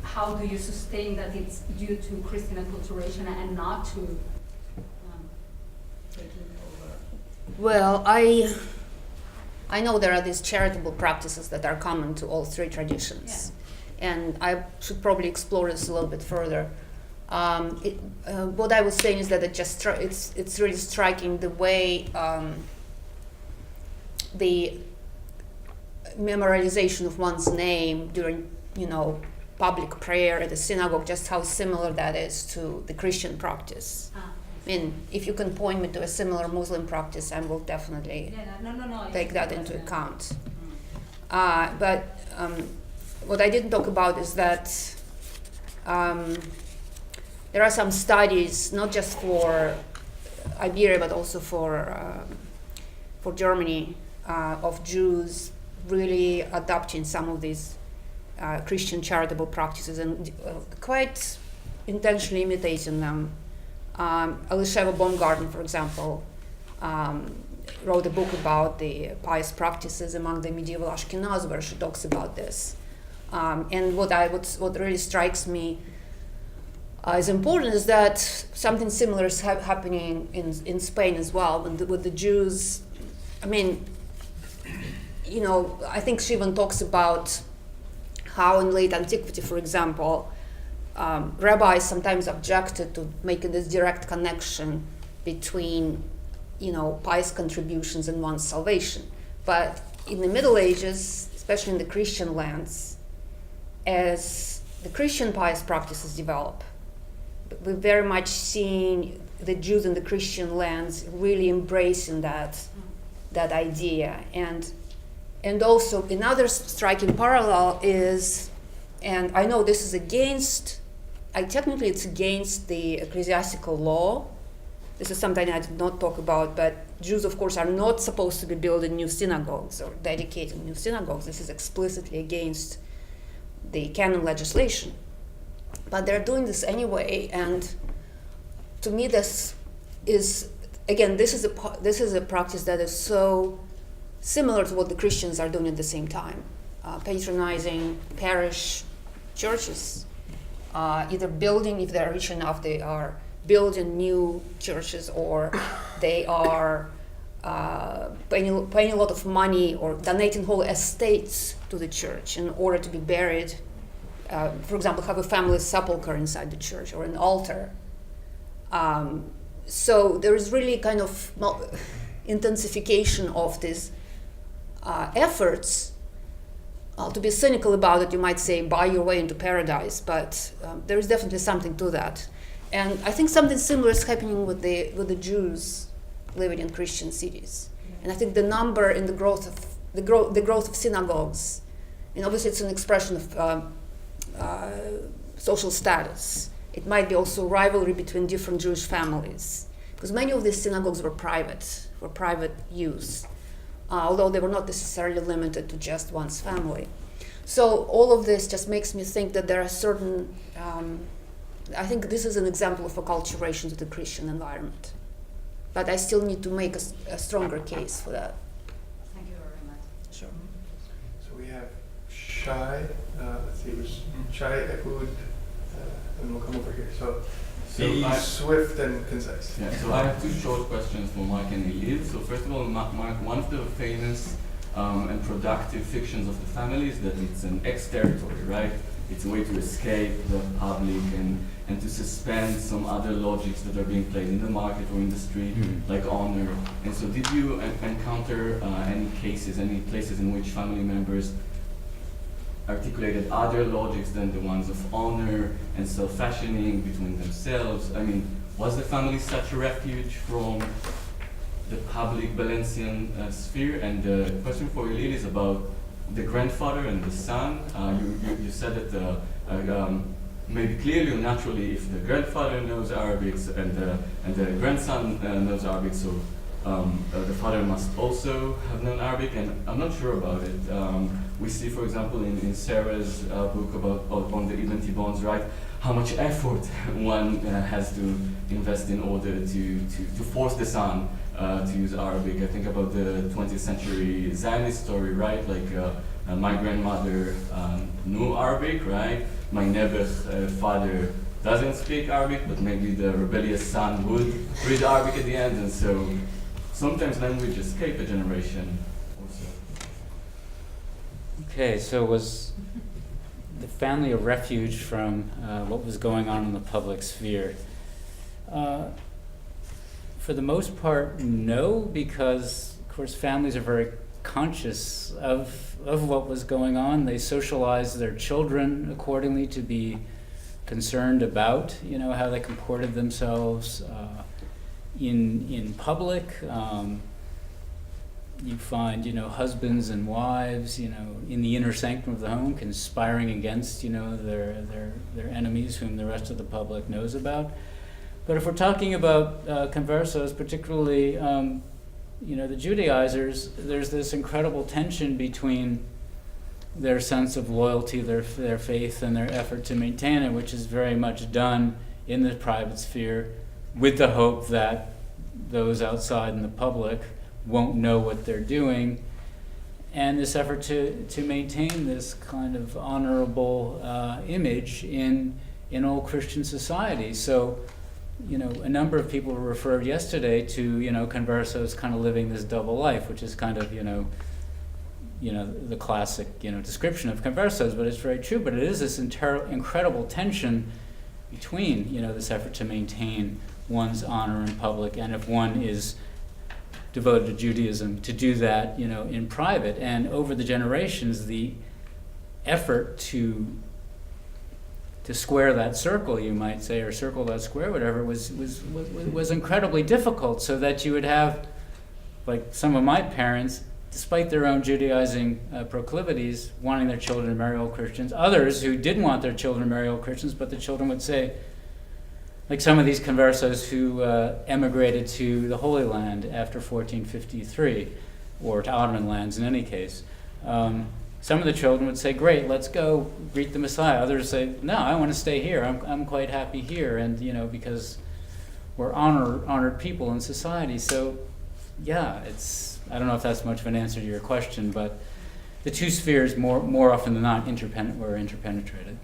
how do you sustain that it's due to Christian acculturation and not to taking over? Well, I know there are these charitable practices that are common to all three traditions, and I should probably explore this a little bit further. What I was saying is that it's really striking the way the memorialization of one's name during, public prayer at the synagogue, just how similar that is to the Christian practice. I mean, if you can point me to a similar Muslim practice, I will definitely take that into account. But what I didn't talk about is that there are some studies, not just for Iberia, but also for Germany, of Jews really adopting some of these Christian charitable practices and quite intentionally imitating them. Elisheva Baumgarten, for example, wrote a book about the pious practices among the medieval Ashkenaz, where she talks about this. And what really strikes me as important is that something similar is happening in Spain as well, with the Jews. I mean, I think she even talks about how in late antiquity, for example, rabbis sometimes objected to making this direct connection between, pious contributions and one's salvation. But in the Middle Ages, especially in the Christian lands, as the Christian pious practices develop, we're very much seeing the Jews in the Christian lands really embracing that idea. And also another striking parallel is, and I know this is technically it's against the ecclesiastical law. This is something I did not talk about, but Jews, of course, are not supposed to be building new synagogues or dedicating new synagogues. This is explicitly against the canon legislation. But they're doing this anyway, and to me this is a practice that is so similar to what the Christians are doing at the same time, patronizing parish churches, either building, if they're rich enough, they are building new churches, or they are paying a lot of money or donating whole estates to the church in order to be buried. For example, have a family sepulcher inside the church or an altar. So there is really kind of intensification of these efforts. To be cynical about it, you might say, buy your way into paradise, but there is definitely something to that. And I think something similar is happening with the Jews living in Christian cities. And I think the number and the growth of synagogues, and obviously it's an expression of social status. It might be also rivalry between different Jewish families, because many of these synagogues were private, for private use, although they were not necessarily limited to just one's family. So all of this just makes me think that there are certain, I think this is an example of acculturation to the Christian environment. But I still need to make a stronger case for that. Thank you very much. Sure. So we have Shai, it was Shai, Ehud, and we'll come over here. So be swift and concise. Yeah, so I have two short questions for Mark and Ilil. So first of all, Mark, one of the famous and productive fictions of the family is that it's an ex-territory, right? It's a way to escape the public and to suspend some other logics that are being played in the market or in the street, like honor. And so did you encounter any cases, any places in which family members articulated other logics than the ones of honor and self-fashioning between themselves? I mean, was the family such a refuge from the public Valencian sphere? And the question for Ilil is about the grandfather and the son. You said that maybe clearly or naturally, if the grandfather knows Arabic and the grandson knows Arabic, so the father must also have known Arabic, and I'm not sure about it. we see, for example, in Sarah's book on the identity bonds, right, how much effort one has to invest in order to force the son to use Arabic. I think about the 20th century Zionist story, right? Like my grandmother knew Arabic, right? My Nebuch father doesn't speak Arabic, but maybe the rebellious son would read Arabic at the end, and so sometimes language escape a generation also. Okay, so was the family a refuge from what was going on in the public sphere? For the most part, no, because of course families are very conscious of what was going on. They socialized their children accordingly to be concerned about, how they comported themselves in public. You find, husbands and wives, in the inner sanctum of the home, conspiring against, their enemies, whom the rest of the public knows about. But if we're talking about conversos, particularly, the Judaizers, there's this incredible tension between their sense of loyalty, their faith, and their effort to maintain it, which is very much done in the private sphere with the hope that those outside in the public won't know what they're doing, and this effort to maintain this kind of honorable image in old Christian society. So, a number of people referred yesterday to, conversos kind of living this double life, which is kind of, the classic, description of conversos, but it's very true. But it is this incredible tension between, this effort to maintain one's honor in public, and if one is devoted to Judaism, to do that, in private. And over the generations, the effort to square that circle, you might say, or circle that square, whatever, was incredibly difficult. So that you would have, like some of my parents, despite their own Judaizing proclivities, wanting their children to marry old Christians. Others who didn't want their children to marry old Christians, but the children would say, like some of these conversos who emigrated to the Holy Land after 1453, or to Ottoman lands in any case. Some of the children would say, great, let's go greet the Messiah. Others say, no, I want to stay here. I'm quite happy here, and because we're honored people in society. So, yeah, I don't know if that's much of an answer to your question, but the two spheres more often than not were interpenetrated.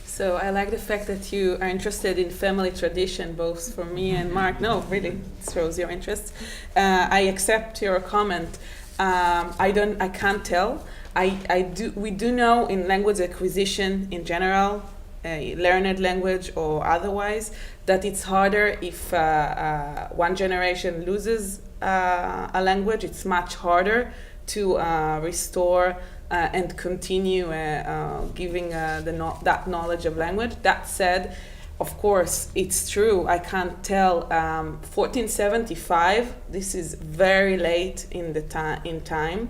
So I like the fact that you are interested in family tradition, both for me and Mark. No, really, it shows your interest. I accept your comment. I can't tell. We do know in language acquisition in general, learned language or otherwise, that it's harder if one generation loses a language. It's much harder to restore and continue giving that knowledge of language. That said, of course, it's true. I can't tell. 1475. This is very late in time,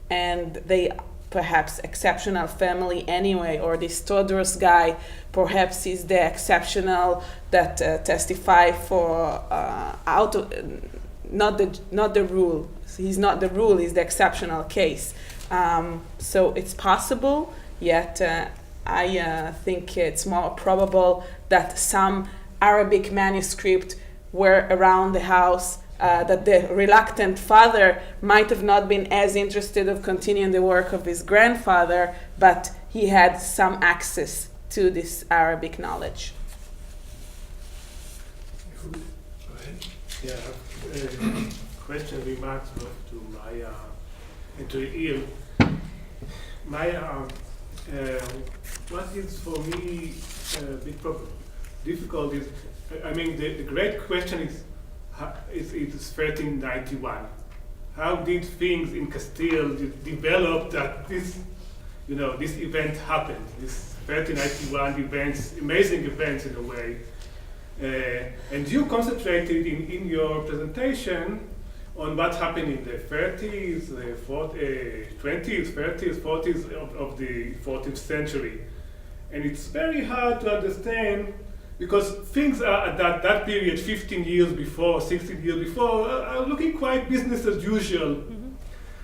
and they perhaps exceptional family anyway. Or this Todros guy, perhaps is the exceptional that testify for not the rule. He's not the rule. He's the exceptional case. So it's possible. Yet I think it's more probable that some Arabic manuscript were around the house, that the reluctant father might have not been as interested of continuing the work of his grandfather, but he had some access to this Arabic knowledge. Go ahead. Yeah, question, remarks to Maya and to Ilil. Maya, what is for me a bit difficult is, the great question is, it's 1391. How did things in Castile develop that this event happened? This 1391 events, amazing events in a way. And you concentrated in your presentation on what happened in the 30s, 20s, 30s, 40s of the 14th century. And it's very hard to understand because things are at that period, 15 years before, 16 years before, are looking quite business as usual. Mm-hmm.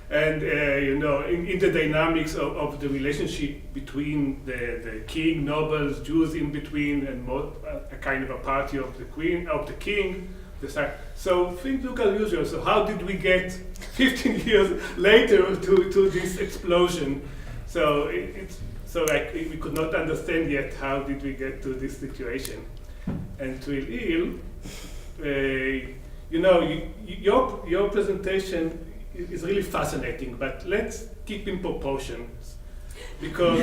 And in the dynamics of the relationship between the king, nobles, Jews in between, and a kind of a party of the queen, of the king. So things look unusual. So how did we get 15 years later to this explosion? So we could not understand yet how did we get to this situation. And to Ilil, your presentation is really fascinating, but let's keep in proportions. Because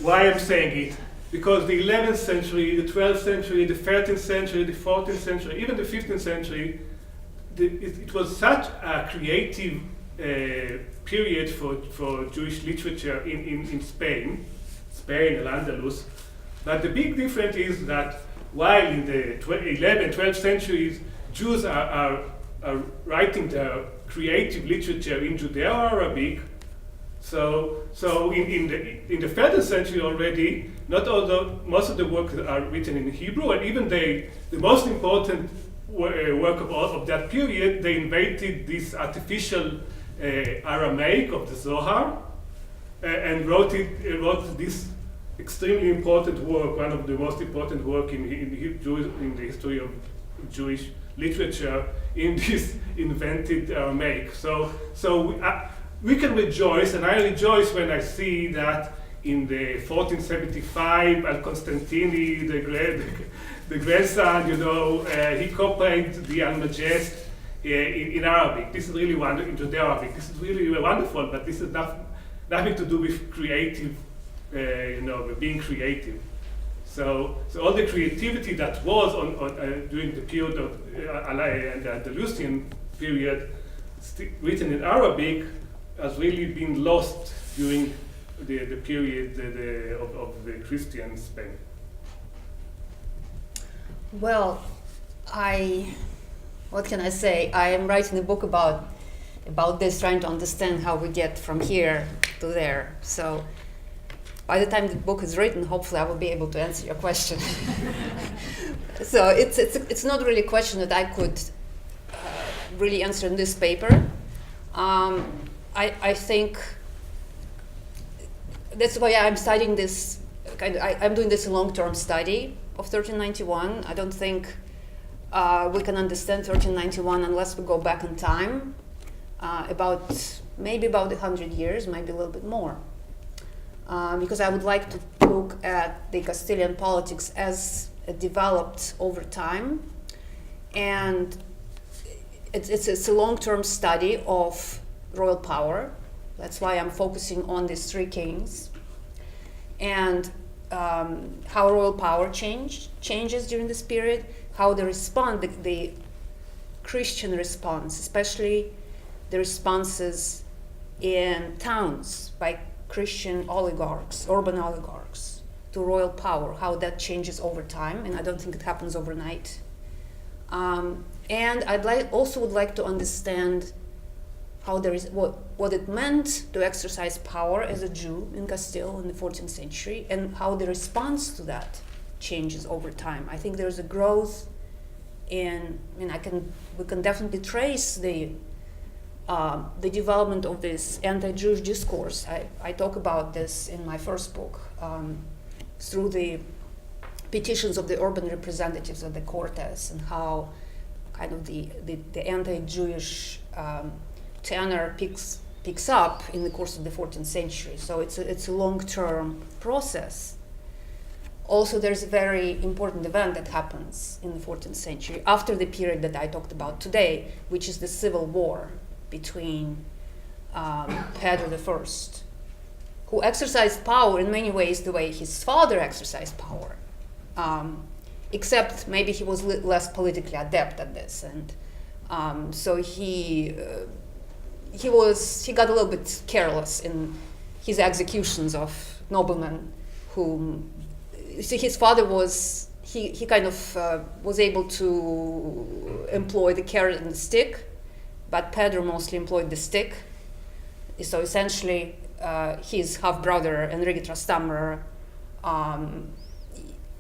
why I'm saying it? Because the 11th century, the 12th century, the 13th century, the 14th century, even the 15th century, it was such a creative period for Jewish literature in Spain and Andalus. But the big difference is that while in the 11th, 12th centuries, Jews are writing their creative literature in Judeo-Arabic, so in the 13th century already, most of the works are written in Hebrew, and even the most important work of that period, they invented this artificial Aramaic of the Zohar, and wrote this extremely important work, one of the most important work in the history of Jewish literature, in this invented Aramaic. So we can rejoice, and I rejoice when I see that in the 1475, Al-Constantini, the grandson, he copied the Al-Majest in Arabic. This is really wonderful, in Judeo-Arabic. This is really wonderful, but this is nothing to do with creative, being creative. So all the creativity that was during the period of the Andalusian period, written in Arabic, has really been lost during the period of the Christian Spain. Well, what can I say? I am writing a book about this, trying to understand how we get from here to there. So by the time the book is written, hopefully I will be able to answer your question. So it's not really a question that I could really answer in this paper. I think that's why I'm studying this. I'm doing this long-term study of 1391. I don't think we can understand 1391 unless we go back in time, maybe about 100 years, maybe a little bit more. Because I would like to look at the Castilian politics as it developed over time, and it's a long-term study of royal power. That's why I'm focusing on these three kings, and how royal power changes during this period, how they respond, the Christian response, especially the responses in towns by Christian oligarchs, urban oligarchs, to royal power, how that changes over time, and I don't think it happens overnight. And also would like to understand how what it meant to exercise power as a Jew in Castile in the 14th century, and how the response to that changes over time. I think there's a growth we can definitely trace the development of this anti-Jewish discourse. I talk about this in my first book, through the petitions of the urban representatives of the Cortes, and how kind of the anti-Jewish tenor picks up in the course of the 14th century. So it's a long-term process. Also, there's a very important event that happens in the 14th century after the period that I talked about today, which is the civil war between Pedro I, who exercised power in many ways the way his father exercised power, except maybe he was less politically adept at this, and so he got a little bit careless in his executions of noblemen whom. See, his father was able to employ the carrot and the stick, but Pedro mostly employed the stick. So essentially, his half-brother Enrique Trastamare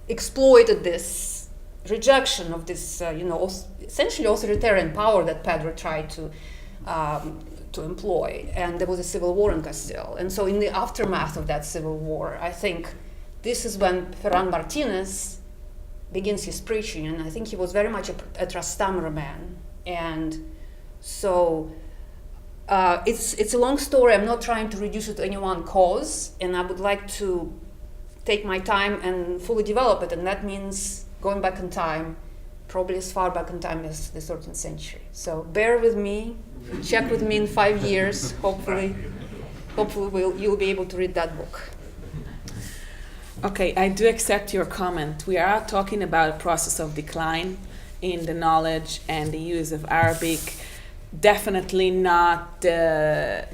exploited this rejection of this, essentially authoritarian power that Pedro tried to employ, and there was a civil war in Castile. And so in the aftermath of that civil war, I think this is when Ferran Martinez begins his preaching, and I think he was very much a Trastamara man. And so it's a long story. I'm not trying to reduce it to any one cause, and I would like to take my time and fully develop it, and that means going back in time, probably as far back in time as the 13th century. So bear with me, check with me in 5 years, hopefully you'll be able to read that book. Okay, I do accept your comment. We are talking about a process of decline in the knowledge and the use of Arabic. Definitely not the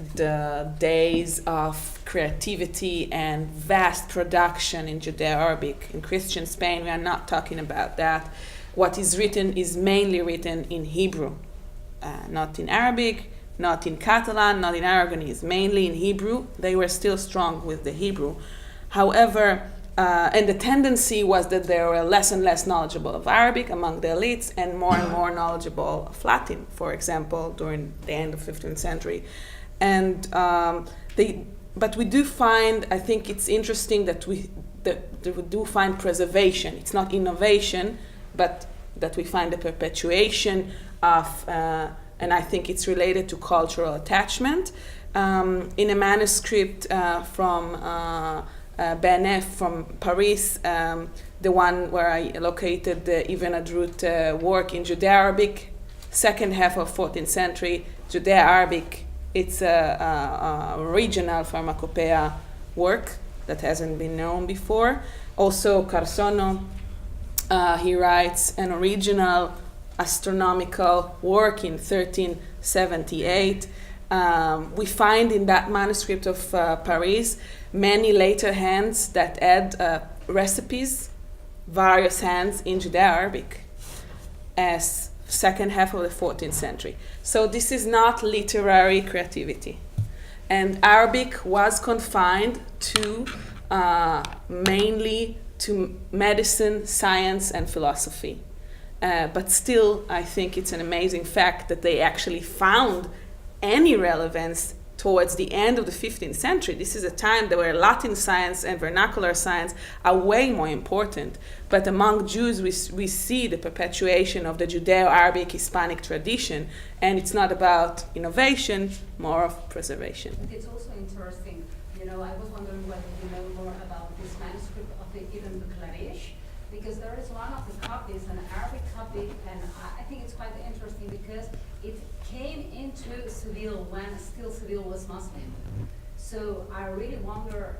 days of creativity and vast production in Judeo-Arabic. In Christian Spain, we are not talking about that. What is written is mainly written in Hebrew, not in Arabic, not in Catalan, not in Aragonese, mainly in Hebrew. They were still strong with the Hebrew. However, and the tendency was that they were less and less knowledgeable of Arabic among the elites and more knowledgeable of Latin, for example, during the end of the 15th century. And but we do find, I think it's interesting that we do find preservation. It's not innovation, but that we find a perpetuation of, and I think it's related to cultural attachment. In a manuscript from Benef from Paris, the one where I located the Ibn Adrut work in Judeo-Arabic, second half of 14th century, Judeo-Arabic. It's a regional pharmacopoeia work that hasn't been known before. Also, Carsono, he writes an original astronomical work in 1378. We find in that manuscript of Paris many later hands that add recipes, various hands in Judeo-Arabic as second half of the 14th century. So this is not literary creativity. And Arabic was confined to mainly to medicine, science, and philosophy. But still, I think it's an amazing fact that they actually found any relevance towards the end of the 15th century. This is a time where Latin science and vernacular science are way more important. But among Jews, we see the perpetuation of the Judeo-Arabic Hispanic tradition, and it's not about innovation, more of preservation. But it's also interesting, I was wondering whether you know more about this manuscript of the Ibn Clarish, because there is one of the copies, an Arabic copy, and I think it's quite interesting because it came into Seville when still Seville was Muslim. So I really wonder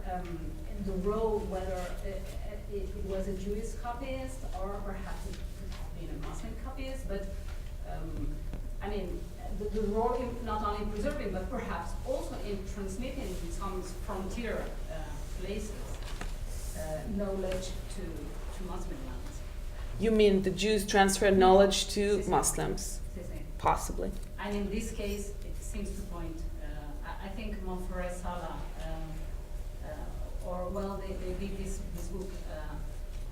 in the role whether it was a Jewish copyist or perhaps it could have been a Muslim copyist, but the role in not only preserving but perhaps also in transmitting some frontier places knowledge to Muslim lands. You mean the Jews transferred knowledge to Muslims? Possibly. And in this case, it seems to point, I think Montferrat Sala, they did this book.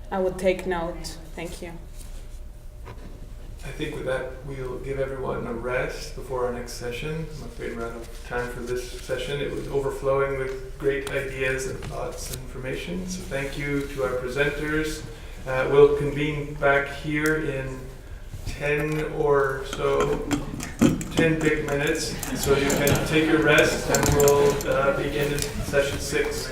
I would take note. Thank you. I think with that, we'll give everyone a rest before our next session. I'm afraid we're out of time for this session. It was overflowing with great ideas and thoughts and information. So thank you to our presenters. We'll convene back here in 10 or so, 10 big minutes. So you can take your rest and we'll begin in session 6.